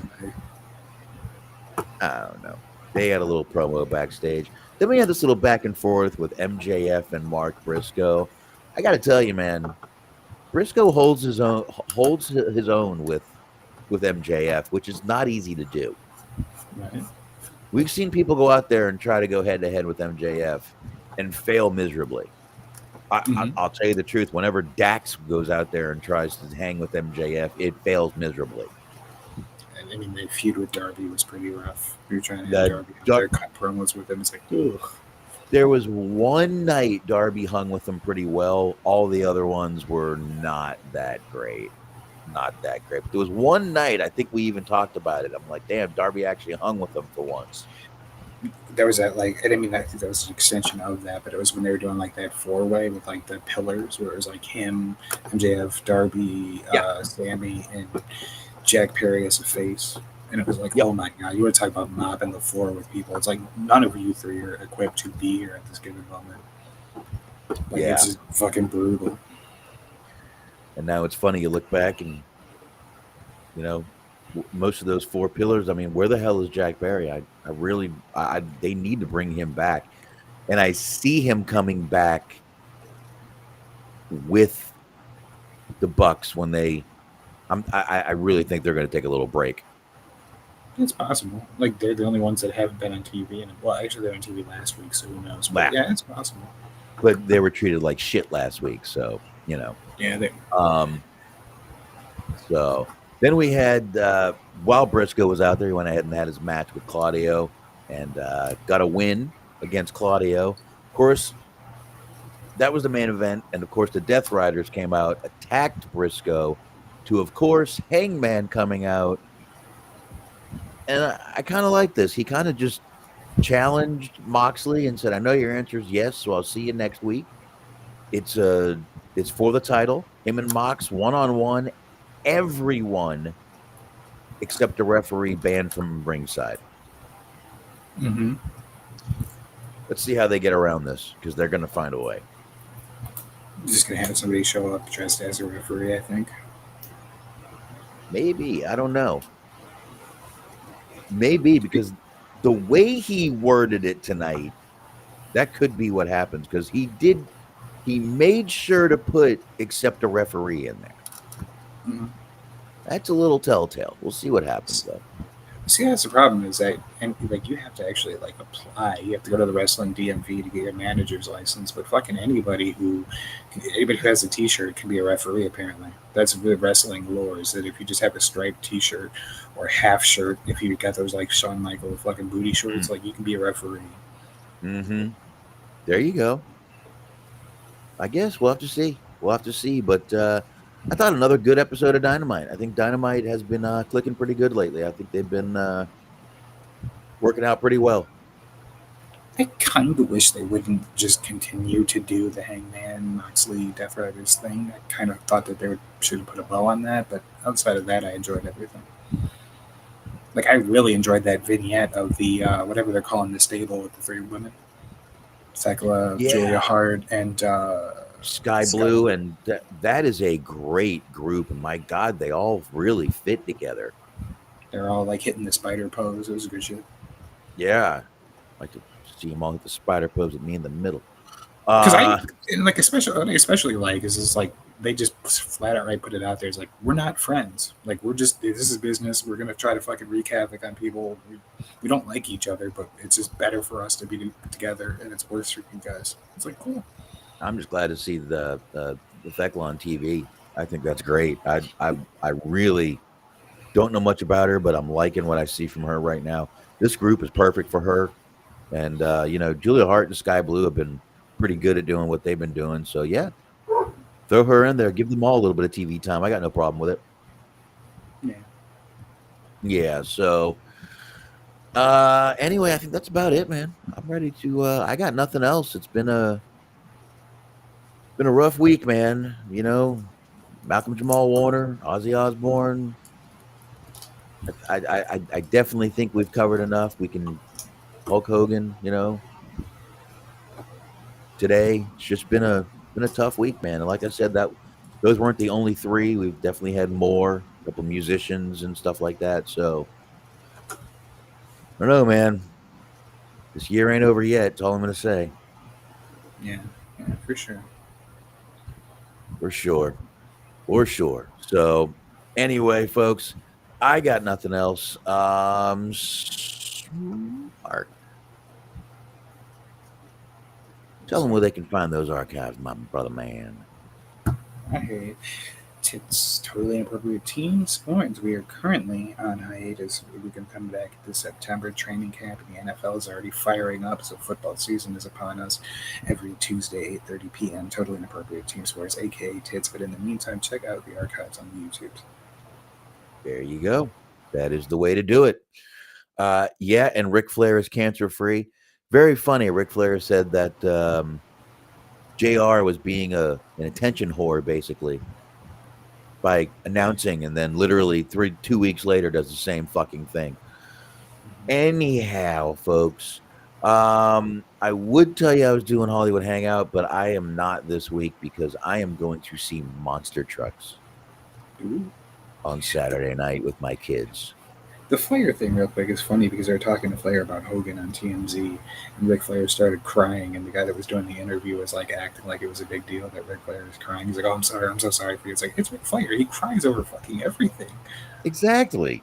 Speaker 1: I don't know. They had a little promo backstage. Then we had this little back and forth with MJF and Mark Briscoe. I got to tell you, man, Briscoe holds his own with MJF, which is not easy to do.
Speaker 2: Right.
Speaker 1: We've seen people go out there and try to go head to head with MJF and fail miserably. I'll tell you the truth. Whenever Dax goes out there and tries to hang with MJF, it fails miserably.
Speaker 2: I mean, the feud with Darby was pretty rough. You're trying to have Darby cut promos with him. It's like, ugh.
Speaker 1: There was one night Darby hung with him pretty well. All the other ones were not that great. Not that great. But there was one night, I think we even talked about it. I'm like, damn, Darby actually hung with them for once.
Speaker 2: There was that, like, I mean, I think that was an extension of that, but it was when they were doing, like, that four-way with, like, the pillars, where it was, like, him, MJF, Darby, Sammy, and Jack Perry as a face. And it was like, oh, my God, you want to talk about mopping the floor with people. It's like, none of you three are equipped to be here at this given moment. Like, it's just fucking brutal.
Speaker 1: And now it's funny, you look back and, you know, most of those four pillars, I mean, where the hell is Jack Perry? They need to bring him back. And I see him coming back with the Bucks when I really think they're going to take a little break.
Speaker 2: It's possible. Like, they're the only ones that haven't been on TV. Well, actually, they were on TV last week, so who knows? But yeah, it's possible.
Speaker 1: But they were treated like shit last week, so, you know.
Speaker 2: Yeah,
Speaker 1: so then we had, while Briscoe was out there, he went ahead and had his match with Claudio and got a win against Claudio. Of course, that was the main event. And, of course, the Death Riders came out, attacked Briscoe to, of course, Hangman coming out. And I kind of like this. He kind of just challenged Moxley and said, I know your answer is yes, so I'll see you next week. It's for the title. Him and Mox, one-on-one. Everyone except the referee banned from ringside.
Speaker 2: Mm-hmm.
Speaker 1: Let's see how they get around this, because they're going to find a way.
Speaker 2: Just going to have somebody show up dressed as a referee, I think.
Speaker 1: Maybe. I don't know. Maybe, because the way he worded it tonight, that could be what happens, because he made sure to put except a referee in there.
Speaker 2: Mm-hmm.
Speaker 1: That's a little telltale. We'll see what happens, though.
Speaker 2: See, that's the problem is that, and like, you have to actually like apply. You have to go to the wrestling DMV to get your manager's license. But fucking anybody who has a T-shirt can be a referee. Apparently, that's the wrestling lore. Is that if you just have a striped T-shirt or half shirt, if you got those like Shawn Michaels fucking booty shorts, like you can be a referee.
Speaker 1: Mm-hmm. There you go. I guess we'll have to see. But I thought another good episode of Dynamite. I think Dynamite has been clicking pretty good lately. I think they've been working out pretty well.
Speaker 2: I kind of wish they wouldn't just continue to do the Hangman Moxley Death Riders thing. I kind of thought that they should have put a bow on that, but outside of that, I enjoyed everything. Like, I really enjoyed that vignette of the whatever they're calling the stable with the three women. Thekla, Julia Hart, and
Speaker 1: Sky Blue, and that is a great group. And my God, they all really fit together.
Speaker 2: They're all like hitting the spider pose. It was good shit.
Speaker 1: Yeah, like the See them all hit the spider pose with me in the middle.
Speaker 2: Because especially like is just like they just flat out right put it out there. It's like we're not friends. Like we're just this is business. We're gonna try to fucking wreak havoc on people. We don't like each other, but it's just better for us to be together, and it's worse for you guys. It's like cool.
Speaker 1: I'm just glad to see the Thekla on TV. I think that's great. I really don't know much about her, but I'm liking what I see from her right now. This group is perfect for her, and Julia Hart and Sky Blue have been pretty good at doing what they've been doing. So yeah, throw her in there. Give them all a little bit of TV time. I got no problem with it. Yeah. So anyway, I think that's about it, man. I'm ready to. I got nothing else. It's been a rough week, man. Malcolm-Jamal Warner, Ozzy Osbourne. I definitely think we've covered enough. We can Hulk Hogan, today. It's just been a tough week, man. And like I said, those weren't the only three. We've definitely had more, a couple musicians and stuff like that. So I don't know, man. This year ain't over yet. That's all I'm gonna say.
Speaker 2: Yeah, for sure.
Speaker 1: For sure. So anyway, folks, I got nothing else. Mark, tell them where they can find those archives, my brother man.
Speaker 2: I hear you. It's totally inappropriate team sports. We are currently on hiatus. We can come back this September training camp. The NFL is already firing up, so football season is upon us. Every Tuesday, 8:30 p.m. Totally inappropriate team sports, aka Tits. But in the meantime, check out the archives on YouTube.
Speaker 1: There you go. That is the way to do it. Yeah, and Ric Flair is cancer-free. Very funny. Ric Flair said that JR was being an attention whore, basically, by announcing, and then literally 2 weeks later does the same fucking thing. Anyhow, folks, I would tell you I was doing Hollywood Hangout, but I am not this week because I am going to see Monster Trucks on Saturday night with my kids.
Speaker 2: The Flair thing, real quick, is funny because they were talking to Flair about Hogan on TMZ, and Ric Flair started crying, and the guy that was doing the interview was like acting like it was a big deal that Ric Flair was crying. He's like, "Oh, I'm sorry, I'm so sorry for you." It's like, it's Ric Flair. He cries over fucking everything.
Speaker 1: Exactly.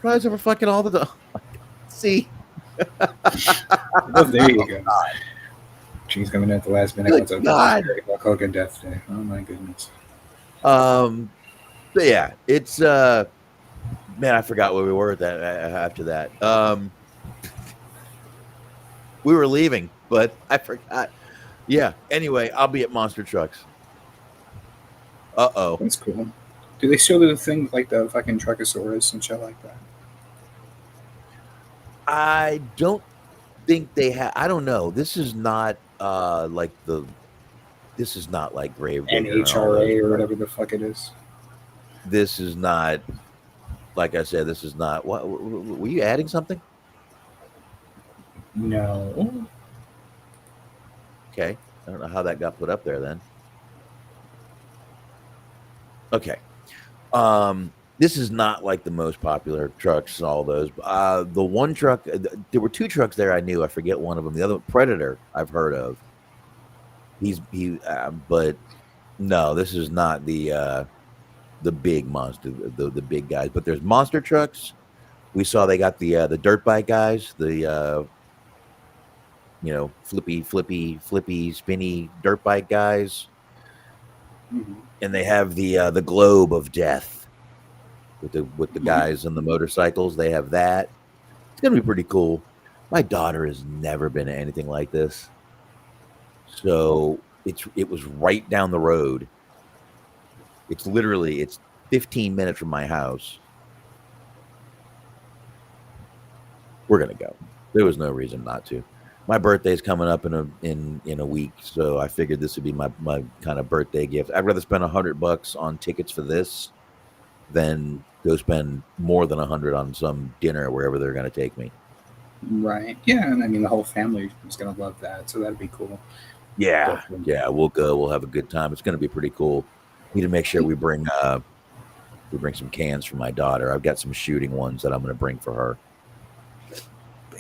Speaker 1: Cries over fucking all the time. See?
Speaker 2: Well, there you go. She's coming in at the last minute.
Speaker 1: Good God.
Speaker 2: Hogan Death Day. Oh my goodness.
Speaker 1: But yeah, it's man, I forgot where we were at that after that. We were leaving, but I forgot. Yeah. Anyway, I'll be at Monster Trucks. Uh-oh.
Speaker 2: That's cool. Do they still do the thing like the fucking Truckosaurus and shit like that?
Speaker 1: I don't think they have. I don't know. This is not this is not like Grave Digger
Speaker 2: NHRA or whatever the fuck it is.
Speaker 1: This is not, like I said, this is not. What were you adding something?
Speaker 2: No.
Speaker 1: Okay. I don't know how that got put up there then. Okay. This is not like the most popular trucks and all those. The one truck, there were two trucks there I knew. I forget one of them. The other, Predator, I've heard of. But no, this is not the big monster, the big guys. But there's monster trucks. We saw they got the dirt bike guys, the flippy, spinny dirt bike guys, and they have the globe of death with the guys on the motorcycles. They have that. It's gonna be pretty cool. My daughter has never been to anything like this, so it was right down the road. It's 15 minutes from my house. We're gonna go. There was no reason not to. My birthday's coming up in a week, so I figured this would be my kind of birthday gift. I'd rather spend $100 on tickets for this than go spend more than $100 on some dinner wherever they're going to take me.
Speaker 2: Right. Yeah, and I mean the whole family is going to love that, so that'd be cool.
Speaker 1: Yeah, definitely. Yeah, we'll go. We'll have a good time. It's going to be pretty cool. Need to make sure we bring some cans for my daughter. I've got some shooting ones that I'm going to bring for her.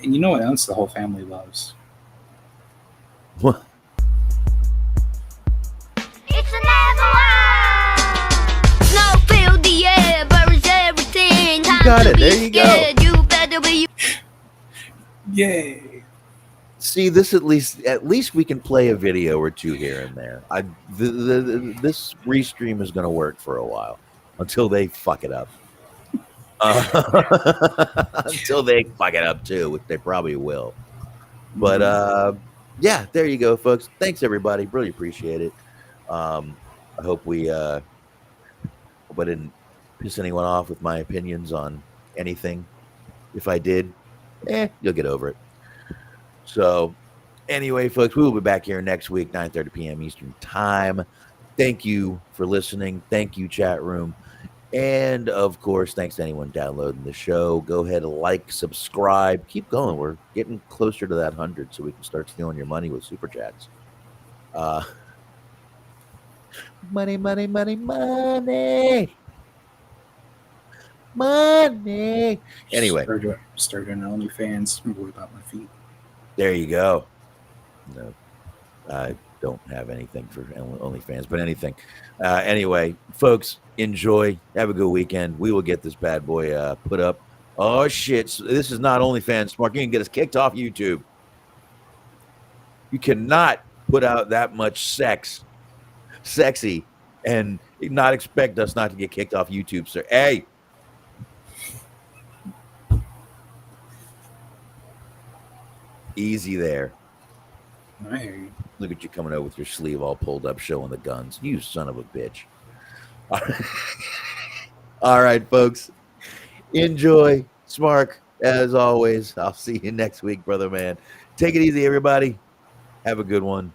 Speaker 2: And you know what else the whole family loves?
Speaker 1: What?
Speaker 6: It's another one. Snow filled the air, buries everything. Time
Speaker 1: got
Speaker 6: to
Speaker 1: it.
Speaker 6: be
Speaker 1: There you go.
Speaker 6: scared. You better be.
Speaker 2: Yay!
Speaker 1: See, this at least we can play a video or two here and there. This restream is going to work for a while until they fuck it up. Until they fuck it up too, which they probably will. But yeah, there you go, folks. Thanks everybody. Really appreciate it. I hope I didn't piss anyone off with my opinions on anything. If I did, you'll get over it. So anyway, folks, we will be back here next week, 9:30 p.m. Eastern time. Thank you for listening. Thank you, chat room. And of course, thanks to anyone downloading the show. Go ahead and like, subscribe. Keep going. We're getting closer to that 100 so we can start stealing your money with super chats. Money, money, money, money. Money. Anyway.
Speaker 2: Start an OnlyFans. What about my feet?
Speaker 1: There you go. No, I don't have anything for OnlyFans, but anything. Anyway, folks, enjoy. Have a good weekend. We will get this bad boy put up. Oh, shit. So this is not OnlyFans, Smark. You can get us kicked off YouTube. You cannot put out that much sexy, and not expect us not to get kicked off YouTube, sir. Hey. Easy there.
Speaker 2: I hear you.
Speaker 1: Look at you coming over with your sleeve all pulled up, showing the guns. You son of a bitch. All right, folks. Enjoy. Smark, as always. I'll see you next week, brother man. Take it easy, everybody. Have a good one.